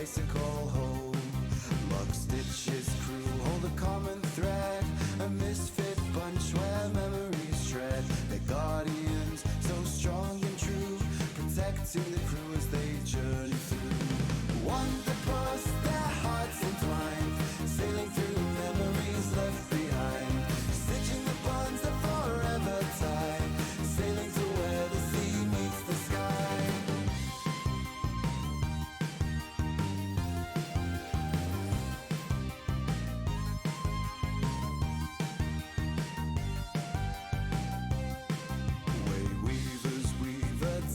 place to call home. Luck Stitch's crew hold a common thread, a misfit bunch where memories tread. They're guardians, so strong and true, protecting the crew as they journey through. Wanderpus, their hearts entwined, sailing through memories left behind, stitching the bonds that forever tie, sailing to where the sea meets the sky.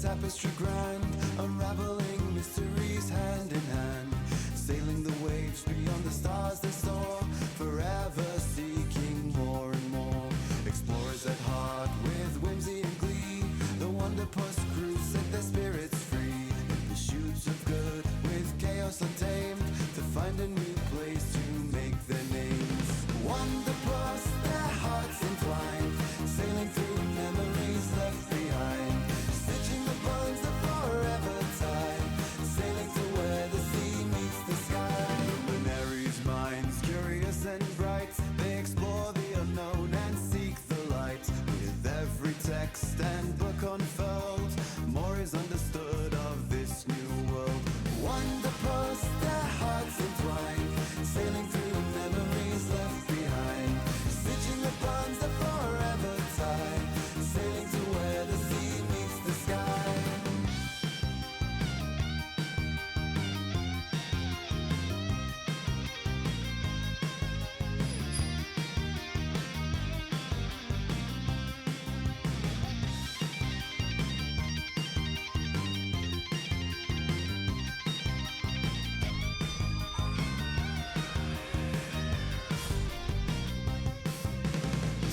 Tapestry grind, unraveling mysteries hand in hand, sailing the waves beyond the stars they soar, forever seeking more and more. Explorers at heart with whimsy and glee, the Wanderpus crew set their spirits free, in pursuit of good with chaos untamed, to find a new place to make their names. Wanderpus, their hearts entwined, sailing through memories left behind, stitching the bonds that forever tie, sailing to where the sea meets the sky. Luminaries' minds, curious and bright, they explore the unknown and seek the light. With every text and book unfurled, more is understood of this new world. Wanderpus, their hearts entwined, sailing through memories left behind, stitching the bonds that forever tie, sailing to where the sea meets the sky.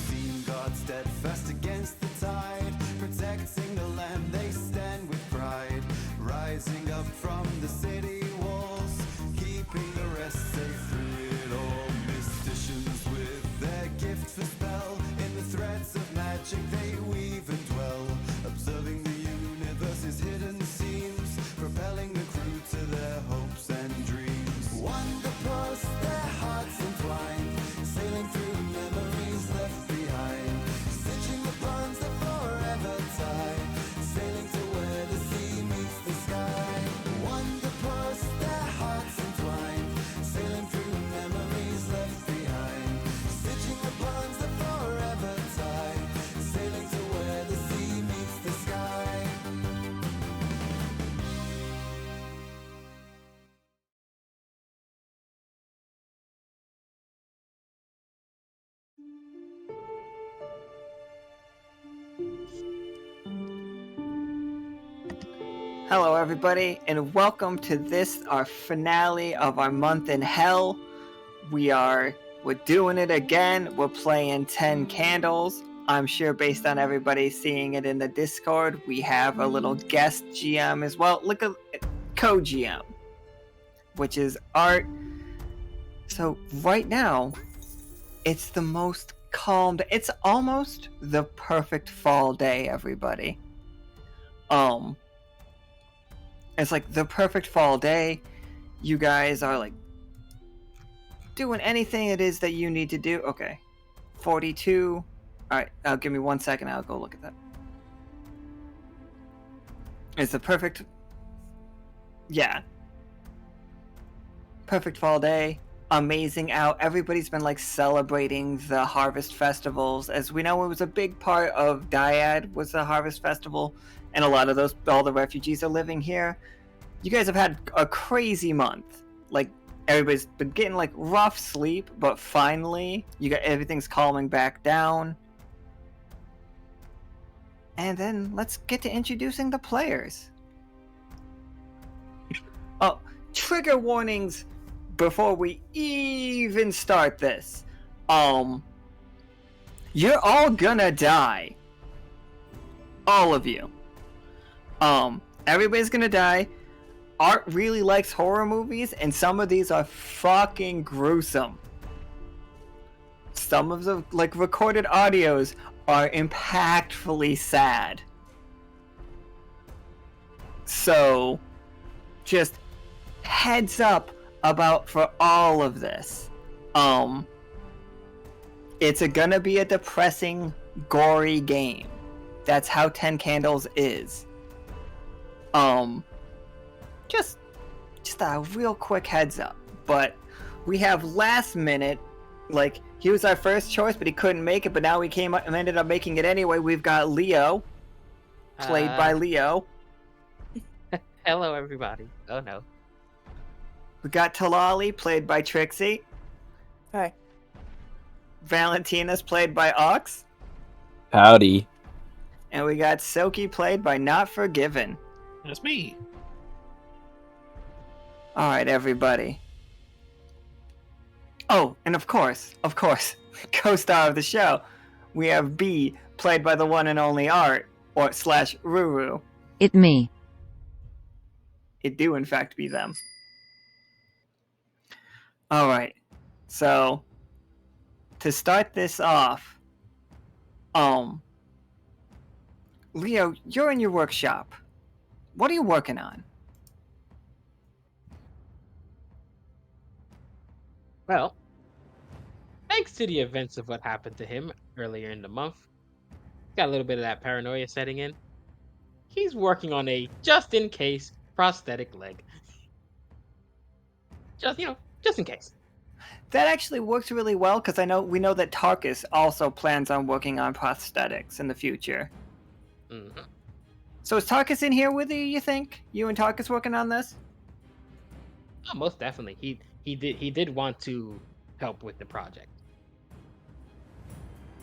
Seen God steadfast against the tide, protecting the land they stand with pride, rising up from the city walls, keeping the rest safe through it all. Mysticians with their gift for spell, in the threads of magic they weave and dwell, observing the universe's hidden seams, propelling the crew to their hopes and dreams. Wanderpus, their hearts entwined, sailing through memories left behind, stitching the bonds that forever tie, sailing to where the sea meets the sky. Wanderpus, their hearts entwined, sailing through memories left behind, stitching the bonds that forever tie, sailing to where the sea meets the sky. Hello everybody, and welcome to this, our finale of our month in hell. We're doing it again. We're playing 10 Candles. I'm sure based on everybody seeing it in the Discord, we have a little guest GM as well. Look at co-GM, which is Art. So right now, it's the most calmed. It's almost the perfect fall day, everybody. It's like the perfect fall day. You guys are like doing anything it is that you need to do. Okay. 42. Alright, give me 1 second. I'll go look at that. It's the perfect... Yeah. Perfect fall day. Amazing out. Everybody's been like celebrating the harvest festivals. As we know, it was a big part of Dyad was the harvest festival. And a lot of all the refugees are living here. You guys have had a crazy month. Like, everybody's been getting like rough sleep, but finally, everything's calming back down. And then let's get to introducing the players. Oh, trigger warnings before we even start this. You're all gonna die. All of you. Everybody's gonna die. Art really likes horror movies, and some of these are fucking gruesome. Some of the like recorded audios are impactfully sad. So, just heads up for all of this. It's gonna be a depressing, gory game. That's how 10 Candles is. Just a real quick heads up. But we have last minute, like, he was our first choice, but he couldn't make it, but now we ended up making it anyway. We've got Leo, played by Leo. Hello, everybody. Oh, no. We got Tlalli, played by Trixie. Hi. Valentina's played by Awks. Howdy. And we got Tsoki, played by Not Forgiven. That's me. Alright, everybody. Oh, and of course, co-star of the show, we have B, played by the one and only Art, or / Ruru. It me. It do, in fact, be them. Alright, so, to start this off, Leo, you're in your workshop. What are you working on? Well, thanks to the events of what happened to him earlier in the month, got a little bit of that paranoia setting in. He's working on a just-in-case prosthetic leg. Just in case. That actually works really well, because we know that Tarkus also plans on working on prosthetics in the future. Mm-hmm. So is Tarkus in here with you, you think? You and Tarkus working on this? Oh, most definitely. He did want to help with the project.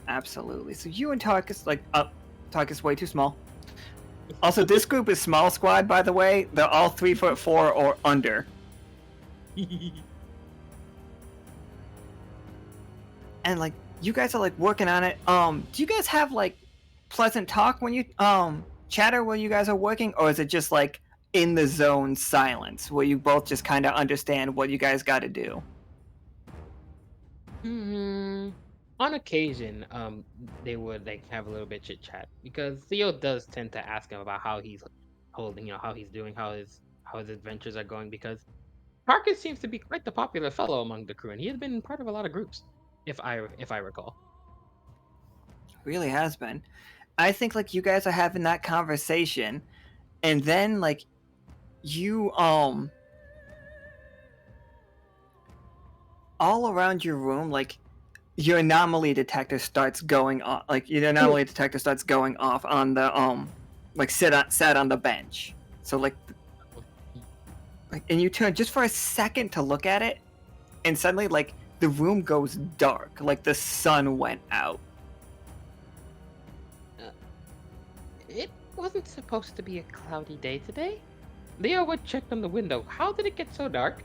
Absolutely. So you and Tarkus, Tarkus way too small. Also, this group is small squad, by the way. They're all 3'4" or under. And you guys are working on it. Do you guys have pleasant talk when you chatter while you guys are working, or is it just in the zone silence where you both just kind of understand what you guys got to do? On occasion, they would have a little bit chit chat, because Theo does tend to ask him about how he's holding, how he's doing, how his adventures are going, because Tarkus seems to be quite the popular fellow among the crew, and he has been part of a lot of groups, if I recall. Really has been. I think you guys are having that conversation, and then you all around your room, your anomaly detector starts going off. Your anomaly detector starts going off on the sat on the bench. So and you turn just for a second to look at it, and suddenly the room goes dark, the sun went out. It wasn't supposed to be a cloudy day today. Leo would check on the window. How did it get so dark?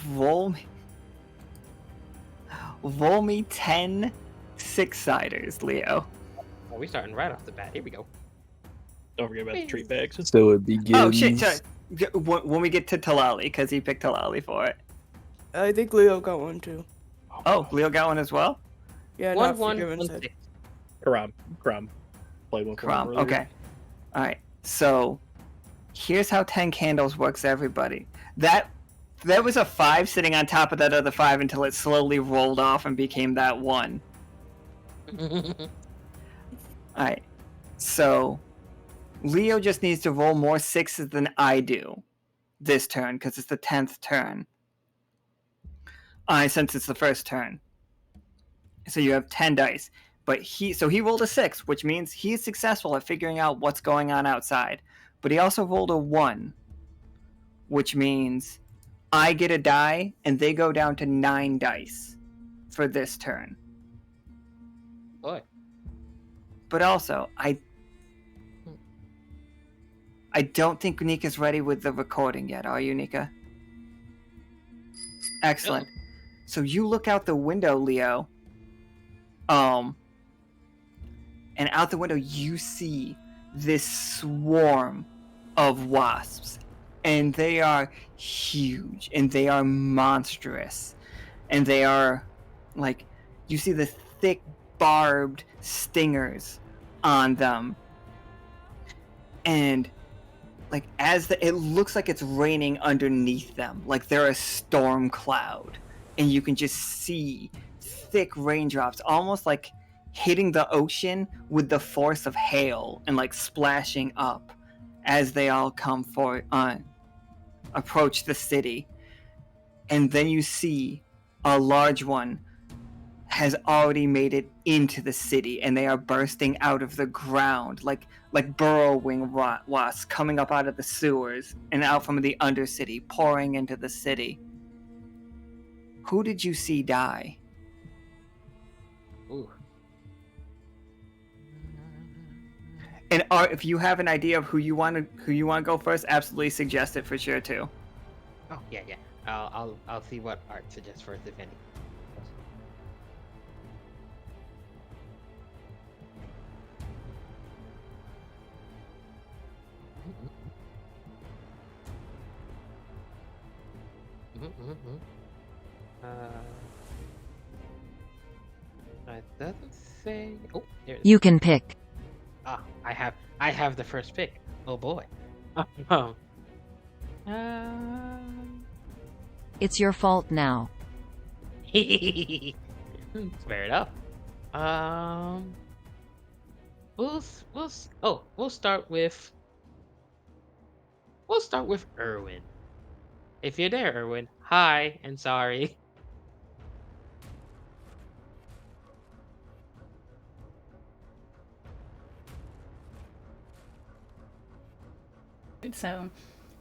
Roll me 10 6-siders, Leo. Oh, we're starting right off the bat. Here we go. Don't forget about the treat bags. So it begins. Oh shit! Sorry. When we get to Tlalli, because he picked Tlalli for it. I think Leo got one too. Oh, Leo got one as well? Yeah, One, Not Forgiven said. 6. Crumb. Play one for him earlier. Okay. Alright, so here's how 10 Candles works, everybody. There was a 5 sitting on top of that other 5 until it slowly rolled off and became that 1. Alright, so Leo just needs to roll more 6s than I do this turn, because it's the 10th turn. Since it's the first turn. So you have 10 dice. But he rolled a 6, which means he's successful at figuring out what's going on outside. But he also rolled a 1, which means I get a die, and they go down to 9 dice for this turn. Boy. But also, I don't think Nika's ready with the recording yet. Are you, Nika? Excellent. No. So you look out the window, Leo. And out the window you see this swarm of wasps. And they are huge, and they are monstrous. And they are, you see the thick, barbed stingers on them. And like it looks like it's raining underneath them, like they're a storm cloud, and you can just see thick raindrops almost like hitting the ocean with the force of hail and like splashing up as they all come for approach the city. And then you see a large one has already made it into the city, and they are bursting out of the ground like burrowing wasps coming up out of the sewers and out from the undercity, pouring into the city. Who did you see die? Ooh. And Art, if you have an idea of who you want to go first, absolutely suggest it for sure too. Oh yeah. I'll see what Art suggests first, if any. It doesn't say. Oh, there it is. You can pick. Ah, I have the first pick. Oh boy. It's your fault now. Fair enough. We'll start with Erwin. If you're there, Erwin, hi and sorry. So,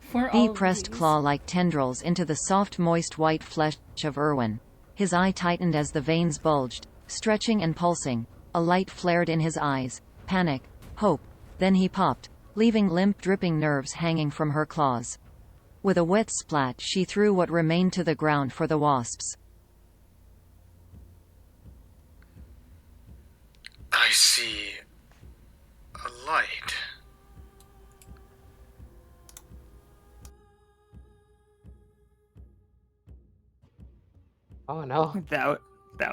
for Bee all pressed of these, claw-like tendrils into the soft, moist white flesh of Erwin. His eye tightened as the veins bulged, stretching and pulsing. A light flared in his eyes. Panic. Hope. Then he popped, leaving limp, dripping nerves hanging from her claws. With a wet splat, she threw what remained to the ground for the wasps. I see a light. Oh no. That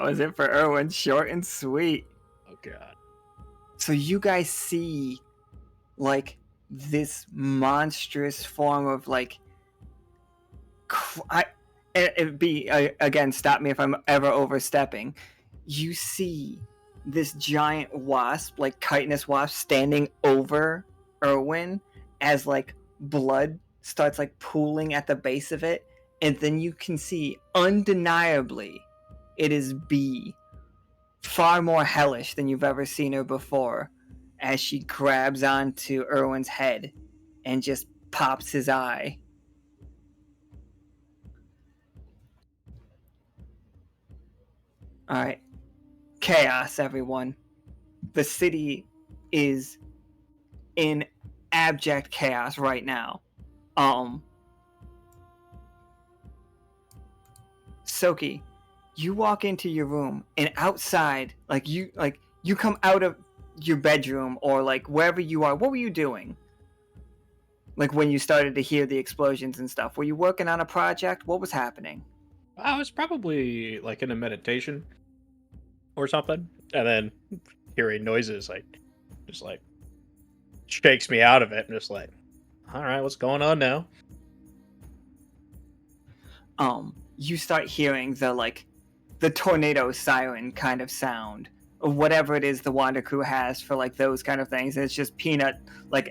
was it for Erwin. Short and sweet. Oh god. So you guys see like this monstrous form of like it'd be again, stop me if I'm ever overstepping. You see this giant wasp, like chitinous wasp, standing over Erwin as like blood starts like pooling at the base of it, and then you can see undeniably it is Bee, far more hellish than you've ever seen her before, as she grabs onto Erwin's head and just pops his eye. Alright. Chaos, everyone. The city is in abject chaos right now. Tsoki, you walk into your room, and outside, you come out of your bedroom or like wherever you are. What were you doing? Like when you started to hear the explosions and stuff. Were you working on a project? What was happening? I was probably like in a meditation or something, and then hearing noises just shakes me out of it, and just like, all right, what's going on now? You start hearing the tornado siren kind of sound, or whatever it is the Wander crew has for like those kind of things. And it's just Peanut like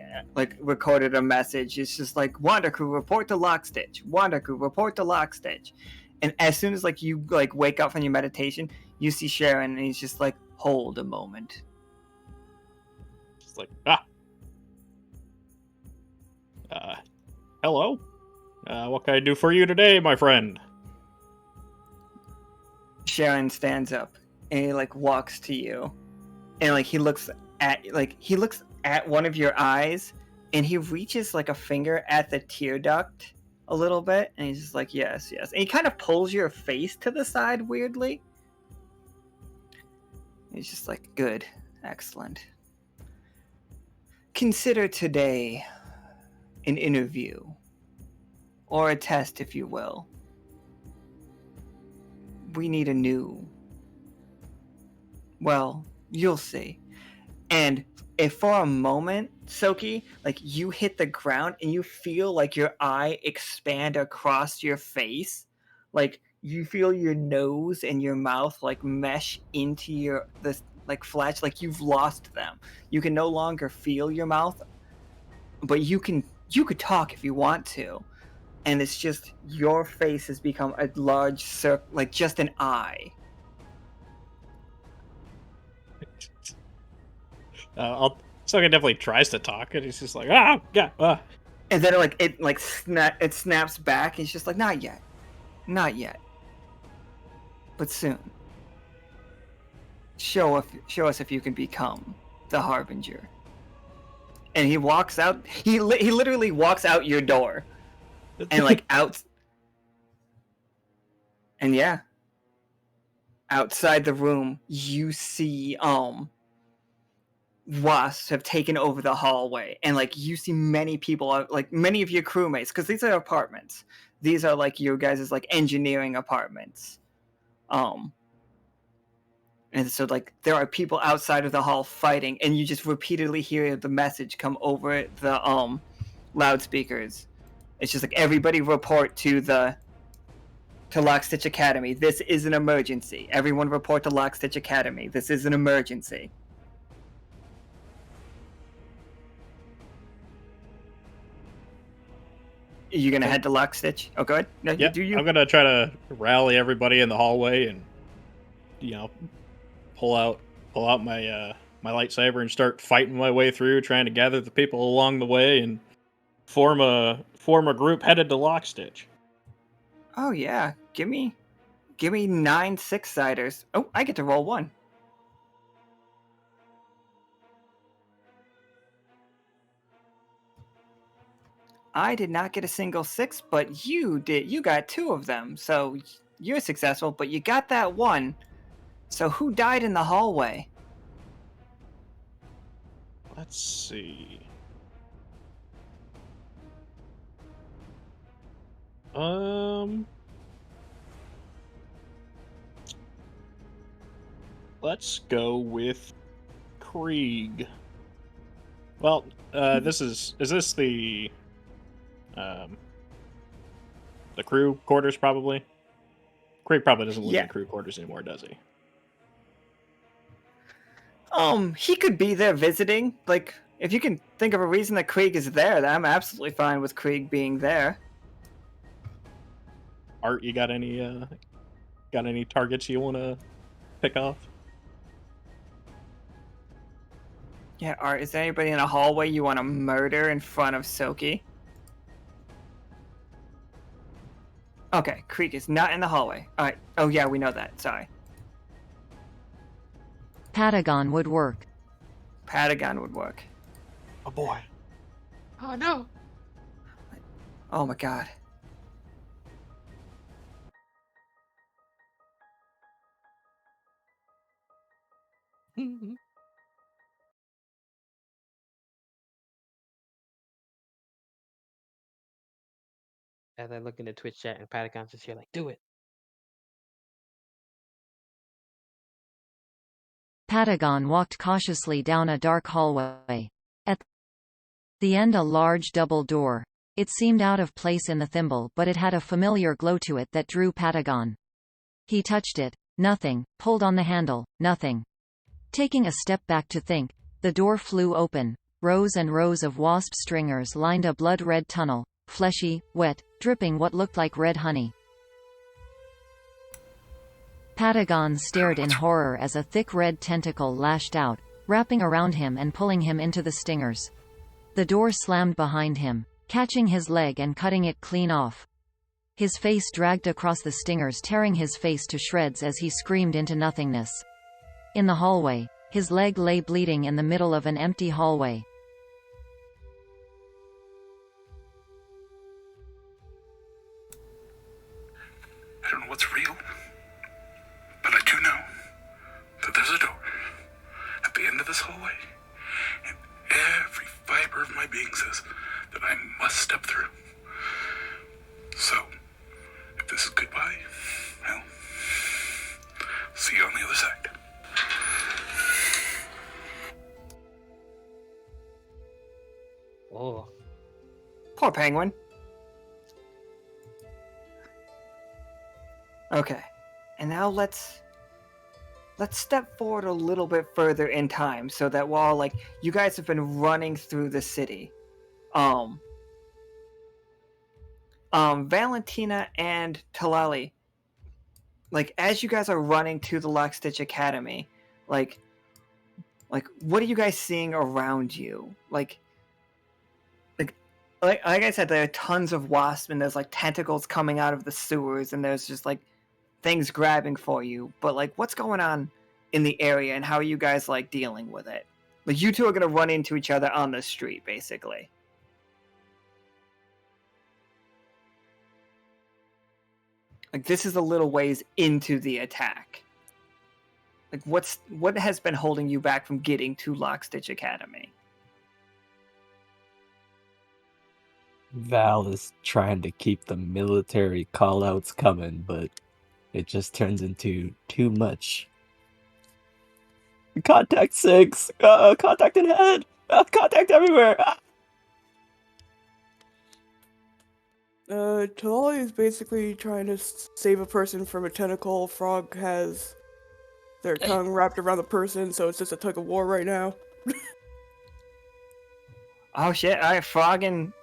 recorded a message. It's just like, Wander crew report to Lockstitch. Wander crew report to Lockstitch. And as soon as you wake up from your meditation, you see Sharon, and he's just like, hold a moment. Just like, hello? What can I do for you today, my friend? Sharon stands up and he walks to you, and he looks at one of your eyes, and he reaches a finger at the tear duct a little bit, and he's just like, yes, and he kind of pulls your face to the side weirdly. He's just like, good, excellent. Consider today an interview, or a test, if you will. We need a new... Well, you'll see. And if for a moment, Tsoki, like you hit the ground and you feel like your eye expand across your face, like you feel your nose and your mouth like mesh into this like flesh, like you've lost them. You can no longer feel your mouth, but you could talk if you want to. And it's just your face has become a large circle, like just an eye. Soga definitely tries to talk, and he's just like, yeah. And then it snaps back, and he's just like, not yet, but soon. Show us if you can become the Harbinger. And he walks out. He literally walks out your door, and like out. And yeah, outside the room, you see wasps have taken over the hallway, and like you see many people, like many of your crewmates, because these are apartments. These are like your guys' like engineering apartments. And so like there are people outside of the hall fighting, and you just repeatedly hear the message come over the loudspeakers. It's just like, everybody report to Lockstitch Academy. This is an emergency. Everyone report to Lockstitch Academy. This is an emergency. Are you gonna head to Lockstitch? Oh, go ahead. No, yeah, do you? I'm gonna try to rally everybody in the hallway and, pull out my my lightsaber and start fighting my way through, trying to gather the people along the way and form a group headed to Lockstitch. Oh yeah, give me 9 6-siders. Oh, I get to roll 1. I did not get a single 6, but you did. You got 2 of them, so you're successful. But you got that 1. So who died in the hallway? Let's see. Let's go with Krieg. Well, is this the crew quarters, probably? Krieg probably doesn't live in crew quarters anymore, does he? He could be there visiting. Like, if you can think of a reason that Krieg is there, then I'm absolutely fine with Krieg being there. Art, you got any targets you want to pick off? Yeah, Art, is there anybody in a hallway you want to murder in front of Tsoki? Okay, Krieg is not in the hallway. Alright. Oh yeah, we know that. Sorry. Patagon would work. Patagon would work. Oh boy. Oh no. Oh my god. As I look in the Twitch chat and Patagon's just here like, do it. Patagon walked cautiously down a dark hallway. At the end, a large double door. It seemed out of place in the thimble, but it had a familiar glow to it that drew Patagon. He touched it. Nothing. Pulled on the handle. Nothing. Taking a step back to think, the door flew open. Rows and rows of wasp stringers lined a blood-red tunnel, fleshy, wet, dripping what looked like red honey. Patagon stared in horror as a thick red tentacle lashed out, wrapping around him and pulling him into the stingers. The door slammed behind him, catching his leg and cutting it clean off. His face dragged across the stingers, tearing his face to shreds as he screamed into nothingness. In the hallway, his leg lay bleeding in the middle of an empty hallway. I don't know what's real, but I do know that there's a door at the end of this hallway, and every fiber of my being says that I must step through. So, if this is goodbye, well, see you on the other side. Poor penguin. Okay, and now let's step forward a little bit further in time so that while like you guys have been running through the city, Valentina and Tlalli, like as you guys are running to the Lockstitch Academy, like what are you guys seeing around you? Like I said, there are tons of wasps and there's like tentacles coming out of the sewers and there's just like things grabbing for you. But like what's going on in the area and how are you guys like dealing with it? Like you two are gonna run into each other on the street, basically. Like this is a little ways into the attack. Like what has been holding you back from getting to Lockstitch Academy? Val is trying to keep the military callouts coming, but it just turns into too much. Contact 6! Contact in head! Contact everywhere! Tlalli is basically trying to save a person from a tentacle. Frog has their tongue wrapped around the person, so it's just a tug of war right now. Oh shit, alright, Frog and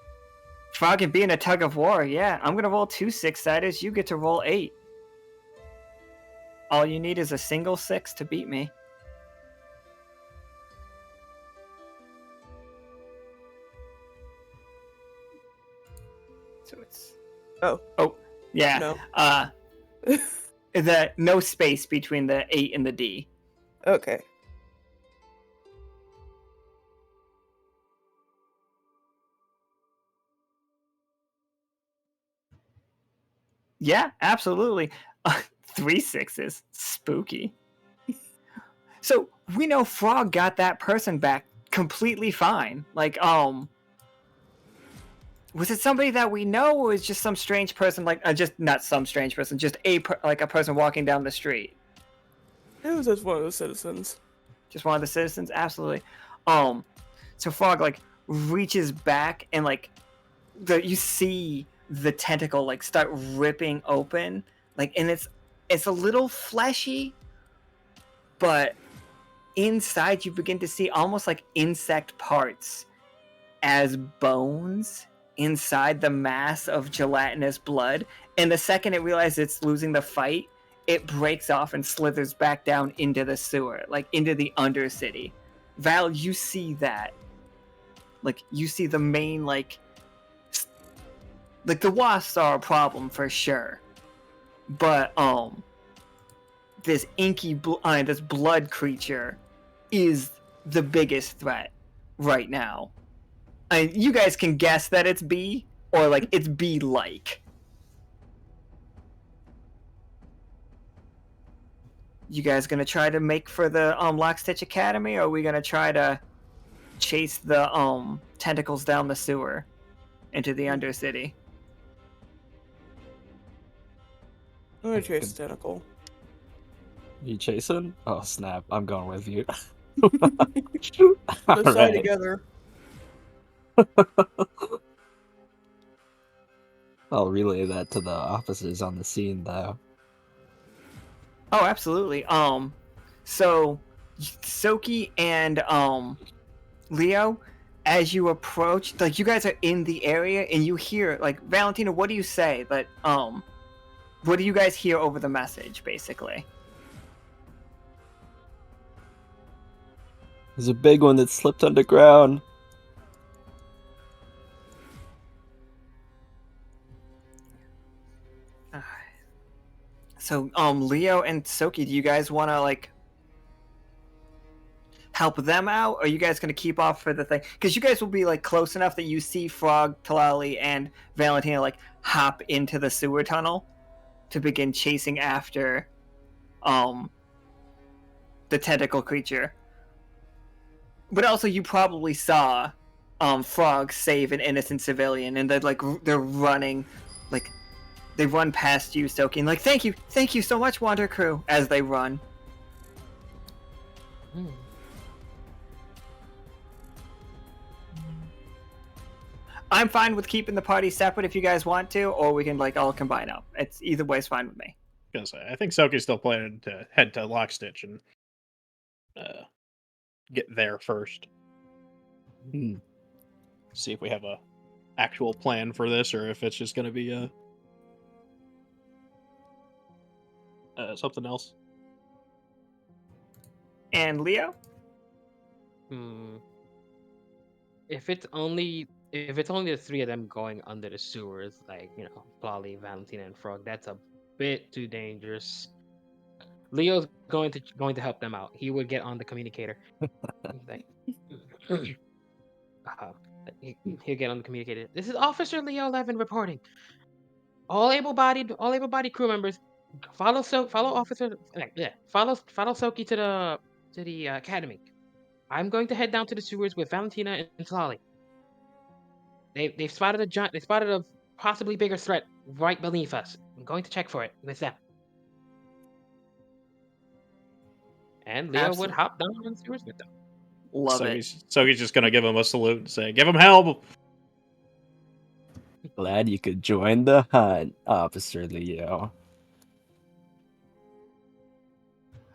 being a tug of war, yeah. I'm gonna roll 2 6-siders, you get to roll 8. All you need is a single 6 to beat me. So it's... Oh, yeah. No. The no space between the 8 and the D. Okay. Yeah, absolutely. 3 6s. Spooky. So, we know Frog got that person back completely fine. Like, was it somebody that we know, or was just some strange person, like, just, not some strange person, just a person walking down the street? It was just one of the citizens. Just one of the citizens? Absolutely. So Frog, like, reaches back, and, like, you see the tentacle, like, start ripping open, like, and it's a little fleshy, but inside you begin to see almost like insect parts as bones inside the mass of gelatinous blood, and the second it realizes it's losing the fight, it breaks off and slithers back down into the sewer, like into the Undercity. Val, you see that. Like, you see the main, like the wasps are a problem for sure, but this inky this blood creature is the biggest threat right now. You guys can guess that it's bee, or like it's bee-like. You guys gonna try to make for the Lockstitch Academy, or are we gonna try to chase the tentacles down the sewer into the Undercity? I'm gonna chase the tentacle. You chasing? Oh snap! I'm going with you. Let's die Alright. together. I'll relay that to the officers on the scene, though. Oh, absolutely. So Tsoki and Leo, as you approach, like you guys are in the area and you hear, like, Valentina, what do you say? That what do you guys hear over the message, basically? There's a big one that slipped underground. So, Leo and Tsoki, do you guys want to, like, help them out? Or are you guys going to keep off for the thing? Because you guys will be, like, close enough that you see Frog, Tlalli, and Valentina, like, hop into the sewer tunnel to begin chasing after, the tentacle creature. But also, you probably saw, Frog save an innocent civilian, and they're running, like, they run past you, Tsoki, and like, thank you so much, Wander Crew, as they run. I'm fine with keeping the party separate if you guys want to, or we can like all combine up. It's either way is fine with me. Gonna say, I think Tsoki's still planning to head to Lockstitch and get there first. See if we have a actual plan for this, or if it's just gonna be something else. And Leo? If it's only the three of them going under the sewers, like Tlalli, Valentina, and Frog, that's a bit too dangerous. Leo's going to help them out. He would get on the communicator. He'll get on the communicator. This is Officer Leo 11 reporting. All able-bodied crew members follow Officer. Follow Tsoki to the academy. I'm going to head down to the sewers with Valentina and Tlalli. They've spotted a possibly bigger threat right beneath us. I'm going to check for it with them. And Leo would hop down in the sewers with them. Love it. So he's just gonna give him a salute and say, "Give him help." Glad you could join the hunt, Officer Leo.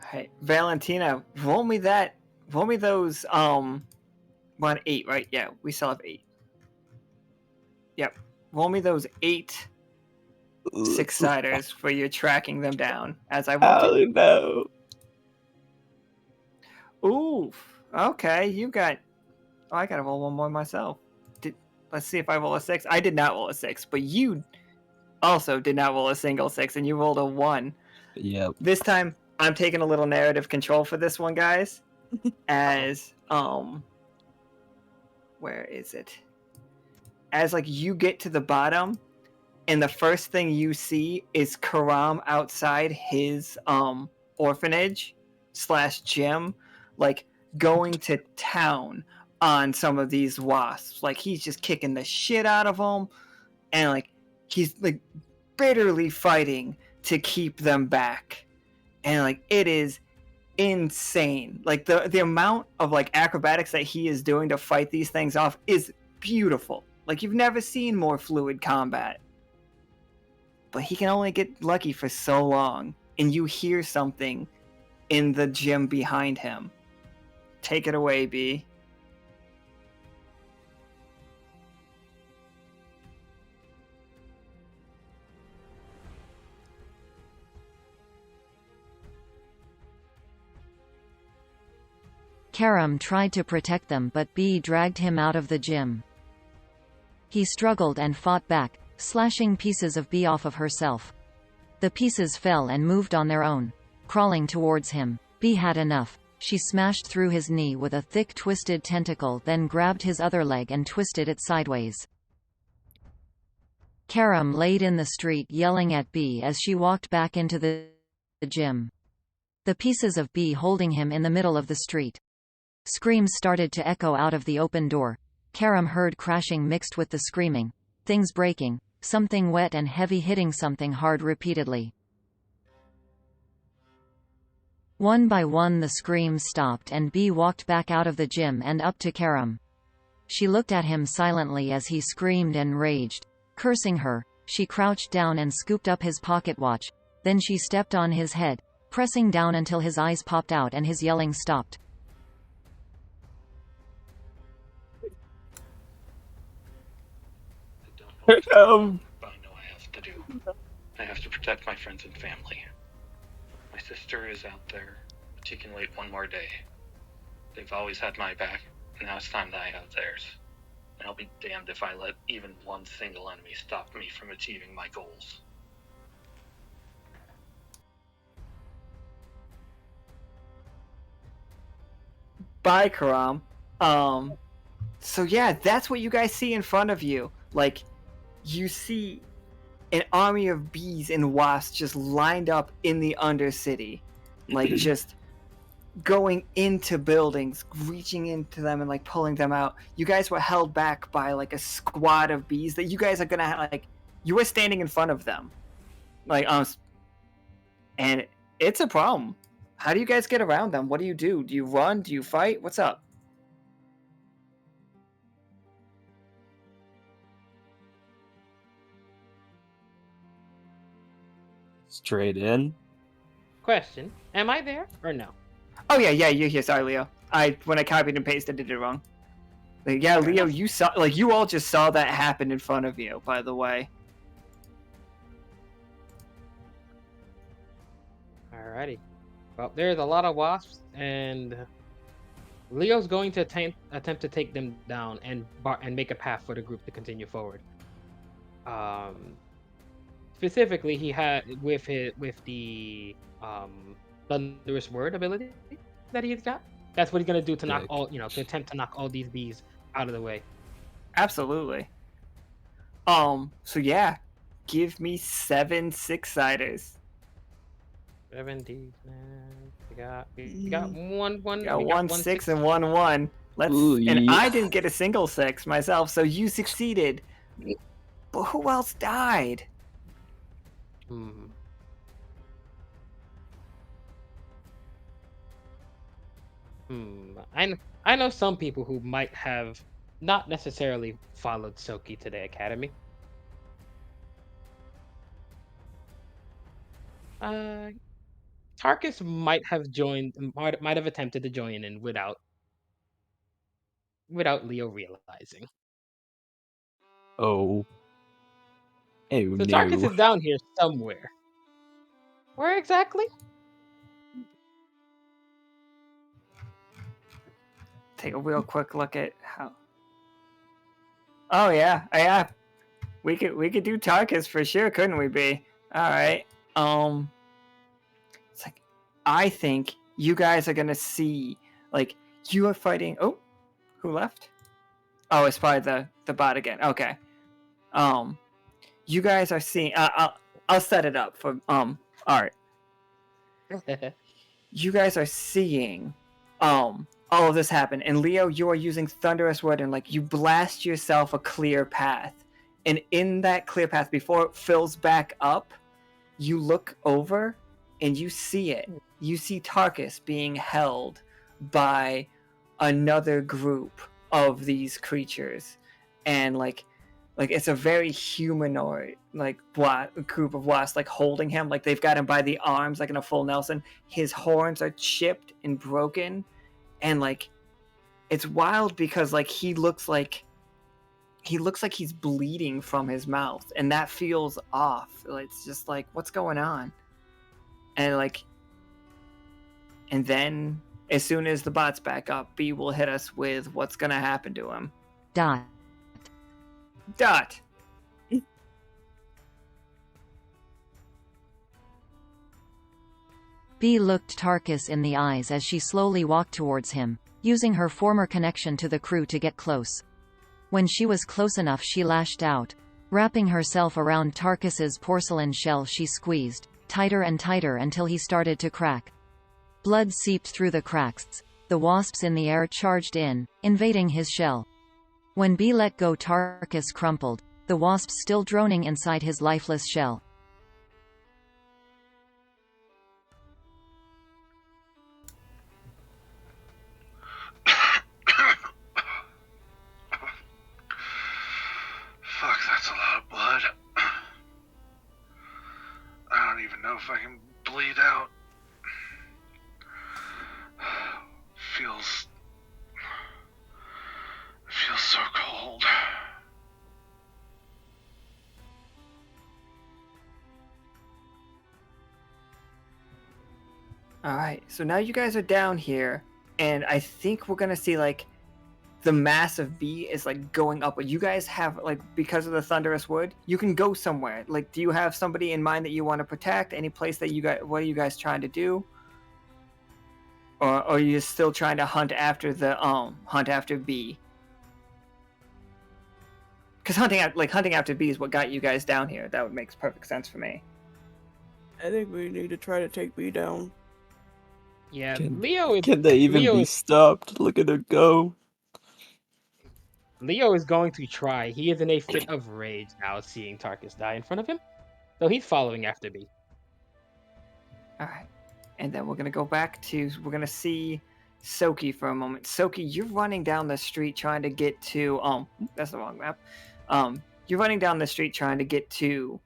Hey, Valentina, roll me those, we're on 8, right? Yeah, we still have 8. Yep. Roll me those 8 6-siders for you tracking them down as I roll. Oh, no. Ooh, okay, you got... Oh, I gotta roll one more myself. Let's see if I roll a 6. I did not roll a 6, but you also did not roll a single 6, and you rolled a 1. Yep. This time, I'm taking a little narrative control for this one, guys. As, where is it? As, like, you get to the bottom, and the first thing you see is Karam outside his, orphanage / gym, like, going to town on some of these wasps. Like, he's just kicking the shit out of them, and, like, he's, like, bitterly fighting to keep them back. And, like, it is insane. Like, the amount of, like, acrobatics that he is doing to fight these things off is beautiful. Like, you've never seen more fluid combat. But he can only get lucky for so long. And you hear something in the gym behind him. Take it away, B. Karam tried to protect them, but B dragged him out of the gym. He struggled and fought back, slashing pieces of B off of herself. The pieces fell and moved on their own, crawling towards him. B had enough. She smashed through his knee with a thick twisted tentacle, then grabbed his other leg and twisted it sideways. Karam laid in the street yelling at B as she walked back into the gym. The pieces of B holding him in the middle of the street. Screams started to echo out of the open door. Karam heard crashing mixed with the screaming, things breaking, something wet and heavy hitting something hard repeatedly. One by one the screams stopped and B walked back out of the gym and up to Karam. She looked at him silently as he screamed and raged. Cursing her, she crouched down and scooped up his pocket watch. Then she stepped on his head, pressing down until his eyes popped out and his yelling stopped. But I know I have to do. I have to protect my friends and family. My sister is out there, but she can wait one more day. They've always had my back, and now it's time that I have theirs. And I'll be damned if I let even one single enemy stop me from achieving my goals. Bye, Karam. So yeah, that's what you guys see in front of you. Like, you see an army of bees and wasps just lined up in the Undercity. Like, just going into buildings, reaching into them and, like, pulling them out. You guys were held back by, like, a squad of bees that you guys are gonna have, like, you were standing in front of them. Like, and it's a problem. How do you guys get around them? What do you do? Do you run? Do you fight? What's up? Straight in. Question: am I there or no? Oh yeah, you're here. Sorry, Leo. When I copied and pasted, I did it wrong. Like, yeah, Fair Leo, enough. you saw, like, you all just saw that happen in front of you. By the way. Alrighty. Well, there's a lot of wasps, and Leo's going to attempt to take them down and make a path for the group to continue forward. Specifically, he had with the thunderous word ability that he's got. That's what he's gonna do to knock Sick. to attempt to knock all these bees out of the way. Absolutely. So yeah, give me 7 6-siders. 7 man. We got one. Got we one got 6 and 1 1. Ooh, And yeah. I didn't get a single 6 myself, so you succeeded. But who else died? I know some people who might have not necessarily followed Tsoki to the academy. Tarkus might have attempted to join in without Leo realizing. Oh. Oh So no. Tarkus is down here somewhere. Where exactly? Take a real quick look at how. Oh yeah. We could do Tarkus for sure, couldn't we? Be all right. It's like I think you guys are gonna see like you are fighting. Oh, who left? Oh, it's probably the bot again. Okay. You guys are seeing. I'll set it up for Art. You guys are seeing all of this happen, and Leo, you are using thunderous word, and like you blast yourself a clear path, and in that clear path, before it fills back up, you look over and you see it. You see Tarkus being held by another group of these creatures, and like it's a very humanoid group of wasps, like holding him, like they've got him by the arms, like in a full Nelson. His horns are chipped and broken, and like it's wild because like he looks like he's bleeding from his mouth, and that feels off. It's just like, what's going on? And then as soon as the bot's back up, B will hit us with what's gonna happen to him. Dot. B looked Tarkus in the eyes as she slowly walked towards him, using her former connection to the crew to get close. When she was close enough, she lashed out. Wrapping herself around Tarkus's porcelain shell, she squeezed tighter and tighter until he started to crack. Blood seeped through the cracks. The wasps in the air charged in, invading his shell. When B let go, Tarkus crumpled, the wasps still droning inside his lifeless shell. Fuck, that's a lot of blood. I don't even know if I can bleed out. Feels so cold. Alright, so now you guys are down here, and I think we're gonna see like the mass of B is like going up. You guys have like, because of the thunderous wood, you can go somewhere. Like, do you have somebody in mind that you want to protect? Any place that you guys, what are you guys trying to do? Or are you still trying to hunt after B? Because hunting after B is what got you guys down here. That would make perfect sense for me. I think we need to try to take B down. Yeah, Can Leo they even be is stopped? Look at her go. Leo is going to try. He is in a fit of rage now, seeing Tarkus die in front of him, so he's following after B. All right, and then we're gonna go back to, we're gonna see Tsoki for a moment. Tsoki, you're running down the street trying to get to that's the wrong map. You're running down the street trying to get to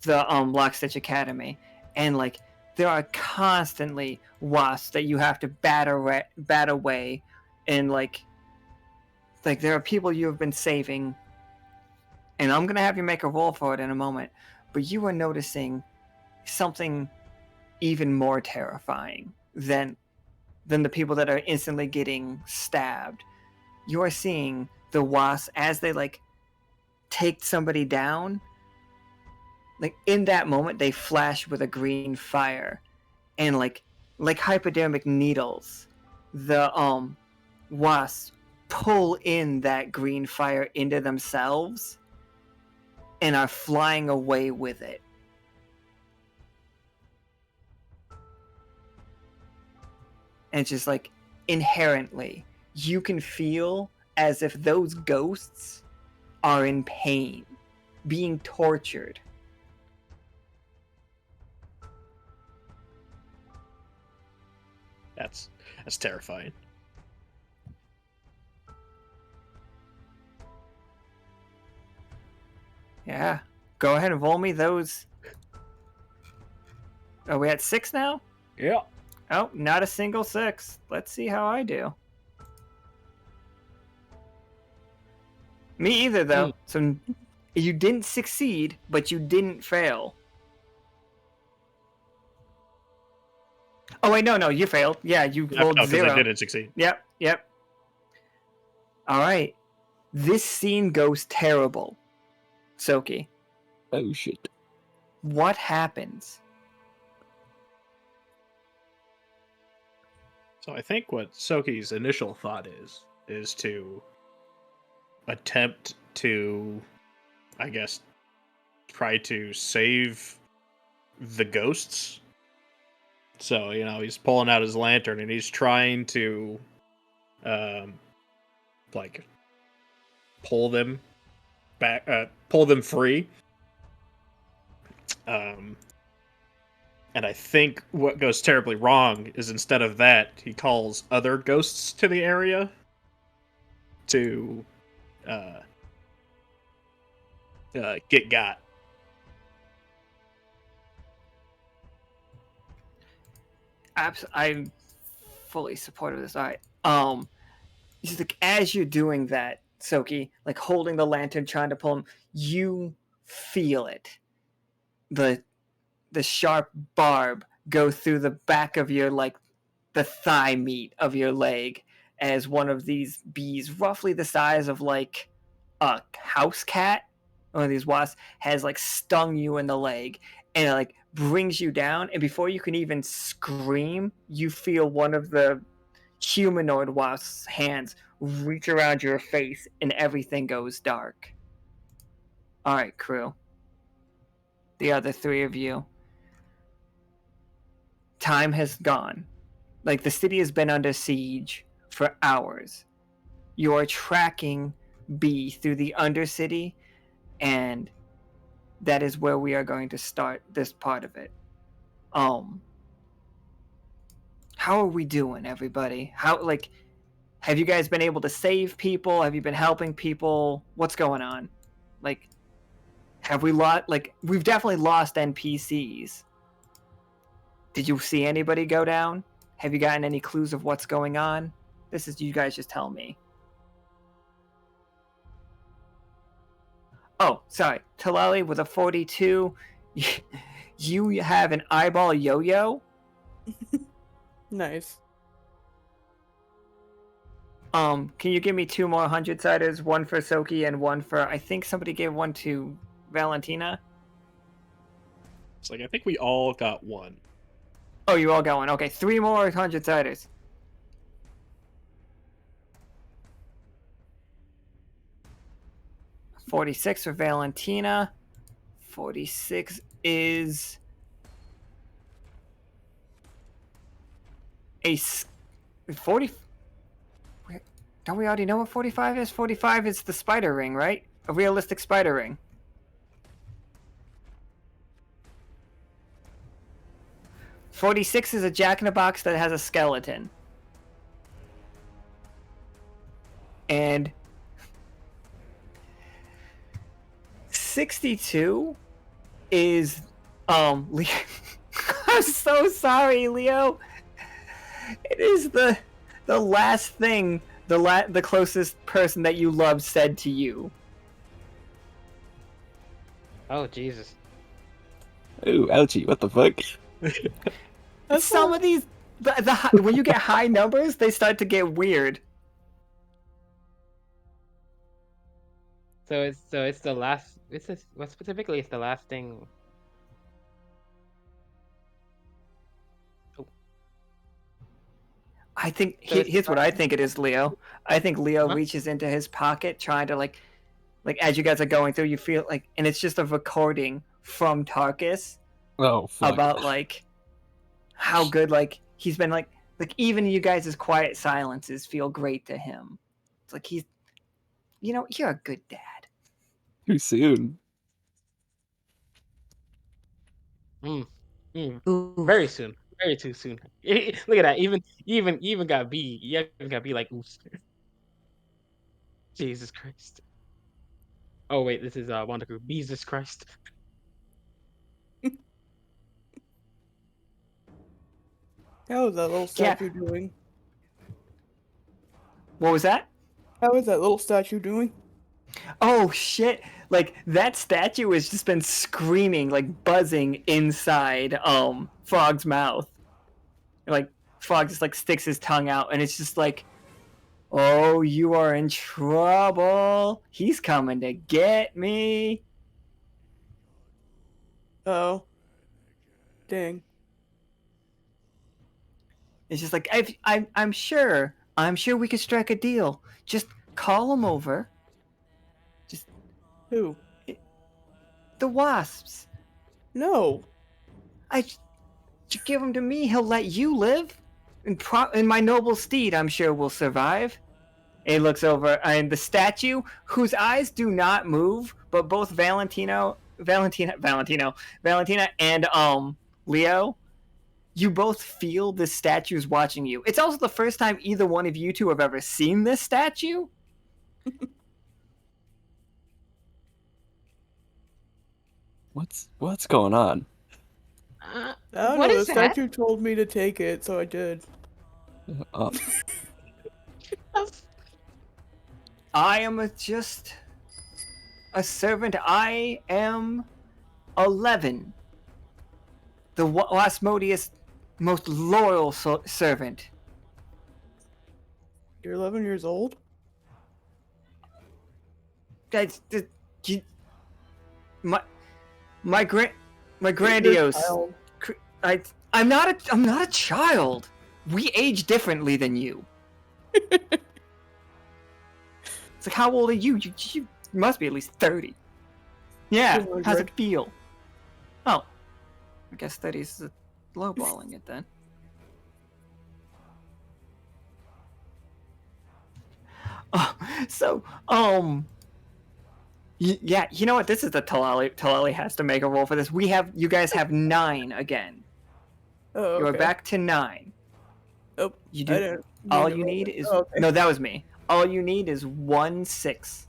the Lockstitch Academy, and like there are constantly wasps that you have to bat away, and like there are people you have been saving, and I'm gonna have you make a roll for it in a moment, but you are noticing something even more terrifying than the people that are instantly getting stabbed. You are seeing the wasps as they like take somebody down. Like in that moment, they flash with a green fire, and like hypodermic needles, the wasps pull in that green fire into themselves and are flying away with it. And it's just like inherently, you can feel as if those ghosts are in pain, being tortured. That's terrifying. Yeah. Go ahead and roll me those. Are we at 6 now? Yeah. Oh, not a single 6. Let's see how I do. Me either, though. So you didn't succeed, but you didn't fail. Oh, wait, no, you failed. Yeah, you rolled 0. I didn't succeed. Yep. All right. This scene goes terrible. Tsoki. Oh, shit. What happens? So I think what Tsoki's initial thought is to attempt to, I guess, try to save the ghosts. So, he's pulling out his lantern and he's trying to, pull them back, pull them free. And I think what goes terribly wrong is instead of that, he calls other ghosts to the area to get got. I'm fully supportive of this. All right. Just like as you're doing that, Tsoki, like holding the lantern, trying to pull him, you feel it. The sharp barb go through the back of your, like, the thigh meat of your leg as one of these bees, roughly the size of, like, a house cat, one of these wasps, has, like, stung you in the leg, and it, like, brings you down, and before you can even scream, you feel one of the humanoid wasp's hands reach around your face, and everything goes dark. All right, crew. The other 3 of you. Time has gone. Like, the city has been under siege for hours. You are tracking B through the Undercity, and that is where we are going to start this part of it. How are we doing, everybody? Have you guys been able to save people? Have you been helping people? What's going on? Like, have we lost? Like, we've definitely lost NPCs. Did you see anybody go down? Have you gotten any clues of what's going on? This is you guys just tell me. Oh, sorry. Tlalli with a 42. You have an eyeball yo-yo? Nice. Can you give me 2 more 100-siders? One for Tsoki and one for... I think somebody gave one to Valentina. It's like, I think we all got one. Oh, you all got one. Okay, 3 more 100-siders. $46 for Valentina. 46 is a 40. Don't we already know what 45 is? 45 is the spider ring, right? A realistic spider ring. $46 is a jack-in-a-box that has a skeleton. And 62 is I'm so sorry, Leo. It is the last thing the closest person that you love said to you. Oh Jesus. Ooh, ouchie! What the fuck? Some of these, when you get high numbers, they start to get weird. So it's the last. What specifically is the last thing? I think So it's here's what not- I think it is, Leo. I think Leo Huh? reaches into his pocket, trying to like as you guys are going through, you feel like, and it's just a recording from Tarkus Oh fuck! about like how good he's been like even you guys' quiet silences feel great to him. It's like he's, you're a good dad. Too soon. Ooh. Very soon. Very too soon. Look at that. Even got B. You even got B like oops. Jesus Christ. Oh wait, this is Wonder Group. Jesus Christ. How is that little statue doing? What was that? How is that little statue doing? Oh shit! Like that statue has just been screaming, like buzzing inside Frog's mouth. Like Frog just sticks his tongue out, and it's just like, "Oh, you are in trouble. He's coming to get me." Oh. Dang. It's just like I'm sure we could strike a deal. Just call him over. Who? The wasps. No. You give him to me, he'll let you live. And my noble steed, I'm sure, will survive. And he looks over, and the statue, whose eyes do not move, but both Valentina, and Leo, you both feel this statue's watching you. It's also the first time either one of you two have ever seen this statue. What's going on? I don't What know, is the that? statue told me to take it, so I did. Oh, I am just a servant. I am 11. The Wasmodius' most loyal servant. You're 11 years old? Guys, my You're a grandiose. child. I'm not a child. We age differently than you. It's like, how old are you? You must be at least 30. Yeah, how's it 200. feel? Oh, I guess 30 is lowballing it then. Oh, so, yeah, you know what? This is the Tlalli. Tlalli has to make a roll for this. You guys have 9 again. Oh, okay. You are back to 9. Oh, You I do. didn't All mean to you roll need it. is Oh, okay. no. That was me. All you need is 1 6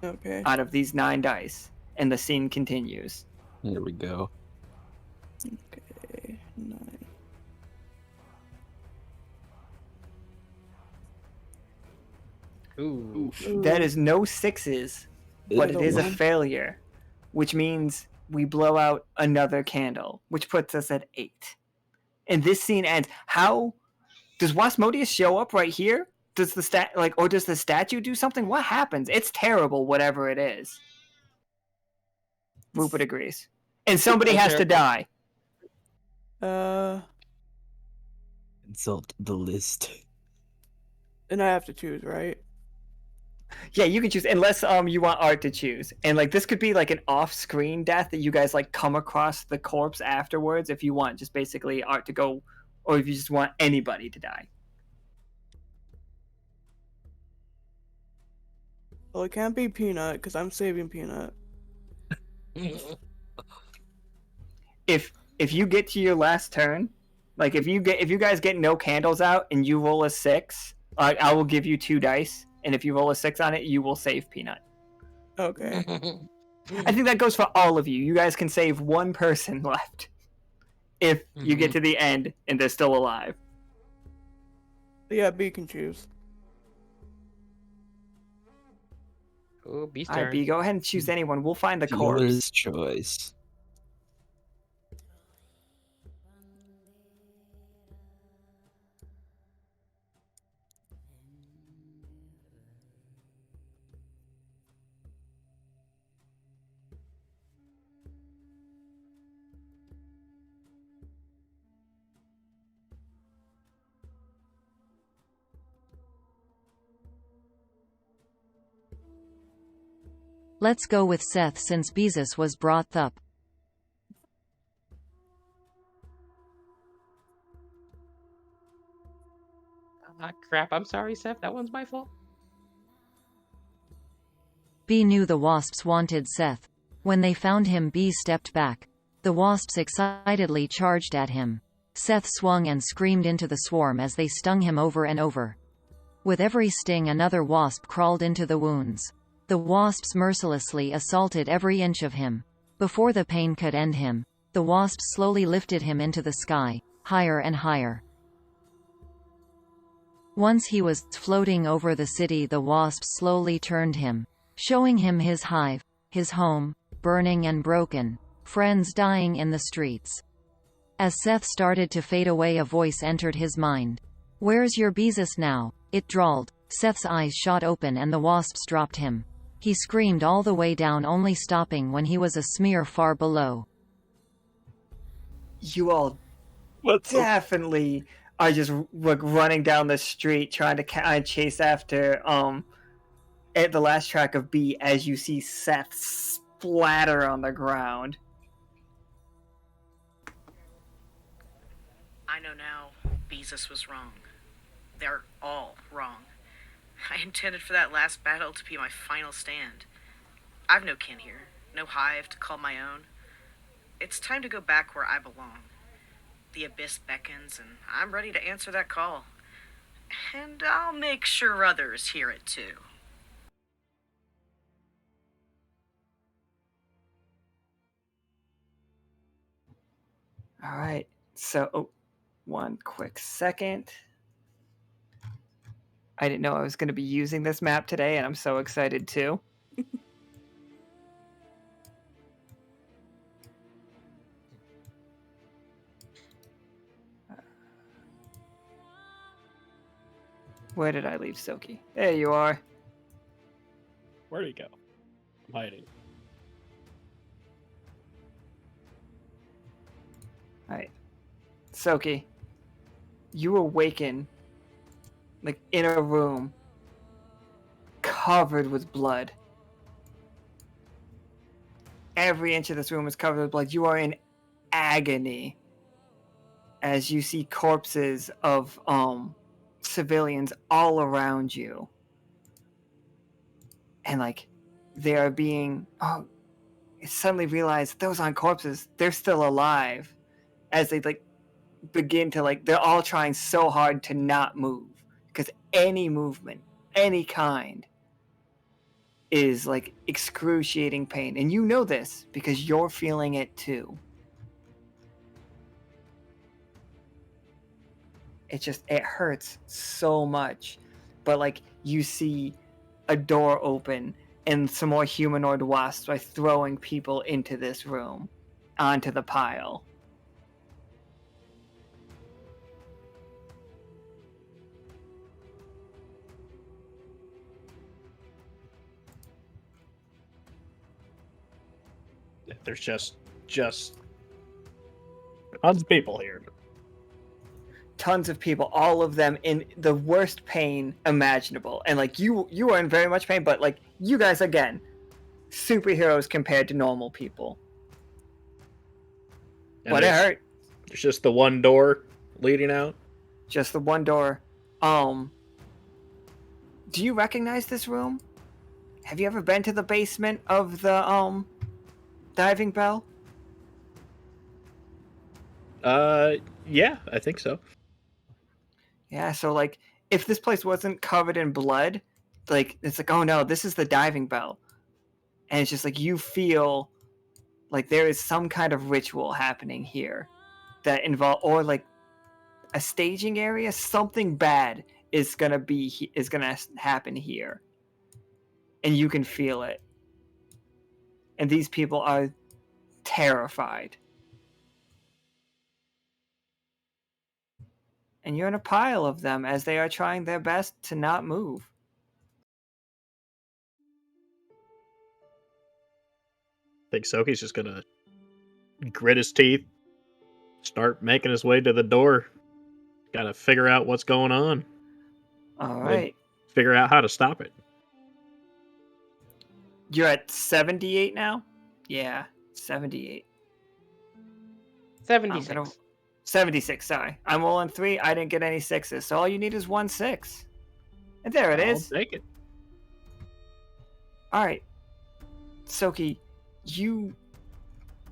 Okay. out of these 9 dice, and the scene continues. here we go. Okay. 9. Ooh. That is no 6s, but it is a One. failure, which means we blow out another candle, which puts us at 8. And this scene ends. How does Wasmodius show up right here? Does the or does the statue do something? What happens? It's terrible, whatever it is. Rupert agrees, and somebody has to die. Insult the list. And I have to choose, right? Yeah, you can choose, unless you want Art to choose. And this could be an off-screen death that you guys come across the corpse afterwards. If you want, just basically Art to go, or if you just want anybody to die. Well, it can't be Peanut because I'm saving Peanut. If you get to your last turn, if you guys get no candles out and you roll a 6, I will give you 2 dice, and if you roll a 6 on it, you will save Peanut. Okay. I think that goes for all of you. You guys can save 1 person left. if you get to the end and they're still alive. Yeah, B can choose. Oh, B's All right, turn. B, go ahead and choose anyone. We'll find the corpse. Dealer's choice. Let's go with Seth since Beezus was brought up. Ah, crap. I'm sorry, Seth. That one's my fault. B knew the wasps wanted Seth. When they found him, B stepped back. The wasps excitedly charged at him. Seth swung and screamed into the swarm as they stung him over and over. With every sting, another wasp crawled into the wounds. The wasps mercilessly assaulted every inch of him. Before the pain could end him, the wasps slowly lifted him into the sky, higher and higher. Once he was floating over the city, the wasps slowly turned him, showing him his hive, his home, burning and broken, friends dying in the streets. As Seth started to fade away, a voice entered his mind. "Where's your Beezus now?" it drawled. Seth's eyes shot open and the wasps dropped him. He screamed all the way down, only stopping when he was a smear far below. You all definitely are just running down the street trying to chase after at the last track of B as you see Seth splatter on the ground. I know now, Beezus was wrong. They're all wrong. I intended for that last battle to be my final stand. I've no kin here, no hive to call my own. It's time to go back where I belong. The abyss beckons, and I'm ready to answer that call. And I'll make sure others hear it too. All right, so one quick second. I didn't know I was going to be using this map today, and I'm so excited too. Where did I leave Tsoki? There you are. Where'd he go? I'm hiding. Alright. Tsoki, you awaken like in a room covered with blood. Every inch of this room is covered with blood. You are in agony as you see corpses of civilians all around you. And like they are being you suddenly realize those aren't corpses, they're still alive. As they like begin to they're all trying so hard to not move, because any movement, any kind, is like excruciating pain, and you know this because you're feeling it too. It hurts so much. But like you see a door open and some more humanoid wasps are throwing people into this room, onto the pile. There's just tons of people here. Tons of people, all of them in the worst pain imaginable. And like you are in very much pain, but like you guys, again, superheroes compared to normal people. And But it hurt. There's just the one door leading out. Just the one door. Do you recognize this room? Have you ever been to the basement of the diving bell? Yeah, I think so. Yeah, so like if this place wasn't covered in blood, like it's like, oh no, this is the diving bell. And it's just like you feel like there is some kind of ritual happening here. that involve, or like a staging area, something bad is gonna happen here, and you can feel it. And these people are terrified. And you're in a pile of them as they are trying their best to not move. I think Tsoki's just gonna grit his teeth, start making his way to the door. Gotta figure out what's going on. All right. Figure out how to stop it. You're at 78 now? Yeah, 78. 76. 76, sorry. I'm rolling 3. I didn't get any 6s, so all you need is 1 6. And there it is. I'll take it. All right. Tsoki, you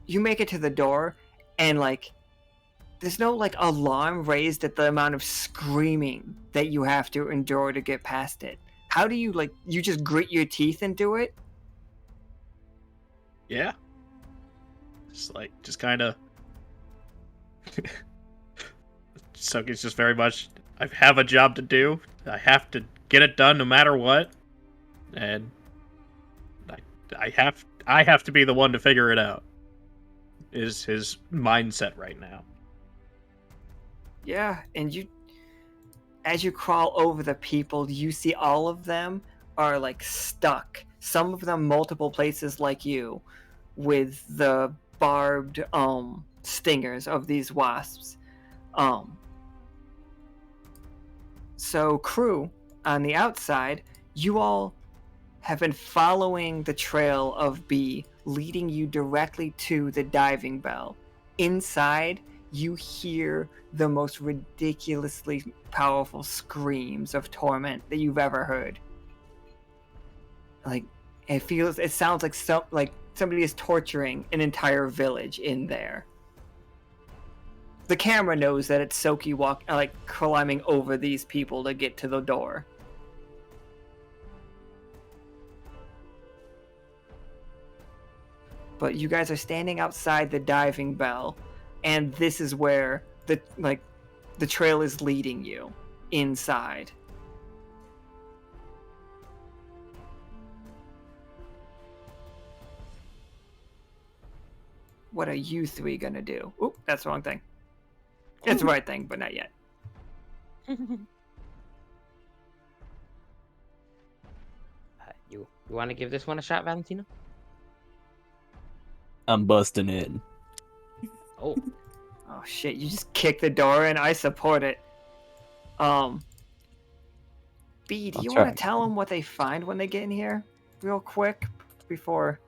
make it to the door, and like there's no like alarm raised at the amount of screaming that you have to endure to get past it. How do you you just grit your teeth and do it? Yeah. Just kind of. Tsoki's just very much. I have a job to do. I have to get it done no matter what, and I have to be the one to figure it out. Is his mindset right now? Yeah, and as you crawl over the people, you see all of them are like stuck. Some of them multiple places like you, with the barbed stingers of these wasps. So crew, on the outside, you all have been following the trail of B, leading you directly to the diving bell. Inside, you hear the most ridiculously powerful screams of torment that you've ever heard. Like, it sounds like somebody is torturing an entire village in there. The camera knows that it's Tsoki climbing over these people to get to the door. But you guys are standing outside the diving bell, and this is where the trail is leading you inside. What are you three gonna do? Oop, that's the wrong thing. It's the right thing, but not yet. You want to give this one a shot, Valentina? I'm busting in. Oh. Oh shit, you just kick the door in. I support it. B, do you want to tell them what they find when they get in here? Real quick, before...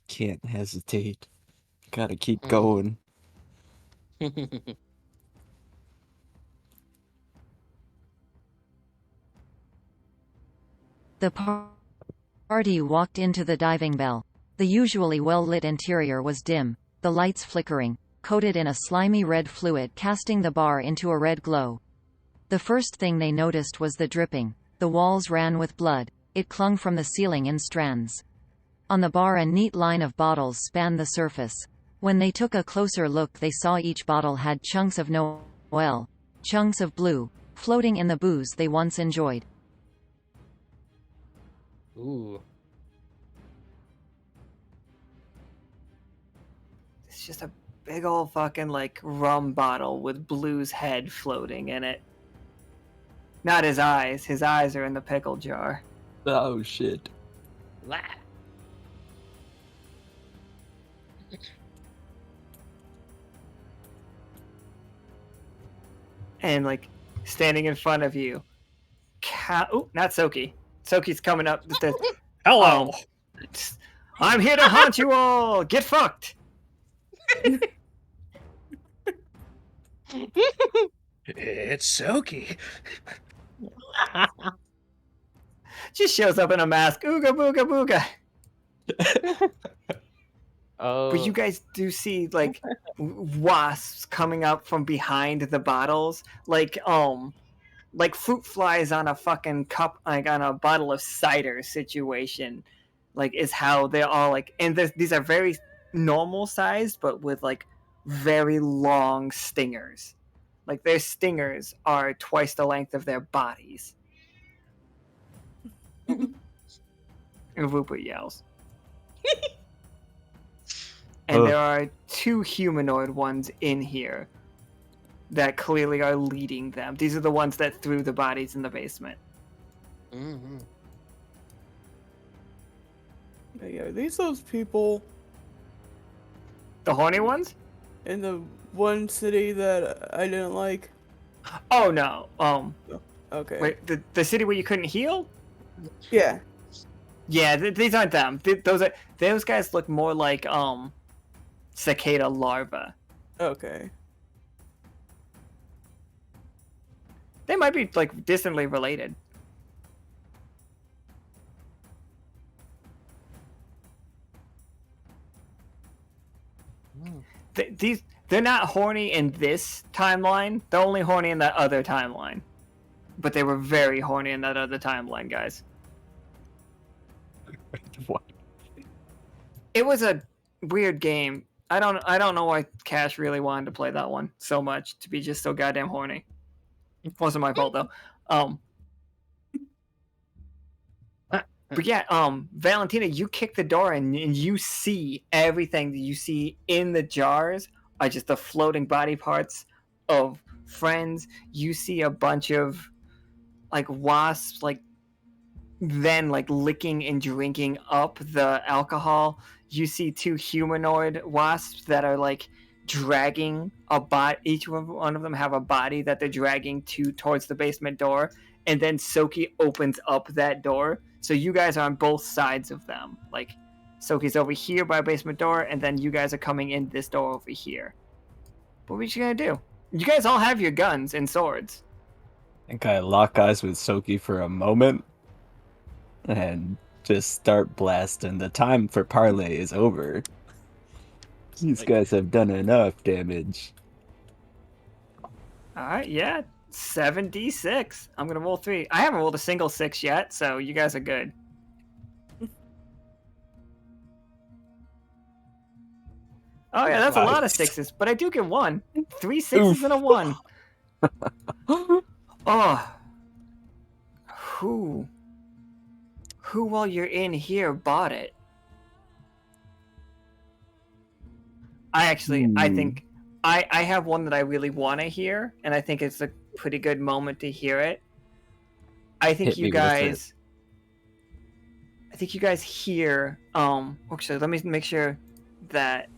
Can't hesitate. Gotta keep going. The party walked into the diving bell. The usually well-lit interior was dim, the lights flickering, coated in a slimy red fluid casting the bar into a red glow. The first thing they noticed was the dripping. The walls ran with blood. It clung from the ceiling in strands. On the bar a neat line of bottles spanned the surface. When they took a closer look they saw each bottle had chunks of Noel, chunks of blue, floating in the booze they once enjoyed. Ooh. It's just a big old fucking rum bottle with Blue's head floating in it. Not his eyes. His eyes are in the pickle jar. Oh shit. La. And standing in front of you. Ooh, not Tsoki. Tsoki's coming up. Hello. I'm here to haunt you all. Get fucked. It's Tsoki. Just shows up in a mask. Ooga booga booga. Oh. But you guys do see wasps coming up from behind the bottles, like fruit flies on a fucking cup, on a bottle of cider situation. like is how they're all like, and these are very normal sized, but with like very long stingers. Like their stingers are twice the length of their bodies. And Rupert yells. And there are 2 humanoid ones in here that clearly are leading them. These are the ones that threw the bodies in the basement. Mm-hmm. Yeah, are these those people The horny ones? in the one city that I didn't like? Oh no. Okay. Wait, the city where you couldn't heal? Yeah. Yeah, these aren't them. Those guys look more like cicada larvae. Okay. They might be like distantly related. They're not horny in this timeline. They're only horny in that other timeline. But they were very horny in that other timeline, guys. What? It was a weird game. I don't know why Cash really wanted to play that one so much, to be just so goddamn horny. It wasn't my fault though. But yeah, Valentina, you kick the door and you see everything that you see in the jars are just the floating body parts of friends. You see a bunch of like wasps, like then like licking and drinking up the alcohol. You see 2 humanoid wasps that are like dragging a bot. Each one of them have a body that they're dragging towards the basement door, and then Tsoki opens up that door. So you guys are on both sides of them. Like Tsoki's over here by a basement door, and then you guys are coming in this door over here. What are you gonna do? You guys all have your guns and swords. I think I lock eyes with Tsoki for a moment and just start blasting. The time for parley is over. These guys have done enough damage. Alright, yeah. 7d6. I'm gonna roll 3. I haven't rolled a single 6 yet, so you guys are good. Oh yeah, that's a lot of 6s, but I do get 1. 3 6s and a 1. Oh. Who while you're in here bought it? I think I have one that I really want to hear, and I think it's a pretty good moment to hear it. I think you guys hear actually let me make sure that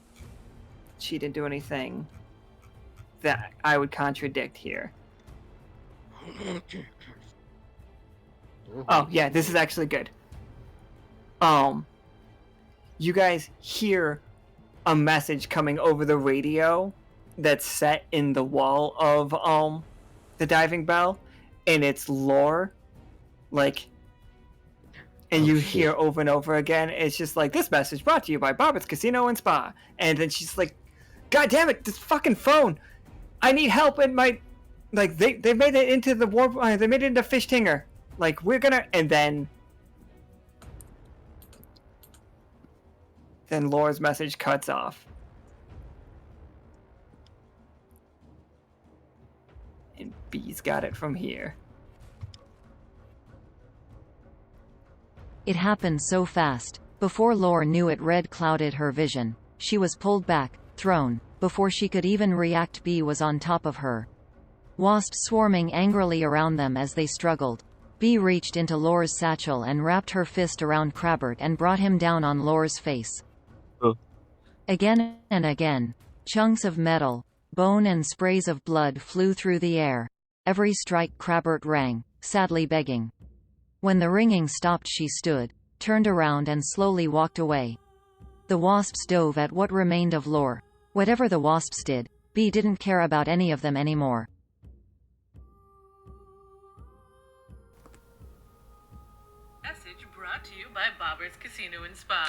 she didn't do anything that I would contradict here. Oh yeah, this is actually good. You guys hear a message coming over the radio that's set in the wall of the diving bell, and it's lore, like, and you hear over and over again. It's just like, this message brought to you by Barbara's Casino and Spa, and then she's like, God damn it, this fucking phone! I need help in my, like, they made it into the warp, they made it into Fish Tinger. Like, we're gonna, and then Laura's message cuts off. And B's got it from here. It happened so fast. Before Laura knew it, red clouded her vision. She was pulled back, thrown. Before she could even react, B was on top of her. Wasps swarming angrily around them as they struggled. B reached into Laura's satchel and wrapped her fist around Crabbert and brought him down on Laura's face. Again and again. Chunks of metal, bone and sprays of blood flew through the air. Every strike Crabbert rang, sadly begging. When the ringing stopped, she stood, turned around and slowly walked away. The wasps dove at what remained of Lore. Whatever the wasps did, B didn't care about any of them anymore. Message brought to you by Bobber's Casino and Spa.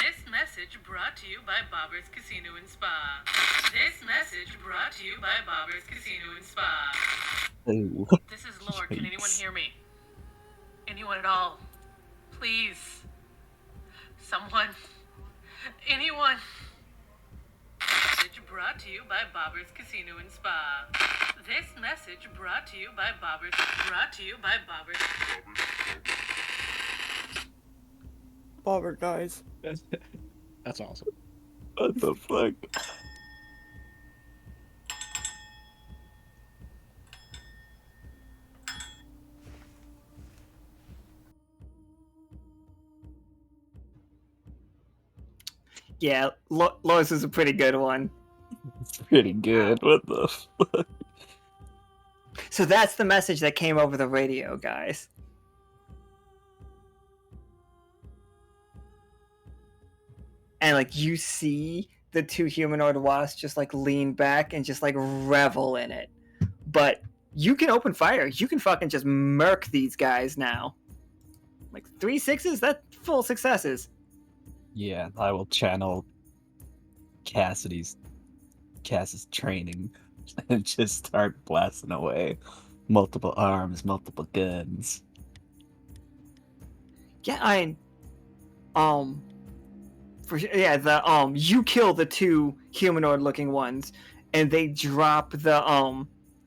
This message brought to you by Bobber's Casino and Spa. This message brought to you by Bobber's Casino and Spa. This is Lord. Can anyone hear me? Anyone at all? Please. Someone. Anyone. Message brought to you by Bobber's Casino and Spa. This message brought to you by Bobber's. Bobber dies. That's awesome. What the fuck? Yeah, Lois is a pretty good one. It's pretty good. What the fuck? So that's the message that came over the radio, guys. And like you see the two humanoid wasps just like lean back and just like revel in it. But you can open fire. You can fucking just murk these guys now. Like 3 6s, that's full successes. Yeah, I will channel Cass's training and just start blasting away. Multiple arms, multiple guns. Yeah, you kill the two humanoid-looking ones, and they drop the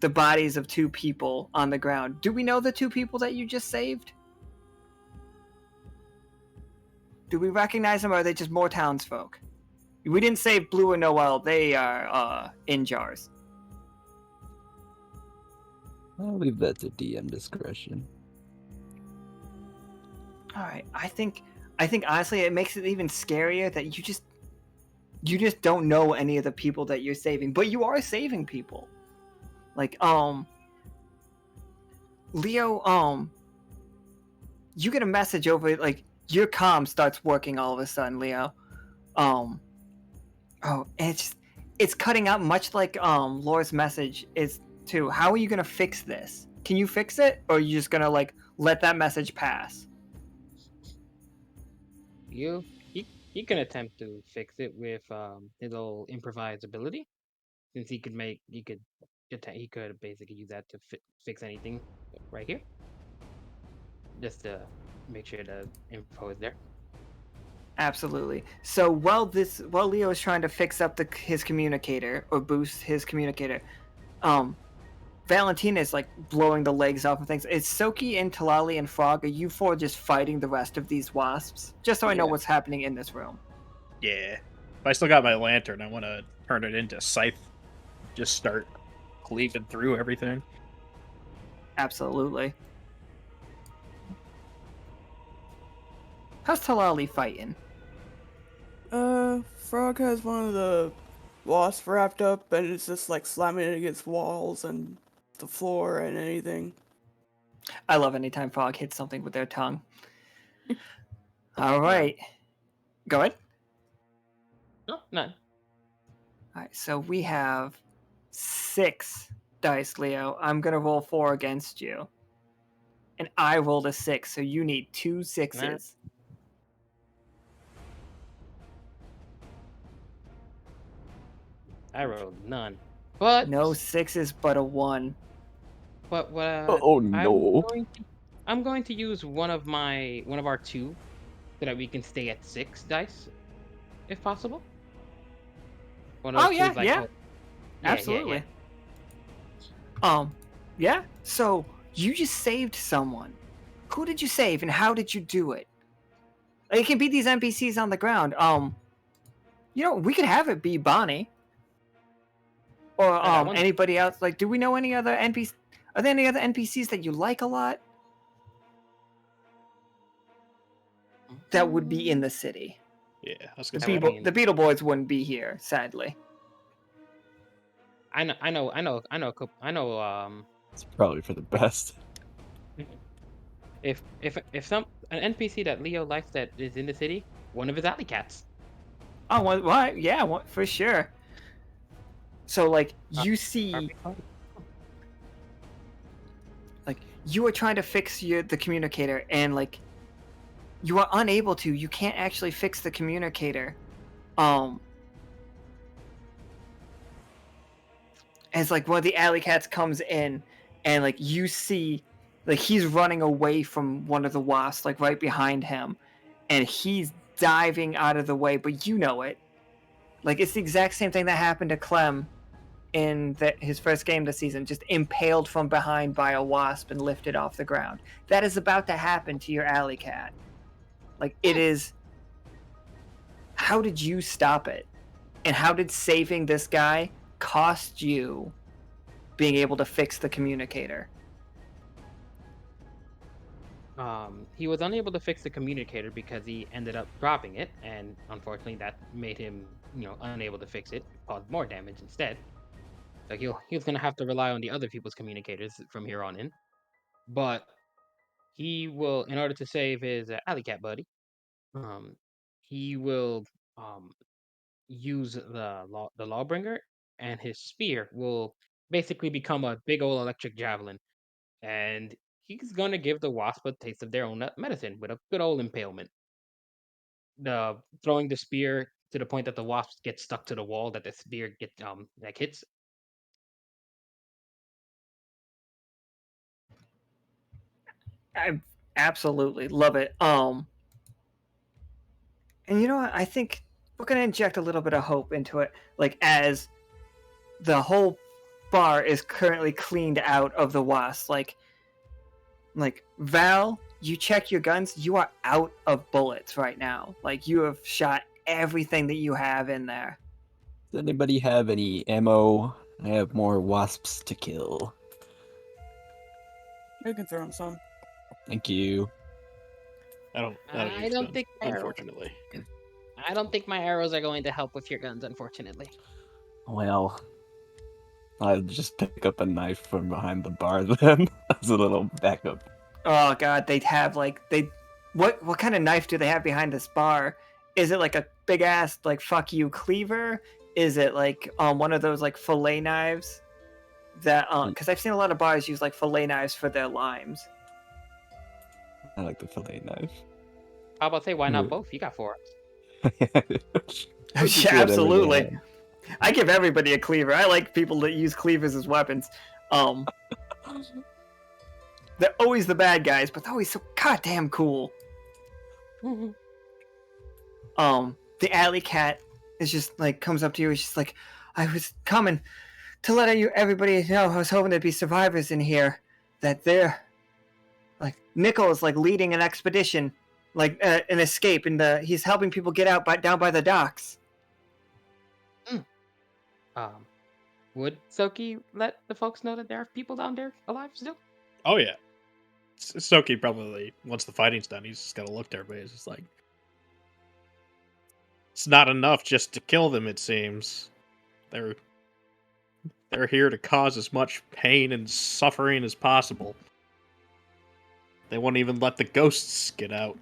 bodies of 2 people on the ground. Do we know the 2 people that you just saved? Do we recognize them, or are they just more townsfolk? We didn't save Blue and Noel. They are in jars. I'll leave that to DM discretion. All right, I think honestly it makes it even scarier that you just don't know any of the people that you're saving, but you are saving people. Like Leo, you get a message over, like your comm starts working all of a sudden, Leo. And it's cutting out, much like Laura's message is too. How are you gonna fix this? Can you fix it, or are you just gonna like let that message pass? He can attempt to fix it with his little improvised ability, since he could basically use that to fix anything right here, just to make sure the info is there. Absolutely. So while Leo is trying to fix up his communicator or boost his communicator, Valentina is like blowing the legs off of things. Is Tsoki and Tlalli and Frog, are you 4 just fighting the rest of these wasps? Just so I know what's happening in this room. Yeah. If I still got my lantern, I want to turn it into scythe. Just start cleaving through everything. Absolutely. How's Tlalli fighting? Frog has one of the wasps wrapped up, and it's just like slamming it against walls and the floor and anything. I love anytime Frog hits something with their tongue. All right. Go ahead. No, none. All right, so we have 6 dice, Leo. I'm going to roll 4 against you. And I rolled a 6, so you need 2 6s. Nah. I rolled none. But No 6s, but a 1. But what? Oh no! I'm going to use one of our 2, so that we can stay at 6 dice, if possible. Yeah. Absolutely. Yeah. So you just saved someone. Who did you save, and how did you do it? It can be these NPCs on the ground. We could have it be Bonnie. Or anybody else. Like, do we know any other NPCs? Are there any other NPCs that you like a lot? That would be in the city. Yeah, I was The gonna say. the Beetle Boys wouldn't be here, sadly. I know. It's probably for the best. If an NPC that Leo likes that is in the city, one of his alley cats. Oh, what? Yeah, for sure. So, like, you see, like, you are trying to fix the communicator, and like, you are unable to. You can't actually fix the communicator. As like one of the alley cats comes in, and like you see, like he's running away from one of the wasps, like right behind him, and he's diving out of the way, but you know it. Like, it's the exact same thing that happened to Clem in his first game this season, just impaled from behind by a wasp and lifted off the ground. That is about to happen to your alley cat. Like, it is... How did you stop it? And how did saving this guy cost you being able to fix the communicator? He was unable to fix the communicator because he ended up dropping it, and unfortunately that made him, unable to fix it, caused more damage instead. So he was gonna have to rely on the other people's communicators from here on in. But he will, in order to save his alley cat buddy, he will use the lawbringer, and his spear will basically become a big old electric javelin, and he's gonna give the wasp a taste of their own medicine with a good old impalement. Throwing the spear to the point that the wasp gets stuck to the wall that the spear hits. I absolutely love it. And you know what? I think we're gonna inject a little bit of hope into it. Like, as the whole bar is currently cleaned out of the wasp. Like Val, you check your guns. You are out of bullets right now. Like, you have shot everything that you have in there. Does anybody have any ammo? I have more wasps to kill. I can throw him some. Thank you. I don't think unfortunately. I don't think my arrows are going to help with your guns, unfortunately. Well, I'll just pick up a knife from behind the bar then as a little backup. Oh god, they'd have what kind of knife do they have behind this bar? Is it like a big ass fuck you cleaver? Is it one of those fillet knives that because I've seen a lot of bars use fillet knives for their limes. I like the fillet knife. How about say why not both? You got four. Yeah, absolutely. I give everybody a cleaver. I like people that use cleavers as weapons. They're always the bad guys, but they're always so goddamn cool. Mm-hmm. The alley cat is just comes up to you. It's just I was coming to let everybody know. I was hoping there'd be survivors in here. That they're Nickel is leading an expedition, an escape, and he's helping people get out down by the docks. Would Tsoki let the folks know that there are people down there alive still? Oh yeah. Tsoki probably, once the fighting's done, he's just gotta look to everybody. It's just it's not enough just to kill them, it seems. They're here to cause as much pain and suffering as possible. They won't even let the ghosts get out.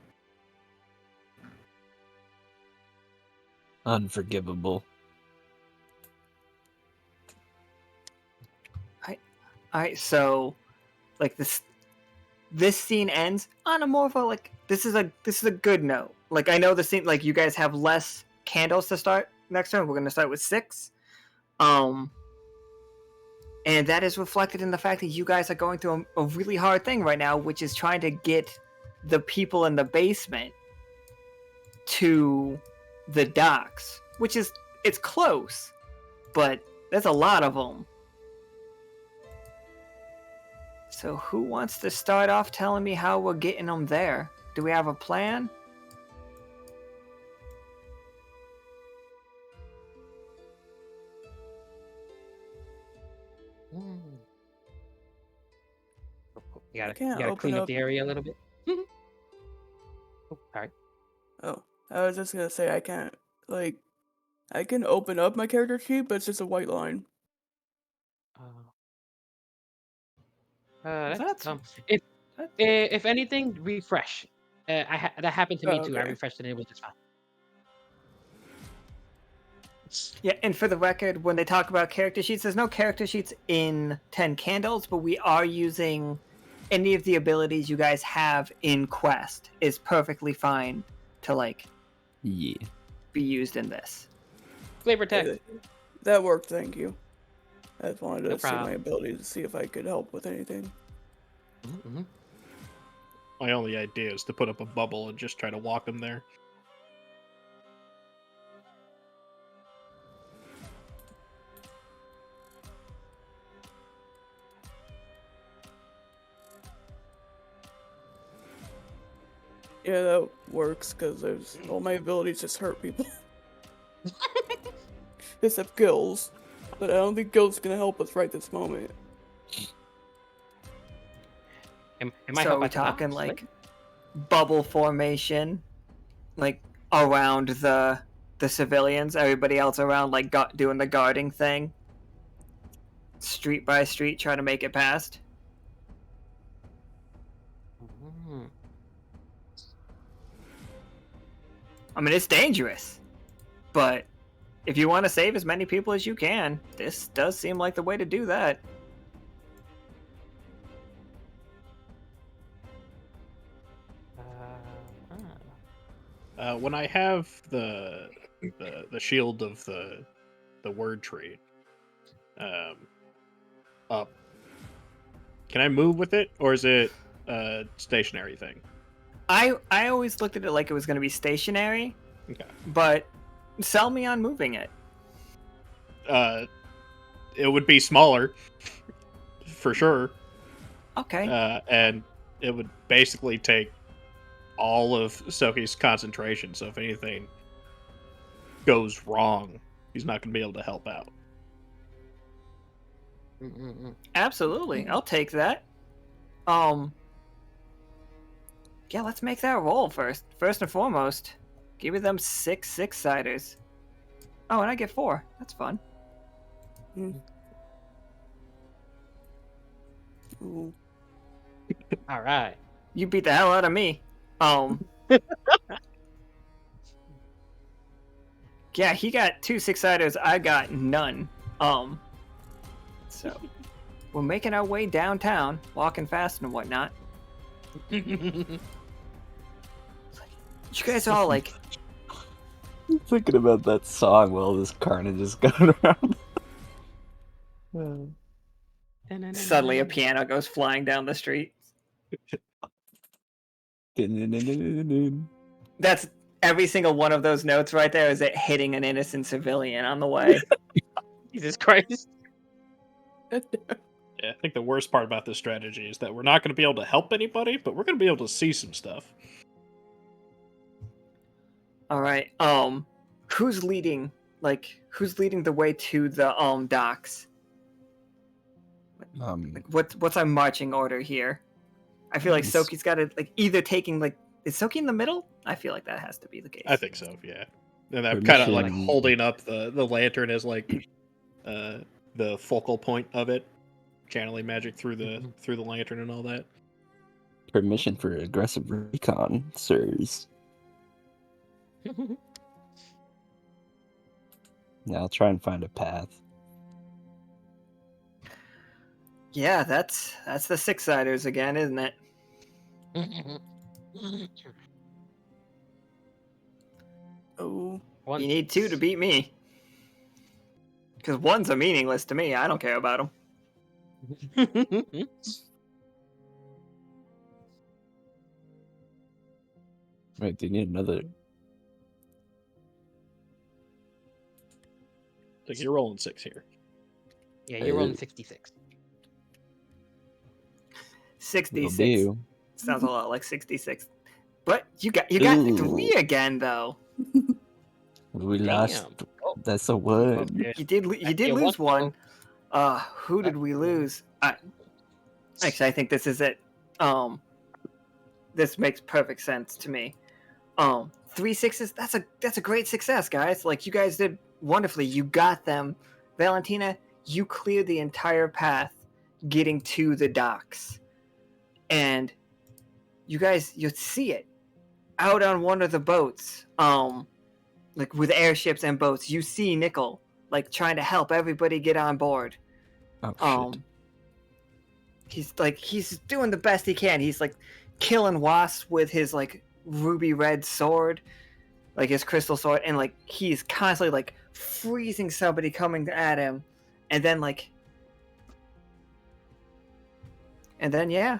Unforgivable. Alright, so this scene ends on a more of a this is a good note. I know the scene you guys have less candles to start next turn. We're gonna start with 6. And that is reflected in the fact that you guys are going through a really hard thing right now, which is trying to get the people in the basement to the docks, which it's close, but there's a lot of them. So who wants to start off telling me how we're getting them there? Do we have a plan? You gotta clean up the area a little bit. Oh, sorry. Oh, I was just gonna say I can't I can open up my character sheet, but it's just a white line. If anything, refresh. That happened to me too. Okay. I refreshed it and it was just fine. Yeah, and for the record, when they talk about character sheets, there's no character sheets in 10 Candles, but we are using any of the abilities you guys have in Quest is perfectly fine to be used in this. Flavor text. That worked, thank you. I just wanted to No see my problem. abilities to see if I could help with anything. Mm-hmm. My only idea is to put up a bubble and just try to walk them there. Yeah, that works, because there's all my abilities just hurt people. Except Gil's. But I don't think Gil's gonna help us right this moment. Am I So help we're at the talking docks, like bubble formation, like around the civilians, everybody else around like doing the guarding thing, street by street, trying to make it past. Mm. I mean, it's dangerous, but if you want to save as many people as you can, this does seem like the way to do that. When I have the shield of the word tree up, can I move with it, or is it a stationary thing? I always looked at it like it was going to be stationary, Okay. but sell me on moving it. It would be smaller, for sure. Okay. And it would basically take all of Tsoki's concentration, so if anything goes wrong, he's not going to be able to help out. Absolutely. I'll take that. Yeah, let's make that roll first. First and foremost, give me them 6 6-siders. Oh, and I get 4. That's fun. Ooh. All right. You beat the hell out of me. Yeah, he got 2 6-siders. I got none. So we're making our way downtown, walking fast and whatnot. You guys all like I'm thinking about that song while all this carnage is going around. suddenly a piano goes flying down the street. That's every single one of those notes right there is it hitting an innocent civilian on the way. Jesus Christ. Yeah, I think the worst part about this strategy is that we're not going to be able to help anybody, but we're going to be able to see some stuff. All right. Who's leading? Like, who's leading the way to the docks? Like, what's our marching order here? I feel like Tsoki's got to like either taking like is Tsoki in the middle? I feel like that has to be the case. I think so. Yeah, and I'm kind of like holding up the lantern as like the focal point of it, channeling magic through the lantern and all that. Permission for aggressive recon, sirs. Yeah, I'll try and find a path. Yeah, that's the 6-siders again, isn't it? Oh. You need 2 to beat me. Because 1's a meaningless to me. I don't care about them. Right, do you need another? Like you're rolling 6 here. Yeah, you're rolling 66. 66. Sounds a lot like 66. But you got 3 again though. We lost. That's a word. You did lose 1. Who did we lose? Actually, I think this is it. This makes perfect sense to me. 3 6s. That's a great success, guys. Like, you guys did wonderfully. You got them. Valentina, you cleared the entire path getting to the docks. And you guys, you'll see it out on one of the boats. Like with airships and boats, you see Nickel like trying to help everybody get on board. Oh, shit. He's doing the best he can. He's like killing wasps with his like ruby red sword, like his crystal sword, and like he's constantly like freezing somebody coming at him, and then yeah.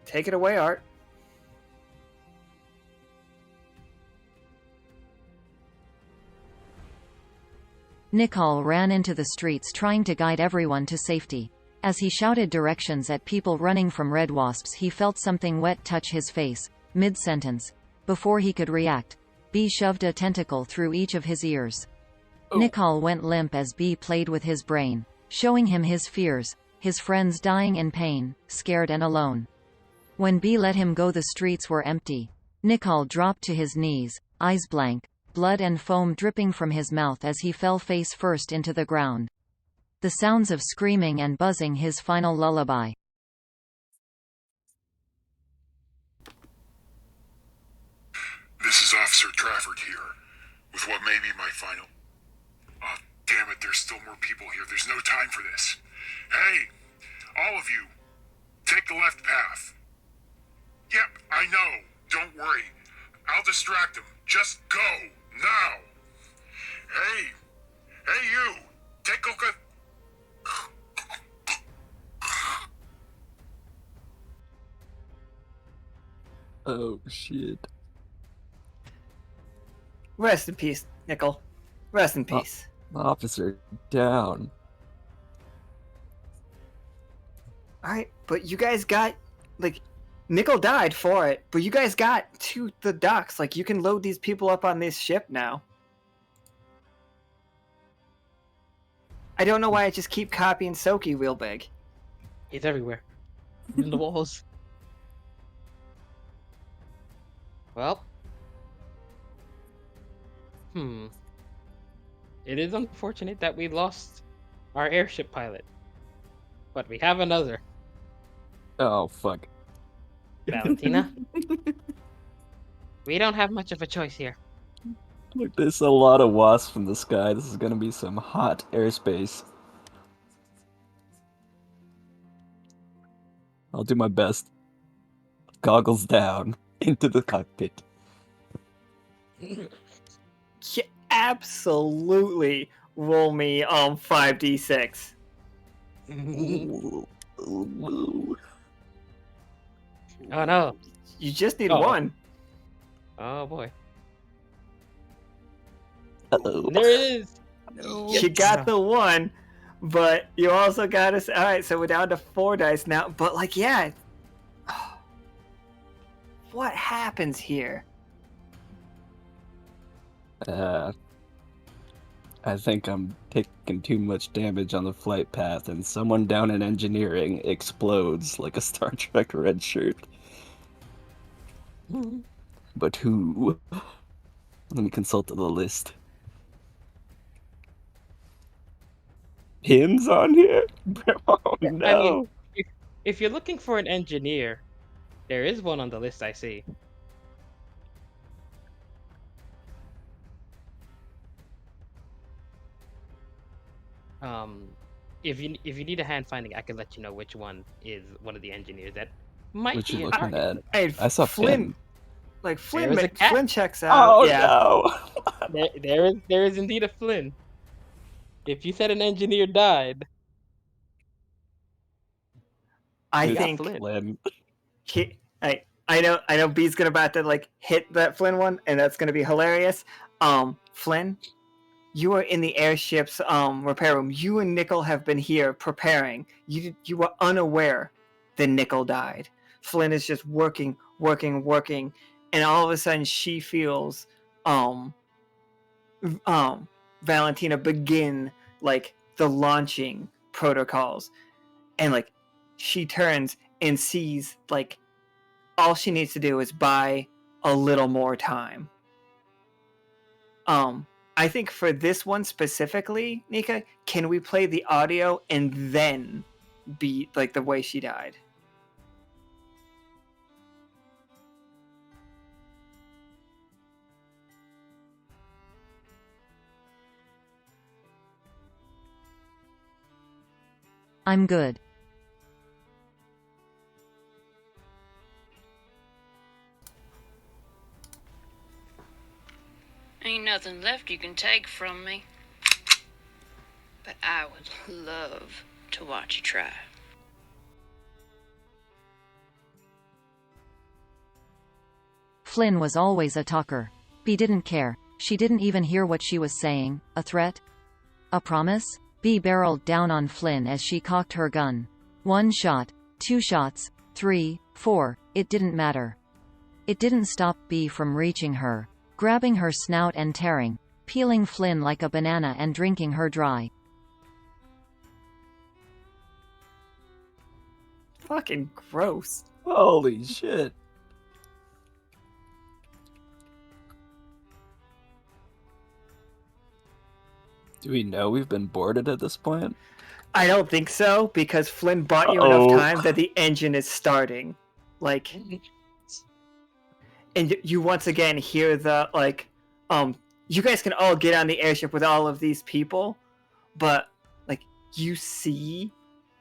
Take it away, Art. Nicole ran into the streets trying to guide everyone to safety. As he shouted directions at people running from red wasps, he felt something wet touch his face, mid-sentence. Before he could react, B shoved a tentacle through each of his ears. Nicole went limp as B played with his brain, showing him his fears, his friends dying in pain, scared and alone. When B let him go, the streets were empty. Nicole dropped to his knees, eyes blank, blood and foam dripping from his mouth as he fell face first into the ground. The sounds of screaming and buzzing his final lullaby. This is Officer Trafford here, with what may be my final. Oh, damn it, there's still more people here. There's no time for this. Hey, all of you, take the left path. Yep, I know. Don't worry. I'll distract them. Just go, now. Hey, you, take a look at... Oh, shit. Rest in peace, Nickel. Rest in peace. Officer, down. Alright, but you guys got, like, Nickel died for it, but you guys got to the docks. Like, you can load these people up on this ship now. I don't know why I just keep copying Tsoki real big. He's everywhere. In the walls. Well. It is unfortunate that we lost our airship pilot. But we have another. Oh, fuck. Valentina. We don't have much of a choice here. Look, there's a lot of wasps in the sky. This is gonna be some hot airspace. I'll do my best. Goggles down, into the cockpit. Yeah, absolutely roll me 5d6. Oh no. You just need Oh. one. Oh boy. Uh-oh. There it is. You got the one, but you also got us. All right, so we're down to 4 dice now. But like, yeah, what happens here? I think I'm taking too much damage on the flight path, and someone down in engineering explodes like a Star Trek red shirt. But who? Let me consult the list. Pins on here? Oh no! I mean, if you're looking for an engineer, there is one on the list I see. If you need a hand finding, I can let you know which one is one of the engineers that might What be you a looking target. at? Hey, I saw Flynn. Finn. Like There was a Flynn, cat. Flynn checks out. Oh yeah. no! There is indeed a Flynn. If you said an engineer died, I we got think Flynn. I know B's gonna about to like hit that Flynn one, and that's gonna be hilarious. Flynn, you are in the airship's repair room. You and Nickel have been here preparing. You were unaware that Nickel died. Flynn is just working, and all of a sudden she feels Valentina begin like the launching protocols, and like she turns and sees like all she needs to do is buy a little more time. I think for this one specifically, Nika, can we play the audio and then be like the way she died? I'm good. Ain't nothing left you can take from me. But I would love to watch you try. Flynn was always a talker. B didn't care. She didn't even hear what she was saying. A threat? A promise? B barreled down on Flynn as she cocked her gun, 1 shot, 2 shots, 3, 4, it didn't matter. It didn't stop B from reaching her, grabbing her snout and tearing, peeling Flynn like a banana and drinking her dry. Fucking gross. Holy shit. Do we know we've been boarded at this point? I don't think so, because Flynn bought you Uh-oh. enough time that the engine is starting. Like, and you once again hear the, like, you guys can all get on the airship with all of these people, but, like, you see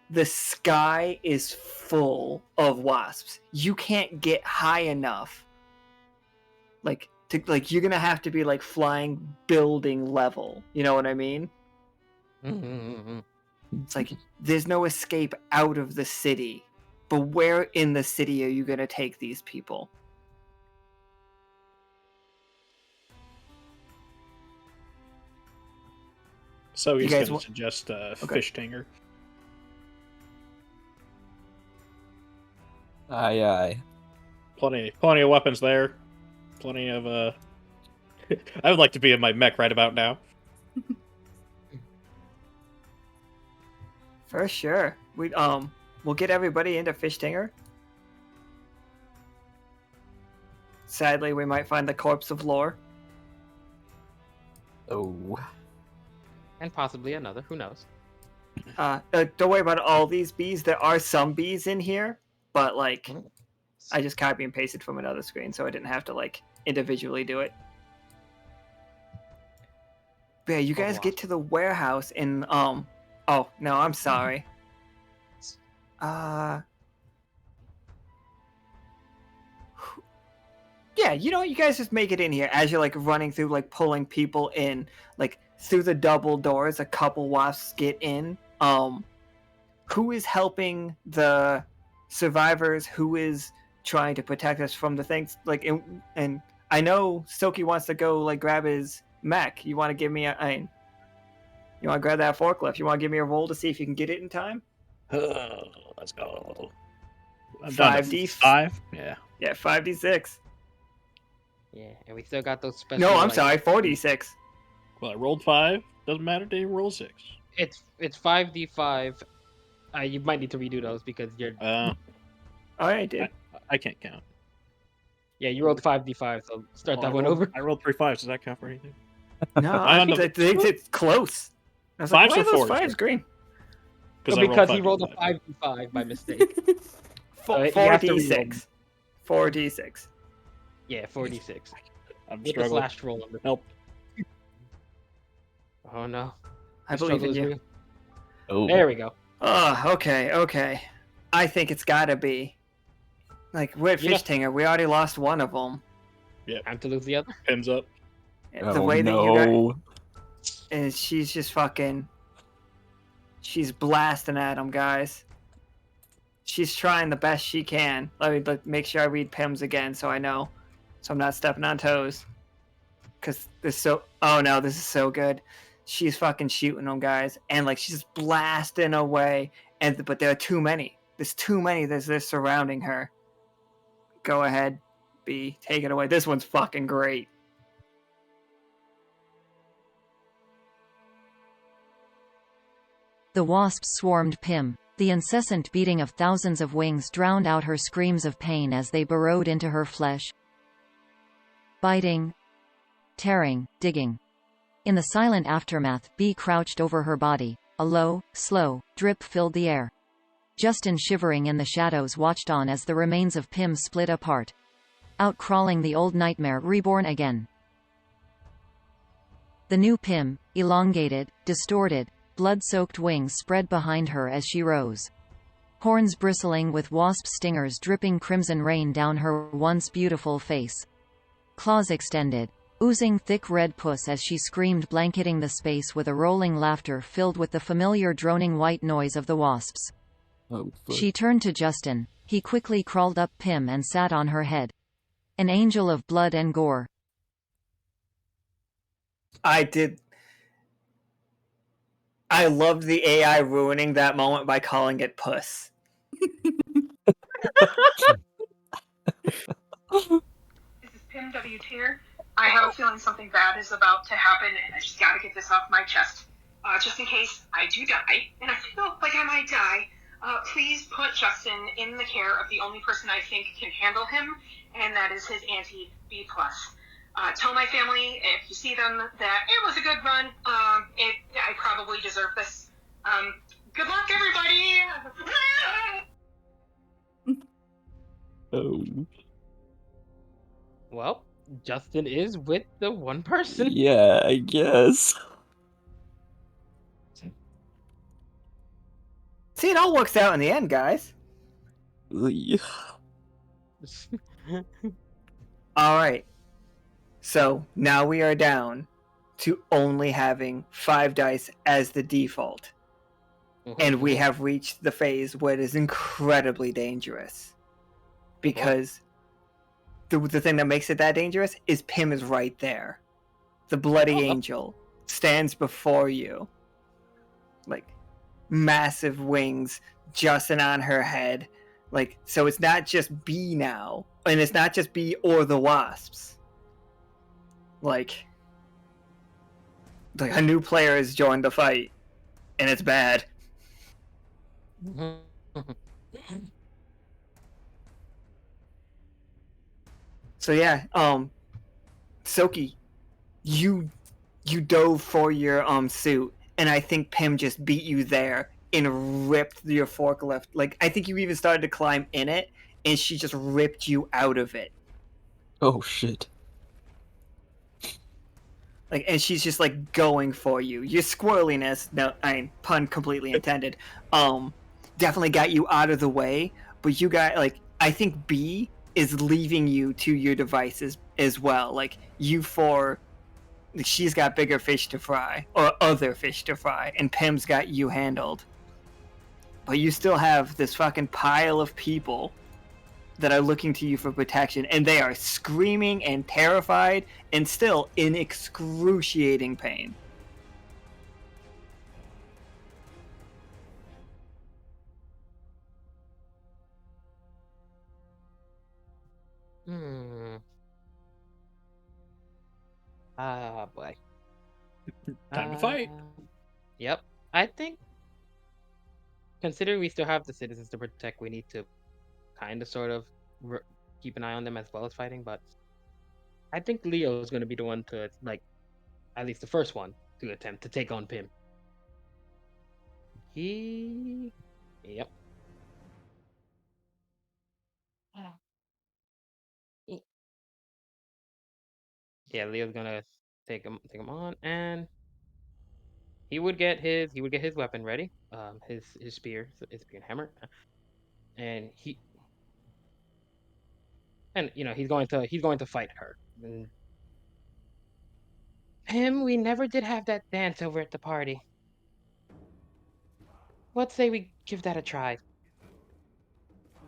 the sky is full of wasps. You can't get high enough. Like, you're gonna have to be, like, flying building level. You know what I mean? It's like, there's no escape out of the city. But where in the city are you going to take these people? So he's You guys going wa- to suggest Okay. fish tanger. Aye, aye. Plenty of weapons there. Plenty of I would like to be in my mech right about now. For sure. We'll get everybody into Fish Tinger. Sadly, we might find the corpse of Lore. Oh. And possibly another. Who knows? Don't worry about all these bees. There are some bees in here, but, like, I just copy and pasted from another screen, so I didn't have to, like, individually do it. But yeah, you guys get to the warehouse and, oh, no, I'm sorry. Yeah, you know, you guys just make it in here as you're, like, running through, like, pulling people in, like, through the double doors. A couple wasps get in. Who is helping the survivors? Who is trying to protect us from the things? Like, and I know Tsoki wants to go, like, grab his mech. You want to give me you want to grab that forklift? You want to give me a roll to see if you can get it in time? Let's go. I'm 5D5? Yeah. Yeah, 5d6. Yeah, and we still got those special. No, I'm like, sorry, 4d6. Well, I rolled 5. Doesn't matter. Did you roll 6? It's 5d5. You might need to redo those because you're. Oh, I did. I can't count. Yeah, you rolled 5d5, so start that one rolled, over. I rolled 3 5s. Does that count for anything? No, I think it's close. I was like, Fives why or are those fours? fives green? So I because he 5D5. rolled a 5d5 by mistake. So you have to 4d6. 4d6. Yeah, 4d6. I'm With the struggling. slash roll number. Help. Oh no. I The believe struggle in is you. real. Oh. There we go. Oh, okay. I think it's gotta be. Like, we're at You know- Fish Tinger. We already lost one of them. Time to lose the other. Pins up. The Oh, way that you no. got... And she's just fucking... She's blasting at him, guys. She's trying the best she can. Let me make sure I read Pims again so I know. So I'm not stepping on toes. Because this so... Oh no, this is so good. She's fucking shooting them, guys. And, like, she's blasting away. But there are too many. There's too many. They're surrounding her. Go ahead, B. Take it away. This one's fucking great. The wasps swarmed Pym. The incessant beating of thousands of wings drowned out her screams of pain as they burrowed into her flesh. Biting. Tearing, digging. In the silent aftermath, B crouched over her body. A low, slow drip filled the air. Justin, shivering in the shadows, watched on as the remains of Pym split apart. Out crawling the old nightmare reborn again. The new Pym, elongated, distorted, blood-soaked wings spread behind her as she rose. Horns bristling with wasp stingers dripping crimson rain down her once beautiful face. Claws extended, oozing thick red pus as she screamed, blanketing the space with a rolling laughter filled with the familiar droning white noise of the wasps. Oh, fuck. She turned to Justin. He quickly crawled up Pym and sat on her head. An angel of blood and gore. I loved the AI ruining that moment by calling it puss. This is Pim W. Tier. I have a feeling something bad is about to happen, and I just gotta get this off my chest. Just in case I do die, and I feel like I might die, please put Justin in the care of the only person I think can handle him, and that is his auntie, B+. Tell my family, if you see them, that it was a good run. I probably deserve this. Good luck, everybody! Oh. Well, Justin is with the one person. Yeah, I guess. See, it all works out in the end, guys. Yeah. All right. So now we are down to only having 5 dice as the default. And we have reached the phase where it is incredibly dangerous. Because the thing that makes it that dangerous is Pim is right there. The bloody angel stands before you. Like, massive wings, Justin on her head. Like, so it's not just B now. And it's not just B or the wasps. Like a new player has joined the fight. And it's bad. So yeah, Tsoki, you dove for your suit, and I think Pim just beat you there and ripped your forklift. Like, I think you even started to climb in it, and she just ripped you out of it. Oh shit. Like, and she's just like going for you. Your squirreliness, no, I mean, pun completely intended, definitely got you out of the way, but you got, like, I think B is leaving you to your devices as well. Like, you four, she's got bigger fish to fry, or other fish to fry, and Pim's got you handled. But you still have this fucking pile of people that are looking to you for protection, and they are screaming and terrified and still in excruciating pain. Ah, boy. Time to fight. Yep. I think, considering we still have the citizens to protect, we need to kind of sort of keep an eye on them as well as fighting, but I think Leo is going to be the one to, like, at least the first one to attempt to take on Pim. Yep. Yeah, Leo's gonna take him on, and he would get his weapon ready, his spear, his spear and hammer, and he's going to fight her. And Pim, we never did have that dance over at the party. Let's say we give that a try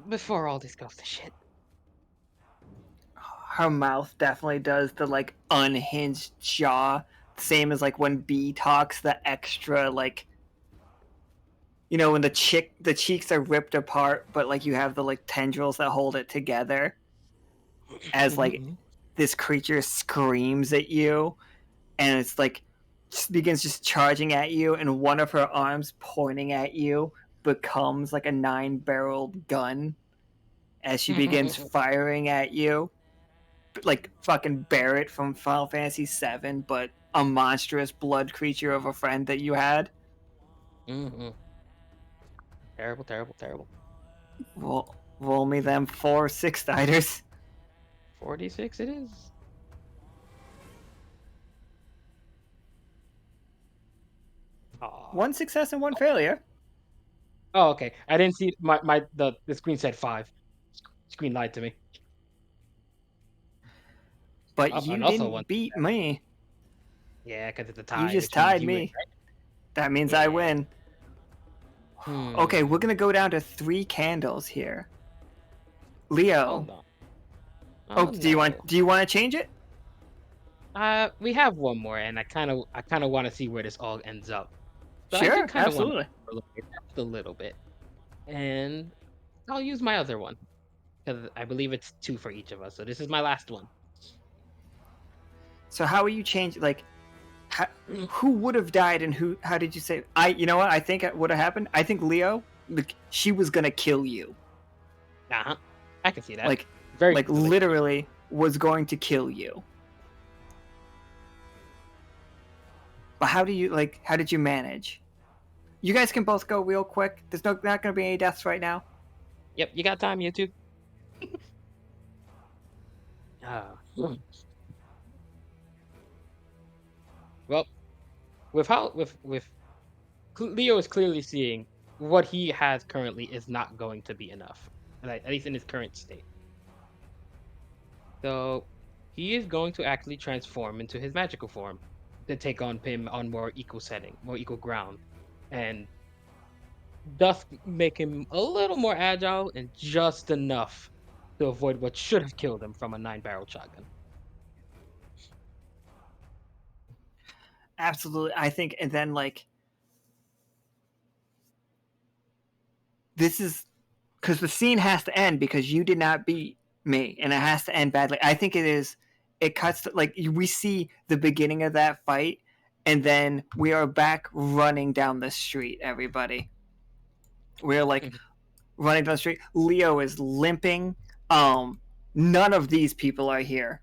before all this goes to shit. Her mouth definitely does the, like, unhinged jaw, same as, like, when B talks, the extra, like, you know, when the cheeks are ripped apart, but, like, you have the, like, tendrils that hold it together, as, like, this creature screams at you, and it's, like, just begins just charging at you, and one of her arms pointing at you becomes, like, a 9-barreled gun as she begins firing at you. Like fucking Barrett from Final Fantasy VII, but a monstrous blood creature of a friend that you had. Terrible. Well, roll me them 4 6-siders. 46 it is. Aww. 1 success and 1 failure. Oh, okay. I didn't see the screen said 5. Screen lied to me. But you didn't beat me. Yeah, because it's a tie. You just tied me. Win, right? That means I win. Okay, we're gonna go down to 3 candles here. Leo. Do you want to change it? We have one more, and I kind of want to see where this all ends up. So sure, absolutely. A little bit, and I'll use my other one because I believe it's 2 for each of us. So this is my last one. So how are you changing? Like, who would have died and who? How did you say? You know what? I think what would have happened. I think Leo, she was gonna kill you. I can see that. Like, very literally was going to kill you. But how do you How did you manage? You guys can both go real quick. There's not going to be any deaths right now. Yep, you got time, YouTube. Well, with Leo is clearly seeing what he has currently is not going to be enough, at least in his current state. So he is going to actually transform into his magical form to take on Pim on more equal setting, more equal ground, and thus make him a little more agile and just enough to avoid what should have killed him from a 9-barrel shotgun. Absolutely. I think, and then this is because the scene has to end because you did not beat me and it has to end badly. I think it cuts to, we see the beginning of that fight and then we are back running down the street, everybody. We're running down the street. Leo is limping. None of these people are here.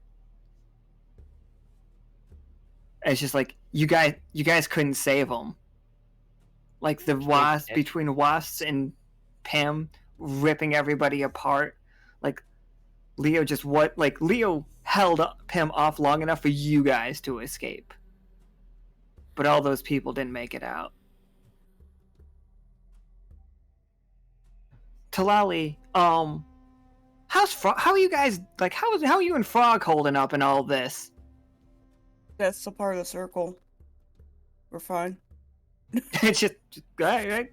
It's just you guys couldn't save them. The wasp between wasps and Pim ripping everybody apart. Leo just Leo held Pim off long enough for you guys to escape. But all those people didn't make it out. Tlalli, how are you guys how are you and Frog holding up in all this? That's a part of the circle. We're fine. It's just right.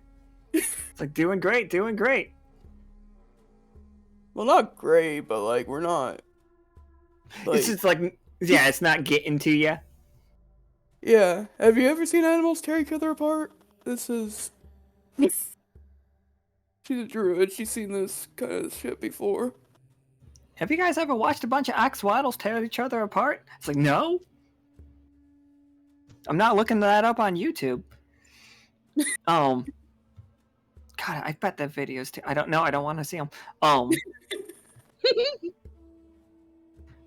It's doing great. Well, not great, but we're not. It's just it's not getting to you. Yeah. Have you ever seen animals tear each other apart? This is. She's a druid. She's seen this kind of shit before. Have you guys ever watched a bunch of axolotls tear each other apart? It's no. I'm not looking that up on YouTube. God, I bet that video's too. I don't know. I don't want to see them. All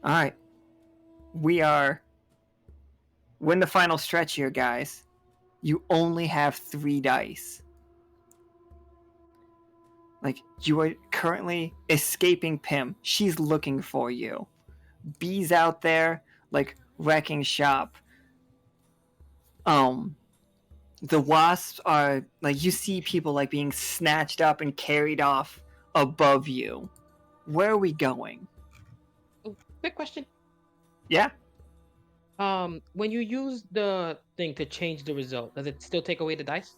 right. We're in the final stretch here, guys. You only have 3 dice. You are currently escaping Pim. She's looking for you. Bee's out there, wrecking shop. The wasps are, you see people, being snatched up and carried off above you. Where are we going? Oh, quick question. Yeah? When you use the thing to change the result, does it still take away the dice?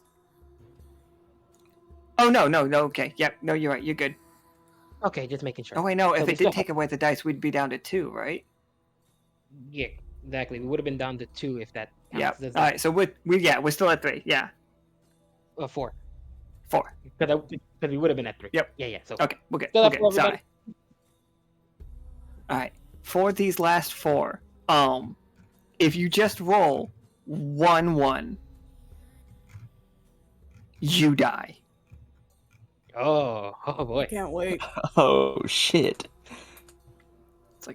Oh, no, okay. Yep, no, you're right, you're good. Okay, just making sure. Oh, wait, no, So if we it still did take away the dice, we'd be down to 2, right? Yeah, exactly. We would have been down to 2 if that counts. Yeah, alright, so we're still at 3, yeah. 4. 4. Because we would have been at 3. Yep. Yeah, so. Okay, we're good, Still up for sorry. everybody? Alright, for these last 4, if you just roll 1-1, you die. Oh boy. Can't wait. Oh shit. It's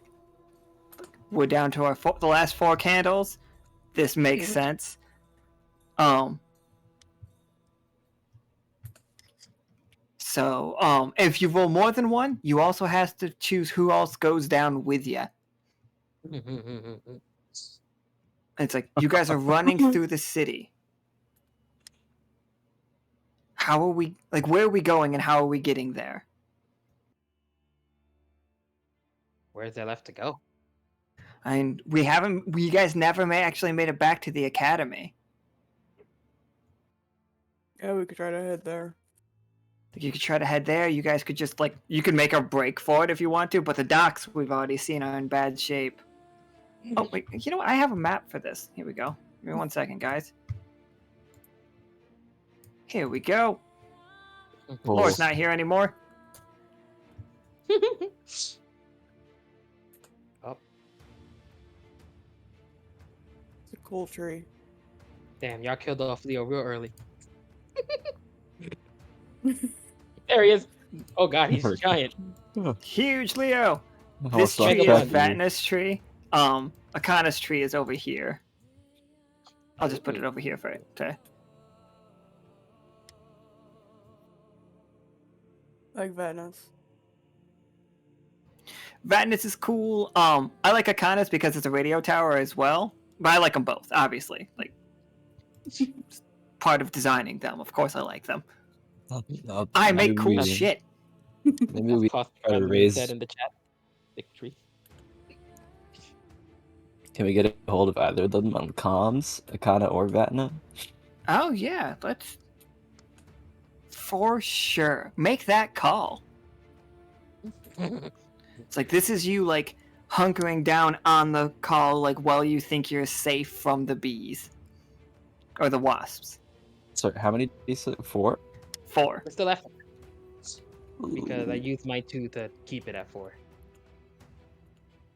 we're down to the last 4 candles. This makes sense. So, if you roll more than 1, you also have to choose who else goes down with you. It's you guys are running through the city. How are we, where are we going and how are we getting there? Where's there left to go? We guys never actually made it back to the academy. Yeah, we could try to head there. You could try to head there. You guys could just you could make a break for it if you want to, but the docks we've already seen are in bad shape. Oh wait, you know what? I have a map for this. Here we go. Give me 1 second, guys. Here we go. Laura's not here anymore. Oh, It's a cool tree. damn! Y'all killed off Leo real early. There he is. Oh god, he's giant. Huge Leo. I'll This stop tree is tracking you. Vatna's tree. Akana's tree is over here. I'll just put it over here for it. Okay. Like Vatna's. Vatna's is cool. I like Akana's because it's a radio tower as well. But I like them both, obviously. Like, part of designing them. Of course I like them. I make cool shit. Maybe we Cost try to Bradley raise. said in the chat. Victory. Can we get a hold of either of them on comms, Akana or Vatna? Oh yeah, let's for sure make that call. It's like this is you like hunkering down on the call like while you think you're safe from the bees or the wasps. Sorry, how many bees? 4? 4. We're still at 4. Because I used my 2 to keep it at 4.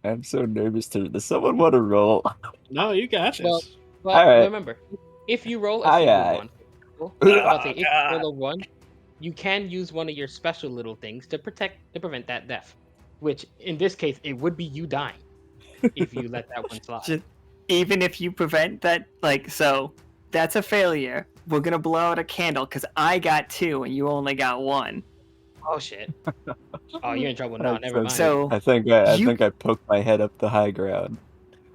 I'm so nervous to. Does someone want to roll? No, you got this. Well, All right. remember, if you roll a single one, if you roll a 1, you can use one of your special little things to prevent that death. Which, in this case, it would be you dying if you let that one slide. Even if you prevent that, like, so that's a failure. We're gonna blow out a candle because I got 2 and you only got 1. Oh shit! Oh, you're in trouble now. Never mind. So I think I poked my head up the high ground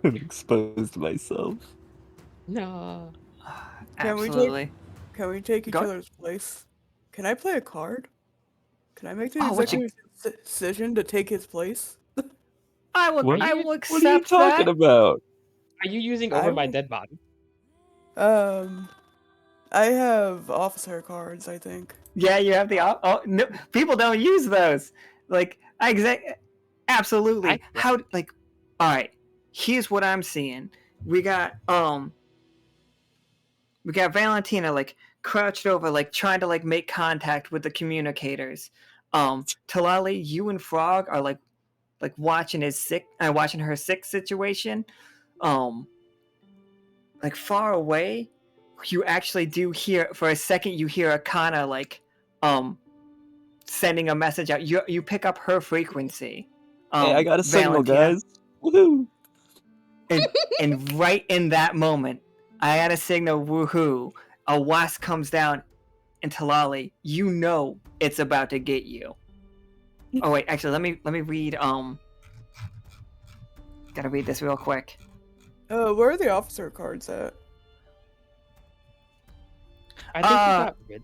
and exposed myself. No. Absolutely. Can we take each other's place? Can I play a card? Can I make the what you- executive decision to take his place? I will What? accept What are you talking that. about? Are you using over my dead body? I have officer cards, I think. Yeah, you have the no, people don't use those. Like absolutely. How like all right. Here's what I'm seeing. We got Valentina like crouched over like trying to like make contact with the communicators. Tlalli, you and Frog are like watching her sick situation. Like far away, you actually do hear for a second. You hear Akana like sending a message out. You pick up her frequency. Hey, I got a signal, Valentina. guys. Woohoo! And right in that moment, I had a signal. Woohoo! A wasp comes down, and Tlalli, you know it's about to get you. Oh wait, actually, let me read. Gotta read this real quick. Where are the officer cards at? I think we got rid.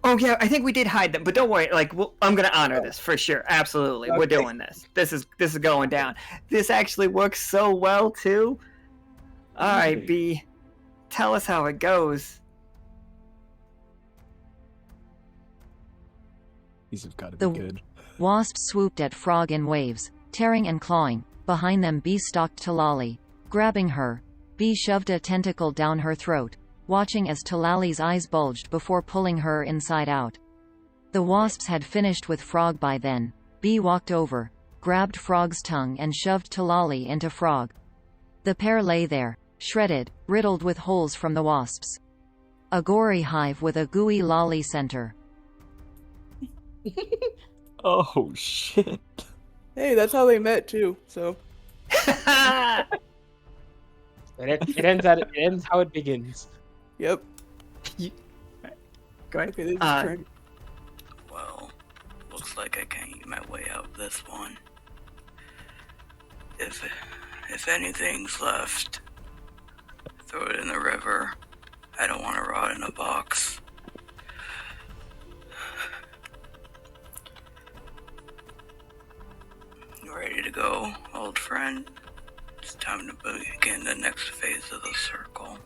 Oh yeah, I think we did hide them, but don't worry. Like, I'm gonna honor this for sure. Absolutely, we're doing this. This is going down. This actually works so well too. All right, B, tell us how it goes. These have got to The be good. wasps swooped at Frog in waves, tearing and clawing. Behind them, Bee stalked Tlalli. Grabbing her, Bee shoved a tentacle down her throat, watching as Tlalli's eyes bulged before pulling her inside out. The wasps had finished with Frog by then. Bee walked over, grabbed Frog's tongue and shoved Tlalli into Frog. The pair lay there, shredded, riddled with holes from the wasps. A gory hive with a gooey lolly center. Oh shit! Hey, that's how they met too. So. It ends how it begins. Yep. Go ahead. Okay, this is turn. Well, looks like I can't eat my way out of this one. If anything's left, throw it in the river. I don't want to rot in a box. You ready to go, old friend? It's time to begin the next phase of the circle.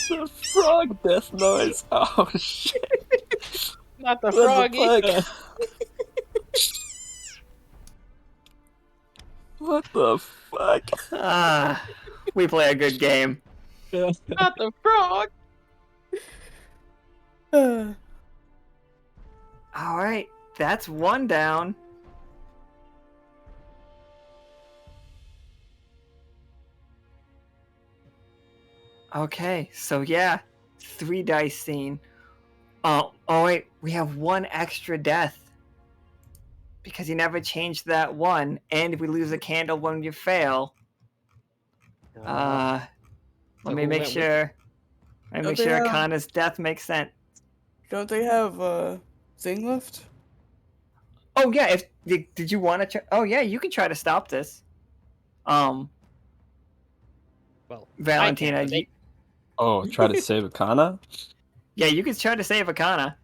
The frog death noise. Oh shit! Not the frog either. What the fuck? We play a good game. Not the frog. All right, that's one down. Okay, so yeah, 3 dice scene. Oh wait, we have 1 extra death. Because you never changed that 1, and we lose a candle when you fail. Let me make sure. Let me make sure Kana's death makes sense. Don't they have thing left? Oh yeah, did you want to? Oh yeah, you can try to stop this. Well, Valentina. Try to save Akana? Yeah, you can try to save Akana.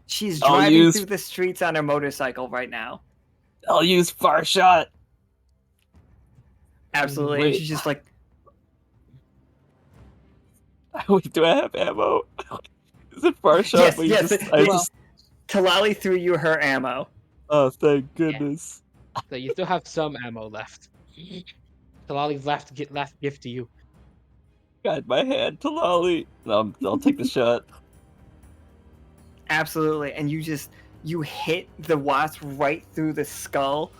She's driving through the streets on her motorcycle right now. I'll use far shot. Absolutely. Wait. She's just like, wait, do I have ammo? Is it far shot? Yes. Tlalli threw you her ammo. Oh, thank goodness. Yeah. So you still have some ammo left. Tlalli's last gift to you. Got my hand, Tlalli. I'll take the shot. Absolutely, and you hit the wasp right through the skull,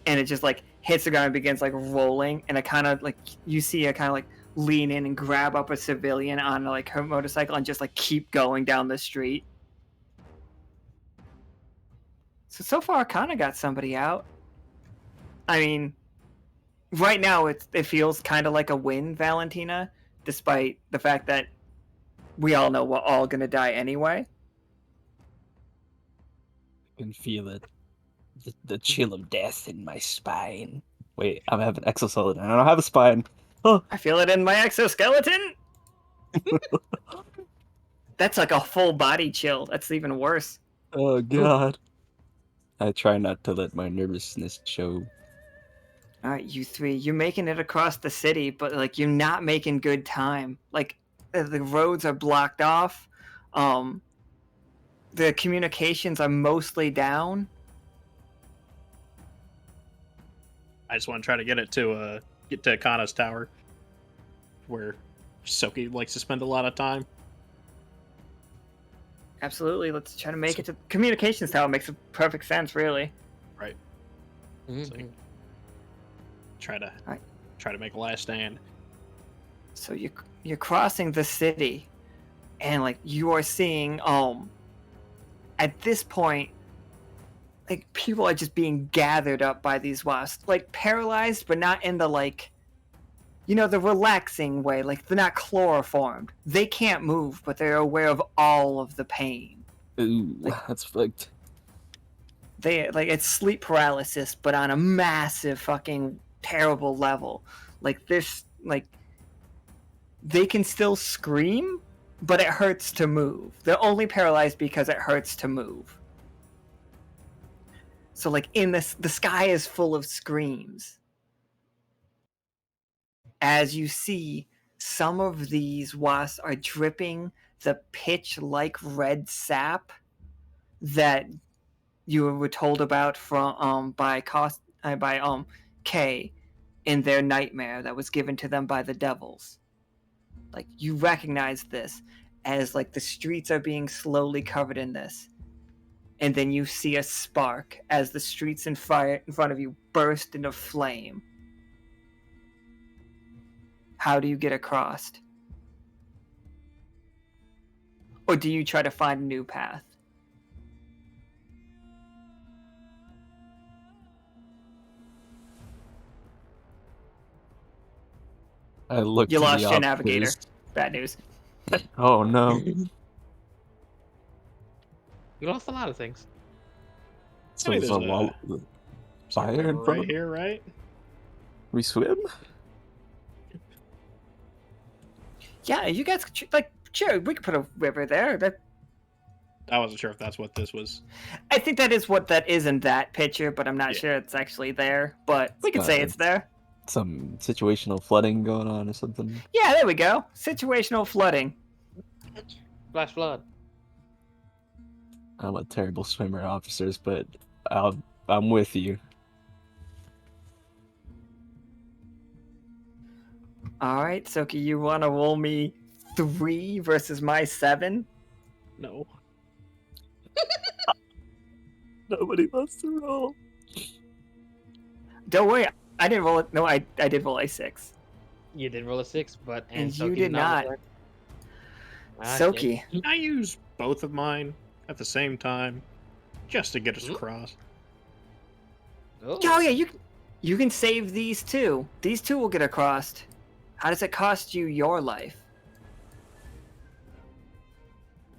and it just like hits the ground and begins like rolling, and it kind of like you see it kind of like lean in and grab up a civilian on like her motorcycle and just like keep going down the street. So far, Kana got somebody out. I mean, right now it feels kind of like a win, Valentina, despite the fact that we all know we're all gonna die anyway. I can feel it. The chill of death in my spine. Wait, I have an exoskeleton. I don't have a spine. Oh. I feel it in my exoskeleton. That's like a full body chill. That's even worse. Oh god. I try not to let my nervousness show. Alright, you 3, you're making it across the city, but like you're not making good time. Like the roads are blocked off. The communications are mostly down. I just want to try to get to Kana's tower, where Tsoki likes to spend a lot of time. Absolutely, let's try to make it to communications tower. Makes perfect sense, really. Right. Mm-hmm. So try to make a last stand. So you're crossing the city, and like you are seeing at this point, like people are just being gathered up by these wasps, like paralyzed, but not in the like, the relaxing way. Like they're not chloroformed. They can't move, but they're aware of all of the pain. Ooh, that's fucked. It's sleep paralysis, but on a massive fucking terrible level. Like this, like they can still scream, but it hurts to move. They're only paralyzed because it hurts to move. So like in this, the sky is full of screams. As you see, some of these wasps are dripping the pitch-like red sap that you were told about from by Kay in their nightmare that was given to them by the devils. Like you recognize this as like the streets are being slowly covered in this. And then you see a spark as the streets in front of you burst into flame. How do you get across? Or do you try to find a new path? I looked. You lost your navigator. Bad news. Oh no. You lost a lot of things. So there's a wall. Fire in front right here, right? We swim? Yeah, you guys like sure we could put a river there. I wasn't sure if that's what this was. I think that is what that is in that picture, but I'm not sure it's actually there. But we could say it's there. Some situational flooding going on or something. Yeah, there we go. Situational flooding. Flash flood. I'm a terrible swimmer, officers, but I'm with you. All right, Tsoki, you want to roll me 3 versus my 7? No. Nobody wants to roll. Don't worry, I didn't roll it. No, I did roll a 6. You did roll a 6, but And Tsoki you did not. roll it. Tsoki. Can I use both of mine at the same time just to get us across? Oh yeah, you can save these two. These two will get across. How does it cost you your life?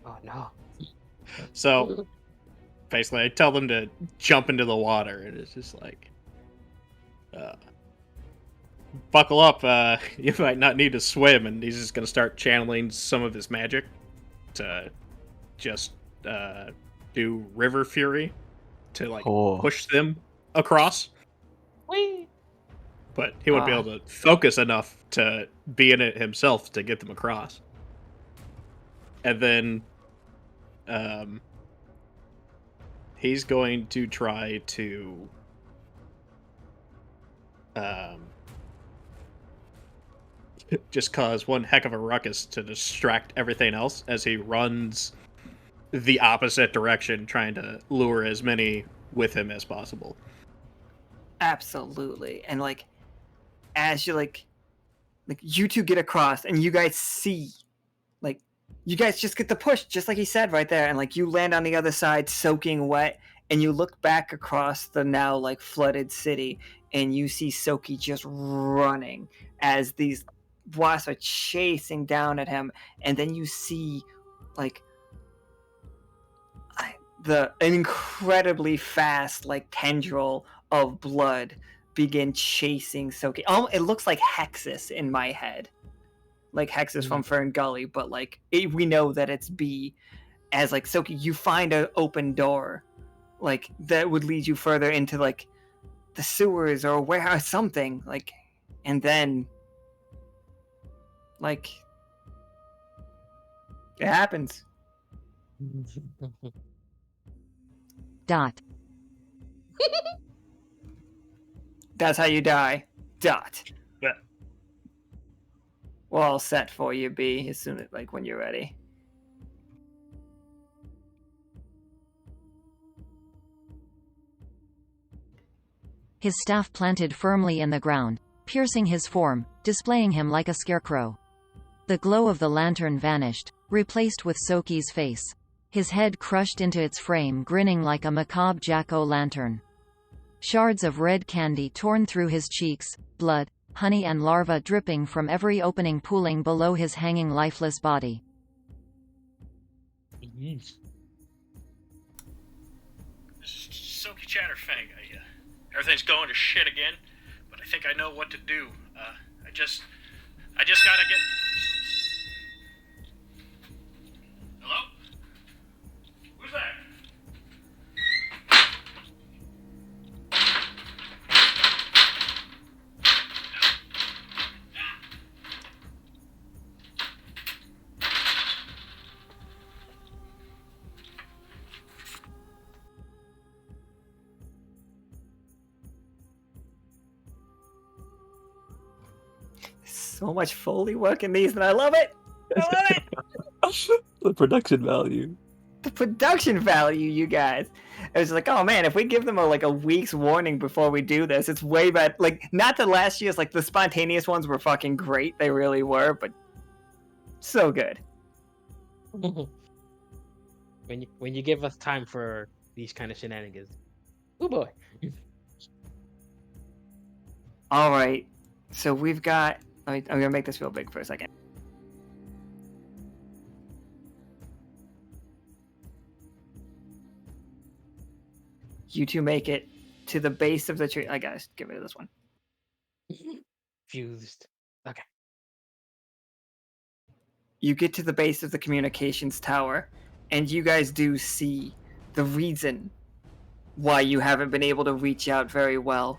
Oh no. So basically, I tell them to jump into the water, and it's just like, buckle up. You might not need to swim, and he's just gonna start channeling some of his magic to just do river fury to like push them across. Whee! But he wouldn't be able to focus enough to be in it himself to get them across. And then he's going to try to just cause one heck of a ruckus to distract everything else as he runs the opposite direction, trying to lure as many with him as possible. Absolutely. And like as you like you two get across and you guys see, like, you guys just get the push just like he said right there, and like you land on the other side soaking wet, and you look back across the now like flooded city and you see Tsoki just running as these wasps are chasing down at him, and then you see like an incredibly fast like tendril of blood begin chasing Tsoki. Oh, it looks like Hexus in my head, like Hexus from Fern Gully, but like we know that it's B. As like Tsoki, you find an open door, like that would lead you further into like the sewers or warehouse, something like, and then like it happens. Dot. That's how you die. Dot. Yeah. We're all set for you, B, as soon as like when you're ready. His staff planted firmly in the ground, piercing his form, displaying him like a scarecrow. The glow of the lantern vanished, replaced with Tsoki's face. His head crushed into its frame, grinning like a macabre jack-o'-lantern. Shards of red candy torn through his cheeks, blood, honey and larvae dripping from every opening pooling below his hanging lifeless body. Tsoki Chatterfang, everything's going to shit again, but I think I know what to do. I just gotta get... Hello? Who's that? So much Foley work in these, and I love it. I love it. The production value. The production value, you guys. It was like, oh man, if we give them a week's warning before we do this, it's way better. Like, not the last year's, like the spontaneous ones were fucking great. They really were, but so good. when you give us time for these kind of shenanigans. Oh boy. All right. So we've got... I'm going to make this real big for a second. You two make it to the base of the tree. I gotta get rid of this one. Fused. Okay. You get to the base of the communications tower, and you guys do see the reason why you haven't been able to reach out very well.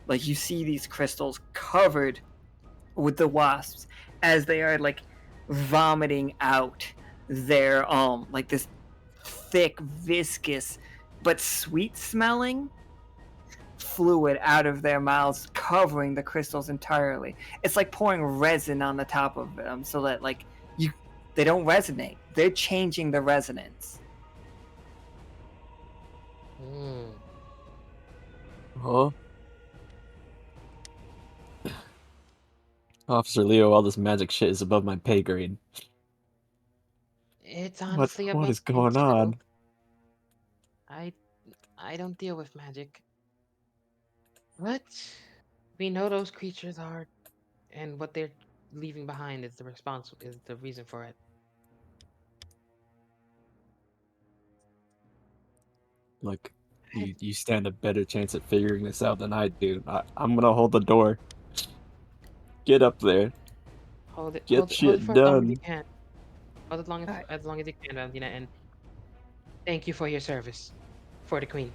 Like, you see these crystals covered with the wasps as they are like vomiting out their like this thick, viscous but sweet smelling fluid out of their mouths, covering the crystals entirely. It's like pouring resin on the top of them so that like they don't resonate. They're changing the resonance. Huh? Officer Leo, all this magic shit is above my pay grade. It's honestly What above is going me, too. on? I don't deal with magic. But we know those creatures are, and what they're leaving behind is the reason for it. Look, you stand a better chance at figuring this out than I do. I'm gonna hold the door. Get up there. Hold it Get for as shit long as you done. can. Hold it as long as you can, Valentina, and thank you for your service for the Queen.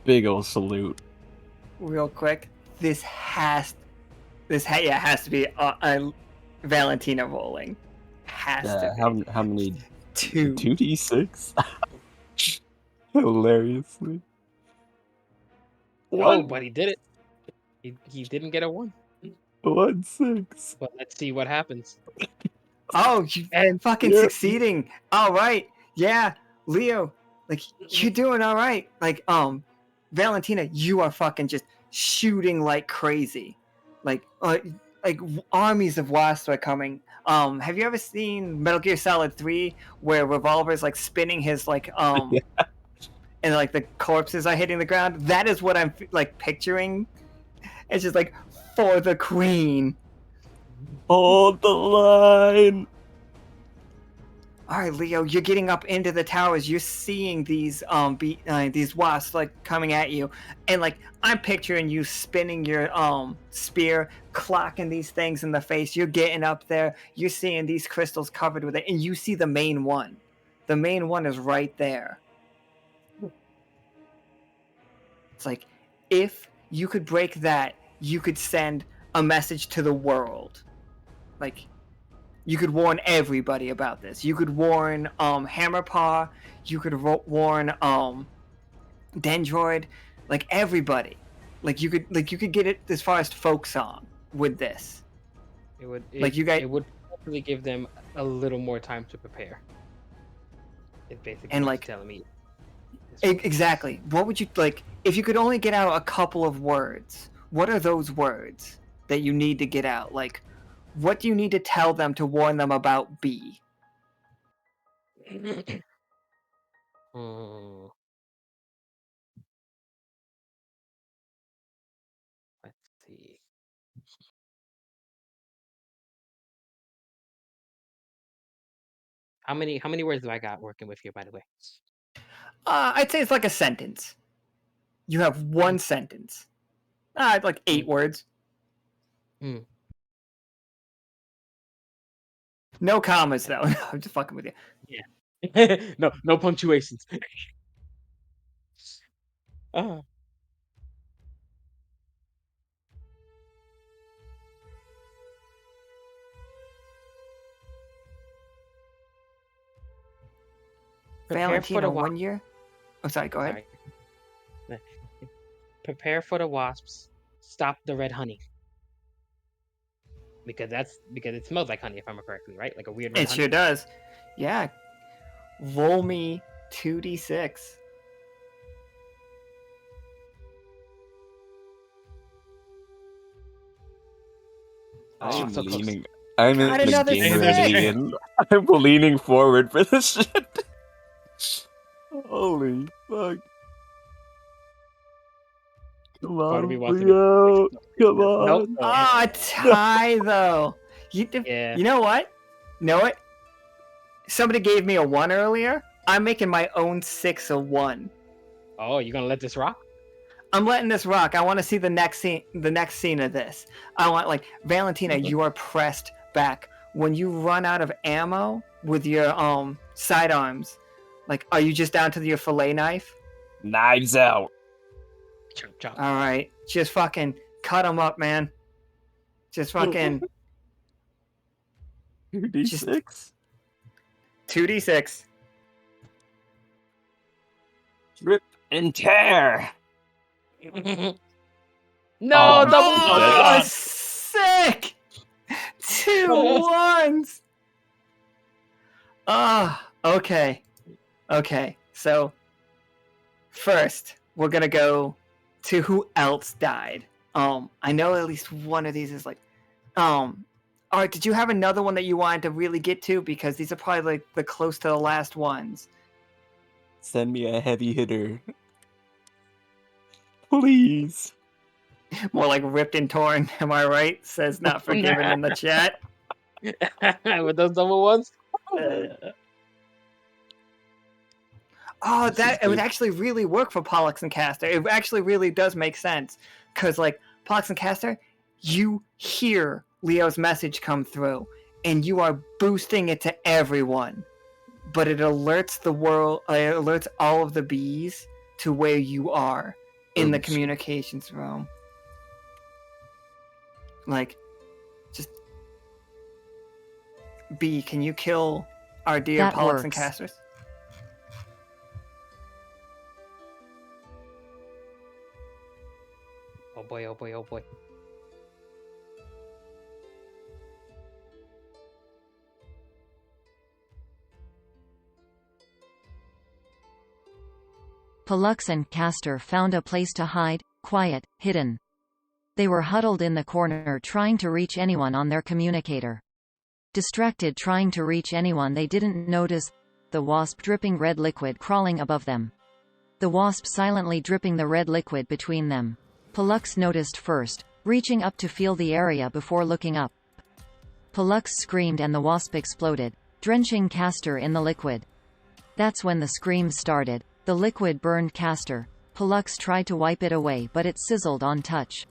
Big ol' salute. Real quick, this has to be Valentina rolling. Has to be. How many? 2. 2d6? Hilariously. Oh, but he did it. He didn't get a 1. 1-6. But let's see what happens. Oh, you fucking succeeding. All right. Yeah, Leo, like you're doing all right. Like Valentina, you are fucking just shooting like crazy. Like armies of wasps are coming. Have you ever seen Metal Gear Solid 3 where Revolver's like spinning his like and like the corpses are hitting the ground? That is what I'm like picturing. It's just like for the Queen. Hold the line. All right, Leo, you're getting up into the towers. You're seeing these these wasps like coming at you, and like I'm picturing you spinning your spear, clocking these things in the face. You're getting up there. You're seeing these crystals covered with it, and you see the main one. The main one is right there. It's like if you could break that, you could send a message to the world. Like, you could warn everybody about this. You could warn Hammerpaw. You could warn Dendroid. Like everybody. Like you could get it as far as folk song with this. It would probably give them a little more time to prepare. It's basically and like telling me. Exactly. What would you like if you could only get out a couple of words? What are those words that you need to get out? Like, what do you need to tell them to warn them about B? Let's see. How many words do I got working with you, by the way? I'd say it's like a sentence. You have one sentence. Like 8 words. No commas though. I'm just fucking with you. Yeah. no punctuations. Valentina, 1 year? Oh, sorry, go ahead. Prepare for the wasps. Stop the red honey. Because it smells like honey, if I remember correctly, right? Like a weird red honey. It sure does. Yeah. Roll me 2d6. I'm so leaning. I'm Got in the another gamer six. lean. I'm leaning forward for this shit. Holy fuck. Come Part of me on, wants to Leo. Come Nope. on. Ah, tie though. You know what? Know it? Somebody gave me a 1 earlier. I'm making my own 6 a 1. Oh, you gonna let this rock? I'm letting this rock. I want to see the next scene of this. I want like Valentina, you are pressed back. When you run out of ammo with your sidearms, like are you just down to your fillet knife? Knives out. Chop. All right, just fucking cut them up, man. Just fucking 2d6. 2d6. Rip and tear. No, double Oh, one. sick! 2 ones! Okay. Okay, so first, we're gonna go to who else died. I know at least one of these is like, alright, did you have another one that you wanted to really get to? Because these are probably like the close to the last ones. Send me a heavy hitter. Please. More like ripped and torn, am I right? Says not forgiven in the chat. With those double ones? Oh, it would actually really work for Pollux and Caster. It actually really does make sense. Because, like, Pollux and Caster, you hear Leo's message come through, and you are boosting it to everyone. But it alerts the world, it alerts all of the bees to where you are in the communications room. Like, just... Bee, can you kill our dear That Pollux and works. Casters? Oh boy, oh boy, oh boy. Pollux and Castor found a place to hide, quiet, hidden. They were huddled in the corner trying to reach anyone on their communicator. Distracted trying to reach anyone they didn't notice, the wasp dripping red liquid crawling above them. The wasp silently dripping the red liquid between them. Pollux noticed first, reaching up to feel the area before looking up. Pollux screamed and the wasp exploded, drenching Castor in the liquid. That's when the screams started. The liquid burned Castor. Pollux tried to wipe it away but it sizzled on touch.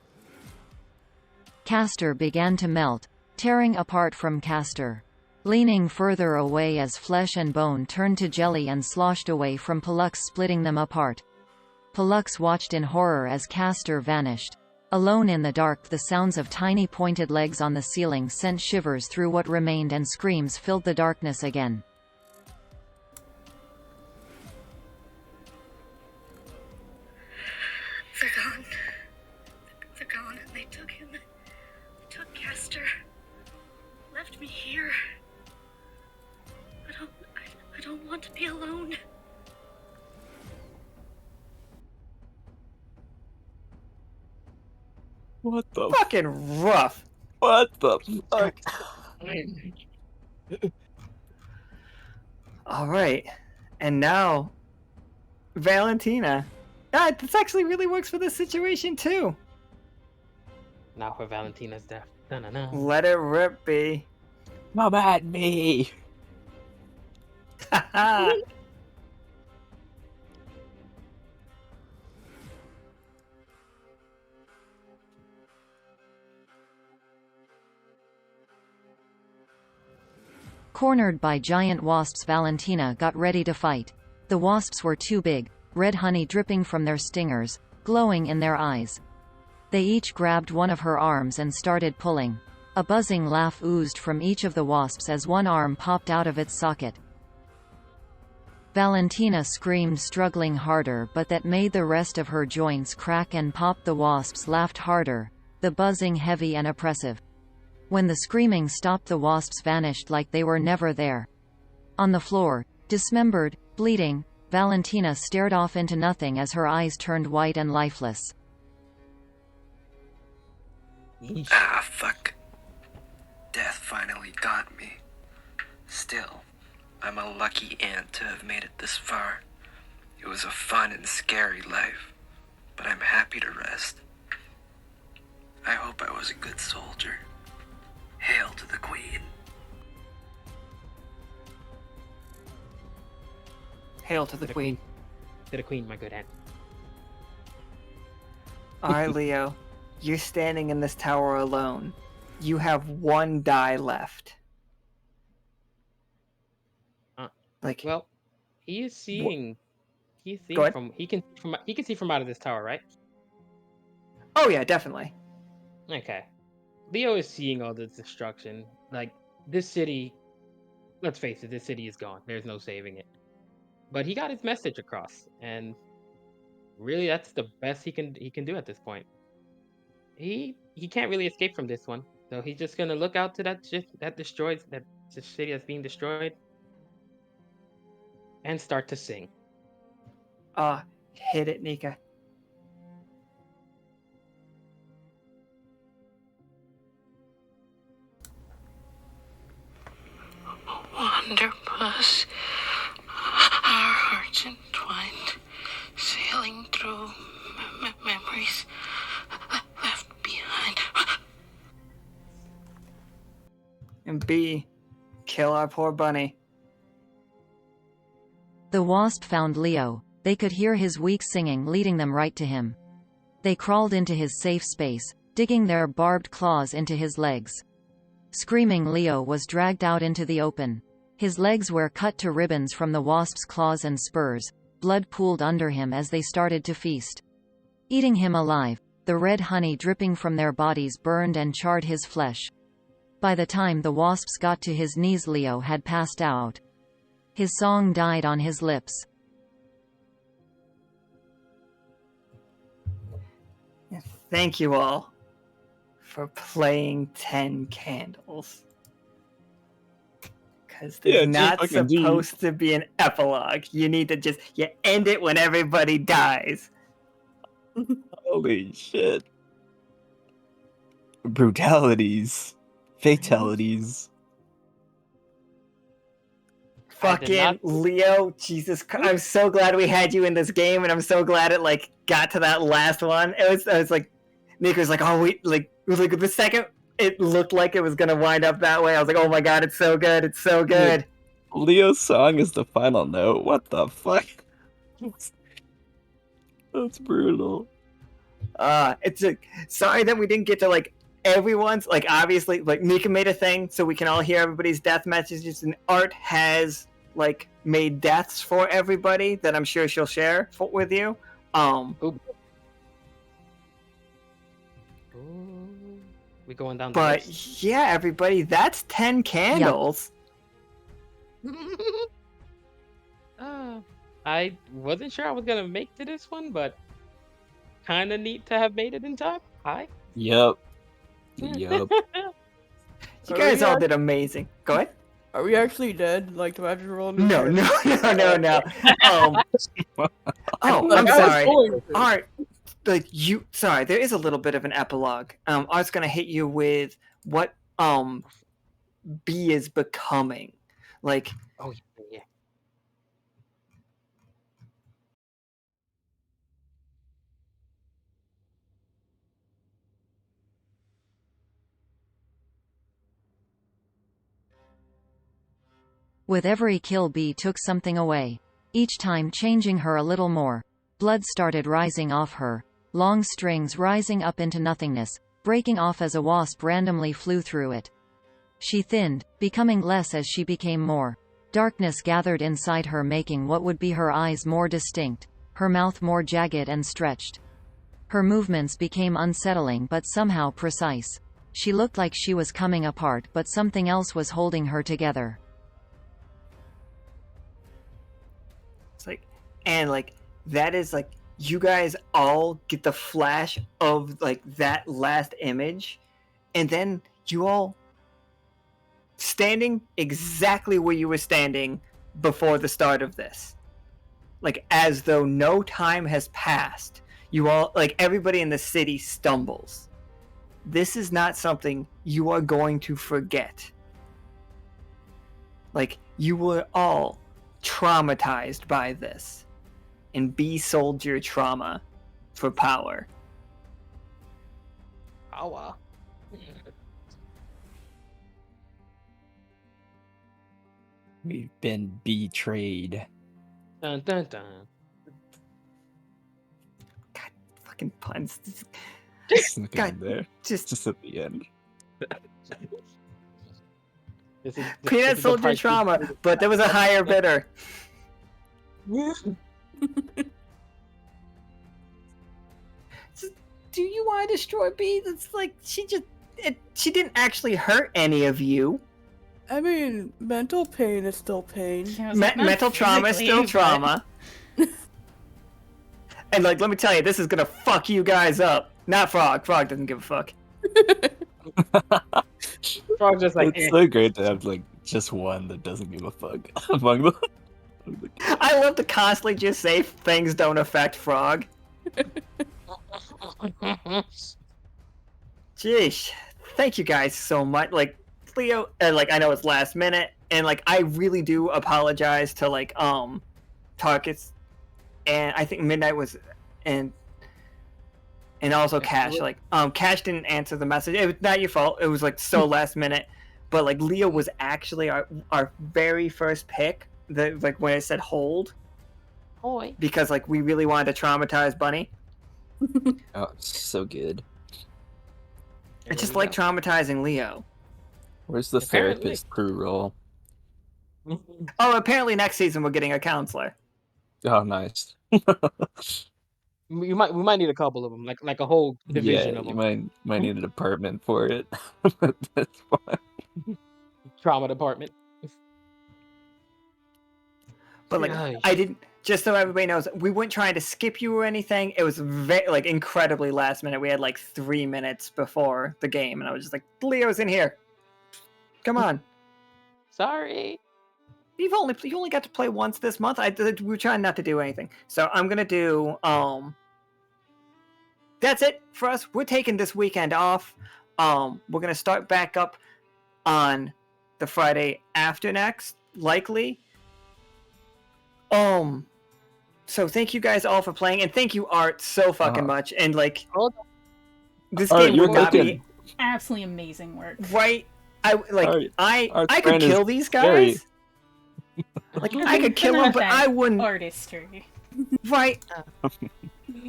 Castor began to melt, tearing apart from Castor. Leaning further away as flesh and bone turned to jelly and sloshed away from Pollux, splitting them apart. Pollux watched in horror as Castor vanished. Alone in the dark, the sounds of tiny pointed legs on the ceiling sent shivers through what remained and screams filled the darkness again. They're gone. They're gone, and they took him. They took Castor. Left me here. I don't want to be alone. What the fucking rough. What the fuck? Alright. And now Valentina. This actually really works for this situation too. Now for Valentina's death. No. Let it rip, B. Come at me. Cornered by giant wasps, Valentina got ready to fight. The wasps were too big, red honey dripping from their stingers, glowing in their eyes. They each grabbed one of her arms and started pulling. A buzzing laugh oozed from each of the wasps as one arm popped out of its socket. Valentina screamed, struggling harder, but that made the rest of her joints crack and pop. The wasps laughed harder, the buzzing heavy and oppressive. When the screaming stopped, the wasps vanished like they were never there. On the floor, dismembered, bleeding, Valentina stared off into nothing as her eyes turned white and lifeless. Ah, fuck. Death finally got me. Still, I'm a lucky ant to have made it this far. It was a fun and scary life, but I'm happy to rest. I hope I was a good soldier. Hail to the Queen. Hail to the Queen. To the Queen, my good ant. Alright, Leo. You're standing in this tower alone. You have one die left. Well, he is seeing. He's Go seeing ahead. from. He can see from out of this tower, right? Oh yeah, definitely. Okay. Leo is seeing all this destruction. Like, this city, let's face it, this city is gone. There's no saving it. But he got his message across, and really, that's the best he can do at this point. He can't really escape from this one, so he's just gonna look out to that city that's being destroyed, and start to sing. Hit it, Nika. Wanderpus, our hearts entwined, sailing through memories left behind. And B, kill our poor bunny. The wasp found Leo. They could hear his weak singing leading them right to him. They crawled into his safe space, digging their barbed claws into his legs. Screaming, Leo was dragged out into the open. His legs were cut to ribbons from the wasp's claws and spurs. Blood pooled under him as they started to feast. Eating him alive, the red honey dripping from their bodies burned and charred his flesh. By the time the wasps got to his knees, Leo had passed out. His song died on his lips. Thank you all for playing 10 Candles. Because there's not supposed to be an epilogue. You need to you end it when everybody dies. Holy shit. Brutalities. Fatalities. Fucking Leo, Jesus Christ. I'm so glad we had you in this game, and I'm so glad it got to that last one. I was like, Nick was like, oh, the second it looked like it was gonna wind up that way, I was like, oh my god, it's so good, it's so good. Leo's song is the final note. What the fuck? That's brutal. It's sorry that we didn't get to everyone's obviously Mika made a thing so we can all hear everybody's death messages, and Art has made deaths for everybody that I'm sure she'll share with you. We going down. But yeah, everybody, that's 10 candles. Yep. I wasn't sure I was gonna make to this one, but kind of neat to have made it in time. Hi. Yep. You guys all did amazing. Go ahead. Are we actually dead? Do I have to roll? No. I'm sorry. Art, sorry, there is a little bit of an epilogue. I was gonna hit you with what B is becoming. Oh yeah. With every kill, B took something away. Each time changing her a little more. Blood started rising off her. Long strings rising up into nothingness, breaking off as a wasp randomly flew through it. She thinned, becoming less as she became more. Darkness gathered inside her, making what would be her eyes more distinct, her mouth more jagged and stretched. Her movements became unsettling but somehow precise. She looked like she was coming apart, but something else was holding her together. That is you guys all get the flash of that last image, and then you all standing exactly where you were standing before the start of this, as though no time has passed. You all everybody in the city stumbles. This is not something you are going to forget. You were all traumatized by this, and B sold your trauma for power. Power. We've been betrayed. Dun dun dun. God, fucking puns. God, there. Just at the end. Peanut sold your trauma, but there was a higher bidder. Do you want to destroy B? It's she didn't actually hurt any of you. I mean, mental pain is still pain. Mental trauma is still trauma. And like, let me tell you, this is gonna fuck you guys up. Not Frog. Frog doesn't give a fuck. Frog just like, It's so great to have like just one that doesn't give a fuck among them. I love to constantly just say things don't affect Frog. Jeez, thank you guys so much. Like Leo, like I know it's last minute, and like I really do apologize to like Tarkus, and I think Midnight was, and also Cash. Like Cash didn't answer the message. It was not your fault. It was like so last minute, but like Leo was actually our very first pick. Like when it said hold, boy, because like we really wanted to traumatize Bunny. Oh, so good. I just like traumatizing Leo. Where's the therapist crew role? Oh, apparently next season we're getting a counselor. Oh, nice. we might need a couple of them, like a whole division Yeah, of you them. might need a department for it. That's fine. Trauma department. But like, I didn't. Just so everybody knows, we weren't trying to skip you or anything. It was very like incredibly last minute. We had like 3 minutes before the game, and I was just like, "Leo's in here. Come on." Sorry. You only got to play once this month. We were trying not to do anything, so I'm gonna do. That's it for us. We're taking this weekend off. We're gonna start back up on the Friday after next, likely. So thank you guys all for playing, and thank you Art so fucking much. And like, this game would not be absolutely amazing work. Right? I could friend kill is these guys. Like I could kill them, but I wouldn't. Artistry. Right.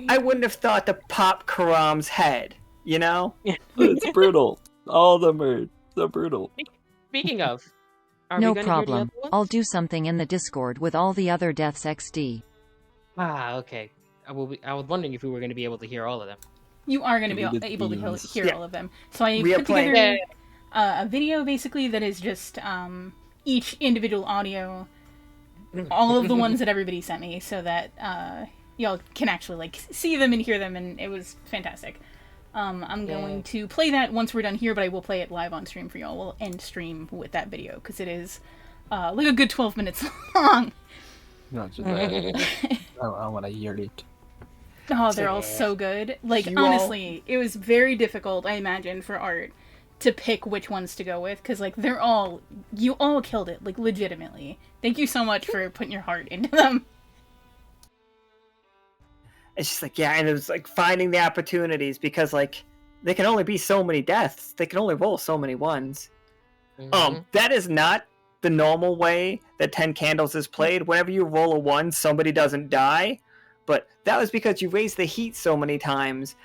I wouldn't have thought to pop Karam's head. You know? It's brutal. All of them are so brutal. Speaking of, no problem. I'll do something in the Discord with all the other deaths XD. Ah, okay. I was wondering if we were going to be able to hear all of them. You are going to be able to hear all of them. So I put together a video basically that is just each individual audio, all of the ones that everybody sent me, so that y'all can actually like see them and hear them, and it was fantastic. I'm going to play that once we're done here, but I will play it live on stream for y'all. We'll end stream with that video because it is like a good 12 minutes long. Not just that. I want to hear it. Oh, they're all so good. Like, honestly, it was very difficult, I imagine, for Art to pick which ones to go with, because, like, you all killed it, like, legitimately. Thank you so much for putting your heart into them. It's just like, yeah, and it was like finding the opportunities, because, like, there can only be so many deaths. They can only roll so many ones. That is not the normal way that 10 Candles is played. Whenever you roll a 1, somebody doesn't die. But that was because you raised the heat so many times.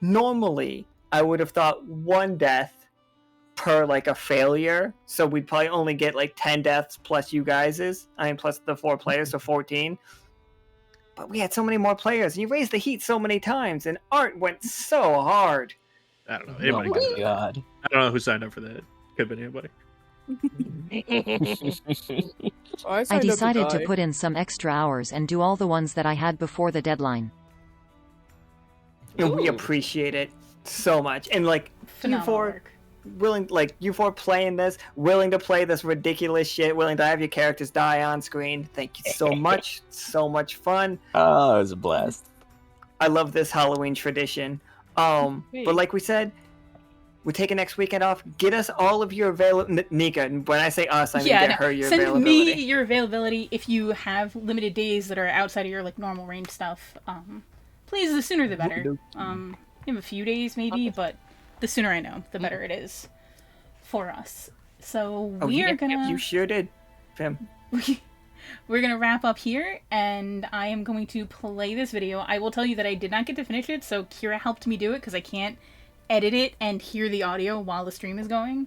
Normally, I would have thought 1 death per, like, a failure. So we'd probably only get, like, 10 deaths plus you guys's. Plus the 4 players, so 14. But we had so many more players. And you raised the heat so many times, and Art went so hard. I don't know. Anybody Oh my god. I don't know who signed up for that. Could have been anybody. I decided to put in some extra hours and do all the ones that I had before the deadline. And we appreciate it so much. And like, you four playing this, willing to play this ridiculous shit, willing to have your characters die on screen. Thank you so much. So much fun. Oh, it was a blast. I love this Halloween tradition. But like we said, we're taking next weekend off. Get us all of your availability. Nika, when I say us, I mean get her your availability. Send me your availability if you have limited days that are outside of your like normal range stuff. Please, the sooner the better. I have a few days maybe, but the sooner I know, the better it is for us. So we are gonna. You sure did, Pim. We're gonna wrap up here, and I am going to play this video. I will tell you that I did not get to finish it, so Kira helped me do it because I can't edit it and hear the audio while the stream is going.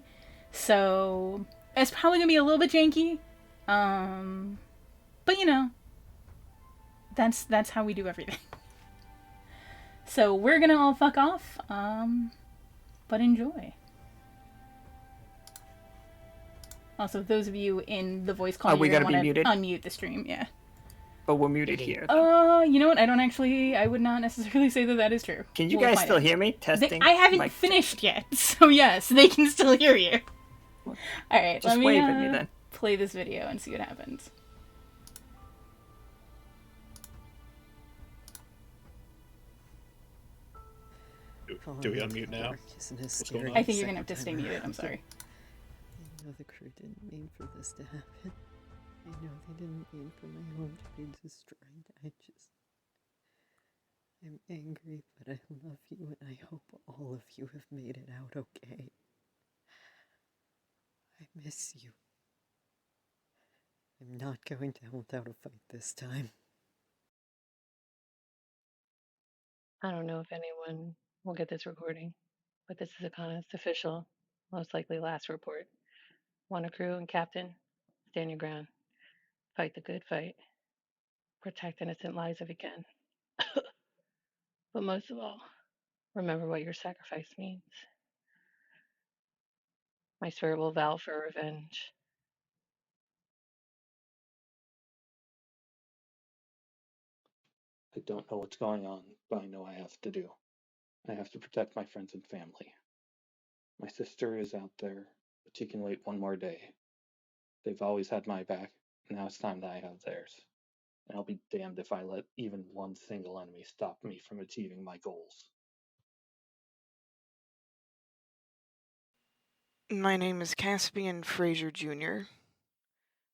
So it's probably gonna be a little bit janky. But you know, that's how we do everything. So we're gonna all fuck off. But enjoy. Also, those of you in the voice call, we gotta want be muted. Unmute the stream, yeah. but we're muted here. You know what? I would not necessarily say that is true. Can you guys still hear me? Testing. I haven't finished yet, so yes, they can still hear you. All right, just wave at me then. Play this video and see what happens. Do we unmute now? I think you're gonna have to stay muted. I'm sorry. I know the crew didn't mean for this to happen. I know they didn't mean for my home to be destroyed. I'm angry, but I love you and I hope all of you have made it out okay. I miss you. I'm not going down without a fight this time. I don't know if anyone will get this recording, but this is Akana's official, most likely last report. Want a crew and captain, stand your ground. Fight the good fight. Protect innocent lives if you can. But most of all, remember what your sacrifice means. My spirit will vow for revenge. I don't know what's going on, but I know I have to do. I have to protect my friends and family. My sister is out there, but she can wait one more day. They've always had my back, and now it's time that I have theirs. And I'll be damned if I let even one single enemy stop me from achieving my goals. My name is Caspian Fraser Jr.,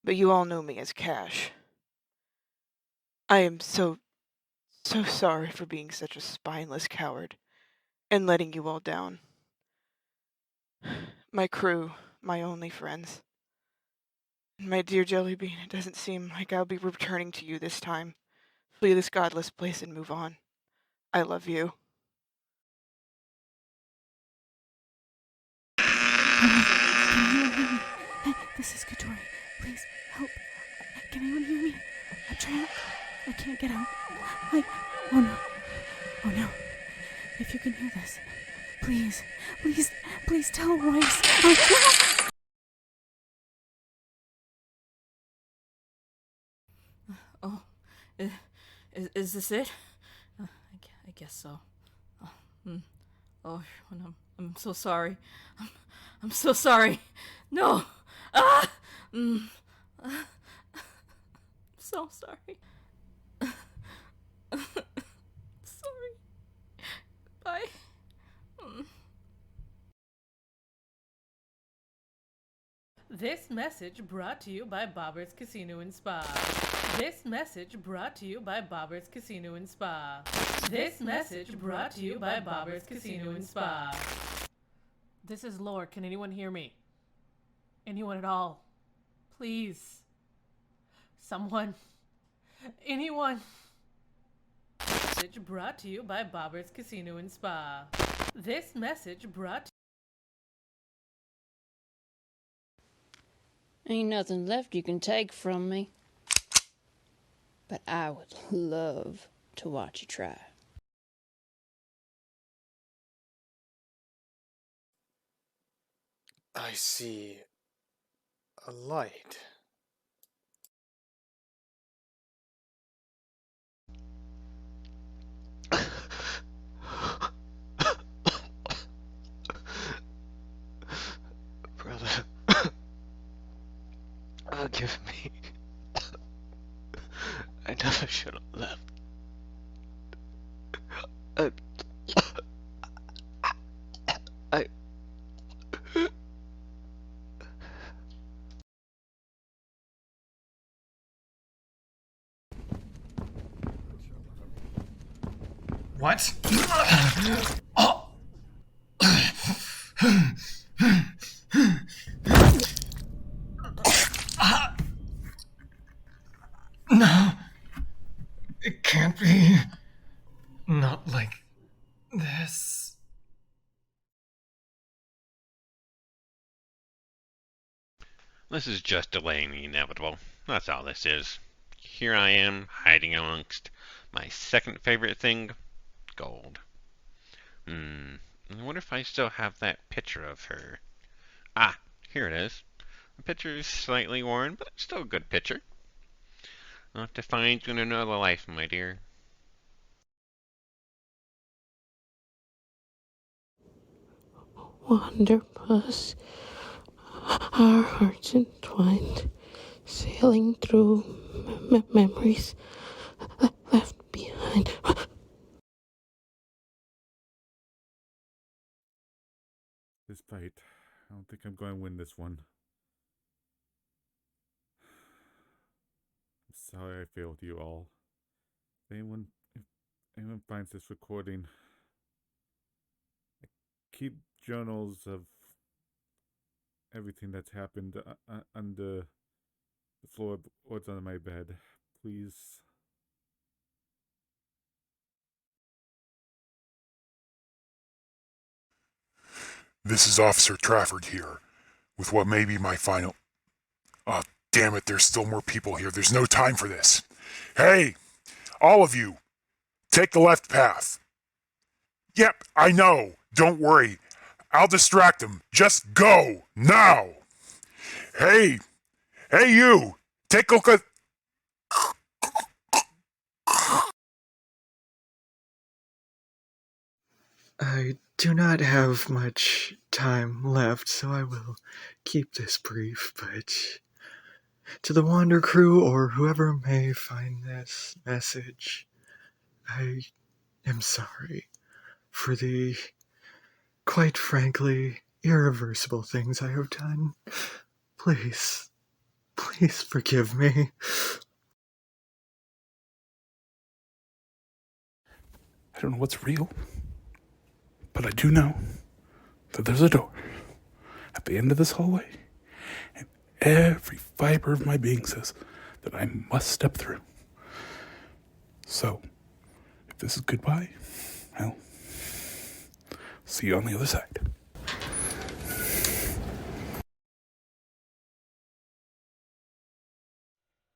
but you all know me as Cash. I am so sorry for being such a spineless coward and letting you all down. My crew, my only friends. My dear Jellybean, it doesn't seem like I'll be returning to you this time. Flee this godless place and move on. I love you. This is Katori. Please, help. Can anyone hear me? I'm trapped. I can't get out. Oh no. Oh no. If you can hear this, please tell Royce. Oh, is this it? I guess so. Oh, I'm so sorry. I'm so sorry. No. I'm so sorry. Sorry. Bye. This message brought to you by Bobber's Casino and Spa. This message brought to you by Bobber's Casino and Spa. This message brought to you by Bobber's Casino and Spa. This is Lore. Can anyone hear me? Anyone at all? Please. Someone. Anyone. Message brought to you by Bobber's Casino and Spa. This message brought to Ain't nothing left you can take from me. But I would love to watch you try. I see a light. Brother, forgive me. I never should have left. I What? Oh. No. It can't be. Not like this. This is just delaying the inevitable. That's all this is. Here I am, hiding amongst my second favorite thing, gold. I wonder if I still have that picture of her. Ah, here it is. The picture is slightly worn, but it's still a good picture. I'll have to find you in another life, my dear. Wanderpus, our hearts entwined, sailing through memories left behind. This fight, I don't think I'm going to win this one. I'm sorry I failed you all. If anyone finds this recording, I keep journals of everything that's happened under the floorboards under my bed. Please. This is Officer Trafford here, with what may be my final... Oh, damn it, there's still more people here. There's no time for this. Hey, all of you, take the left path. Yep, I know. Don't worry. I'll distract them. Just go, now. Hey you, take a look at... I do not have much time left, so I will keep this brief, but to the Wander crew or whoever may find this message, I am sorry for the, quite frankly, irreversible things I have done. Please forgive me. I don't know what's real, but I do know that there's a door at the end of this hallway, and every fiber of my being says that I must step through. So, if this is goodbye, well, see you on the other side.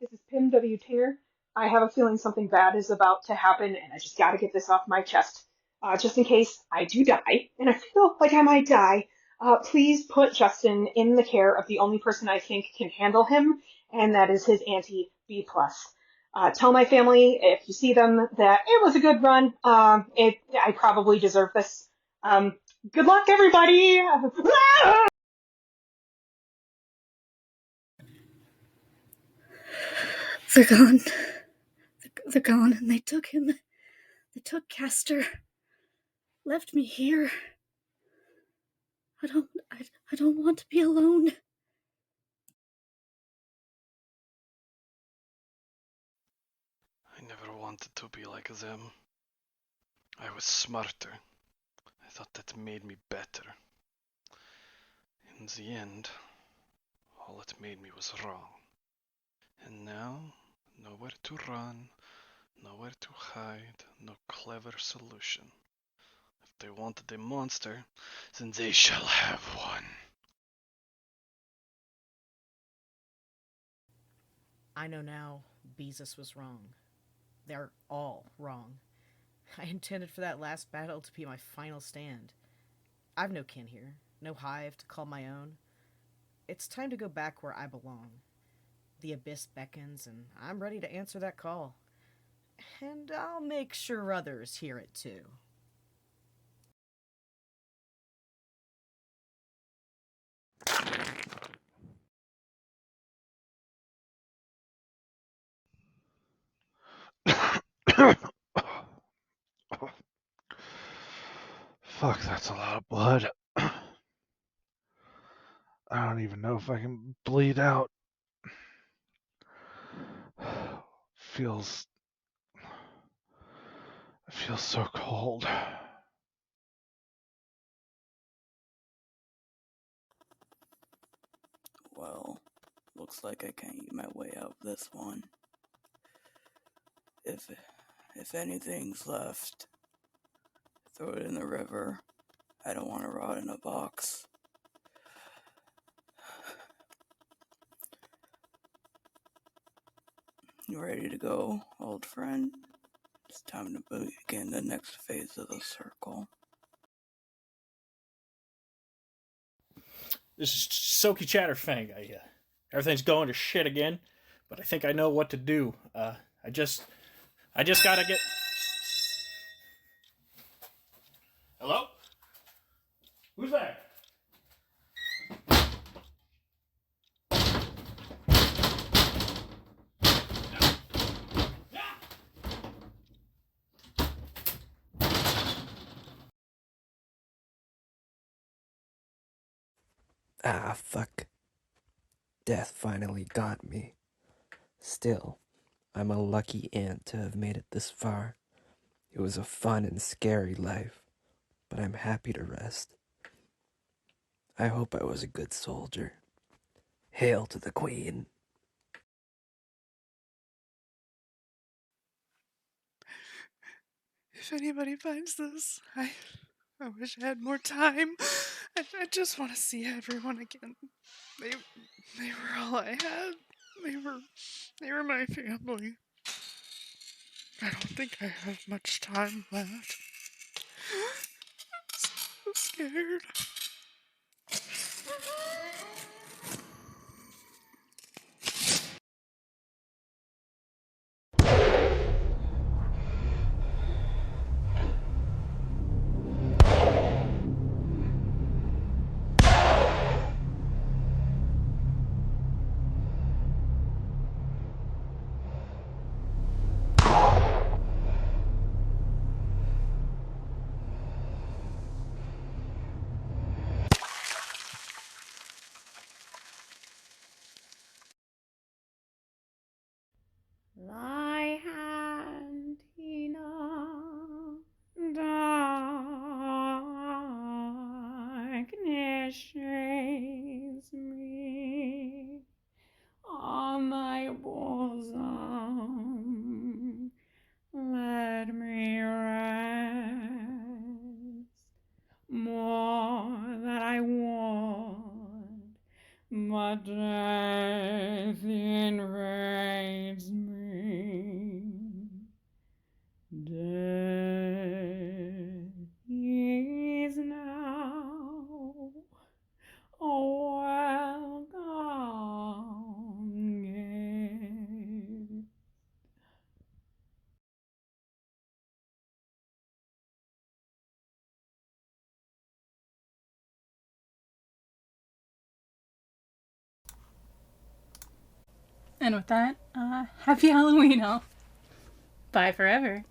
This is Pim W. Tier. I have a feeling something bad is about to happen, and I just gotta get this off my chest. Just in case I do die, and I feel like I might die, please put Justin in the care of the only person I think can handle him, and that is his auntie, B+. Tell my family, if you see them, that it was a good run. I probably deserve this. Good luck, everybody! They're gone. They're gone, and they took him. They took Castor. Left me here. I don't want to be alone. I never wanted to be like them. I was smarter. I thought that made me better. In the end, all it made me was wrong. And now, nowhere to run, nowhere to hide, no clever solution. If they wanted a monster, then they shall have one. I know now Beezus was wrong. They're all wrong. I intended for that last battle to be my final stand. I've no kin here, no hive to call my own. It's time to go back where I belong. The abyss beckons, and I'm ready to answer that call. And I'll make sure others hear it too. Fuck, that's a lot of blood. I don't even know if I can bleed out. Feels so cold. Well, looks like I can't eat my way out of this one. If anything's left, throw it in the river. I don't want to rot in a box. You ready to go, old friend? It's time to begin the next phase of the circle. This is Tsoki Chatterfang. Everything's going to shit again, but I think I know what to do. I just gotta get... Hello? Who's there? Ah, fuck. Death finally got me. Still, I'm a lucky ant to have made it this far. It was a fun and scary life, but I'm happy to rest. I hope I was a good soldier. Hail to the Queen. If anybody finds this, I wish I had more time. I just want to see everyone again. They were all I had. They were my family. I don't think I have much time left. I'm so scared. Valentina, darkness shades me on thy bosom. Let me rest more than I want, but death enraged me. Death is now a welcome guest. And with that, happy Halloween all. Bye forever.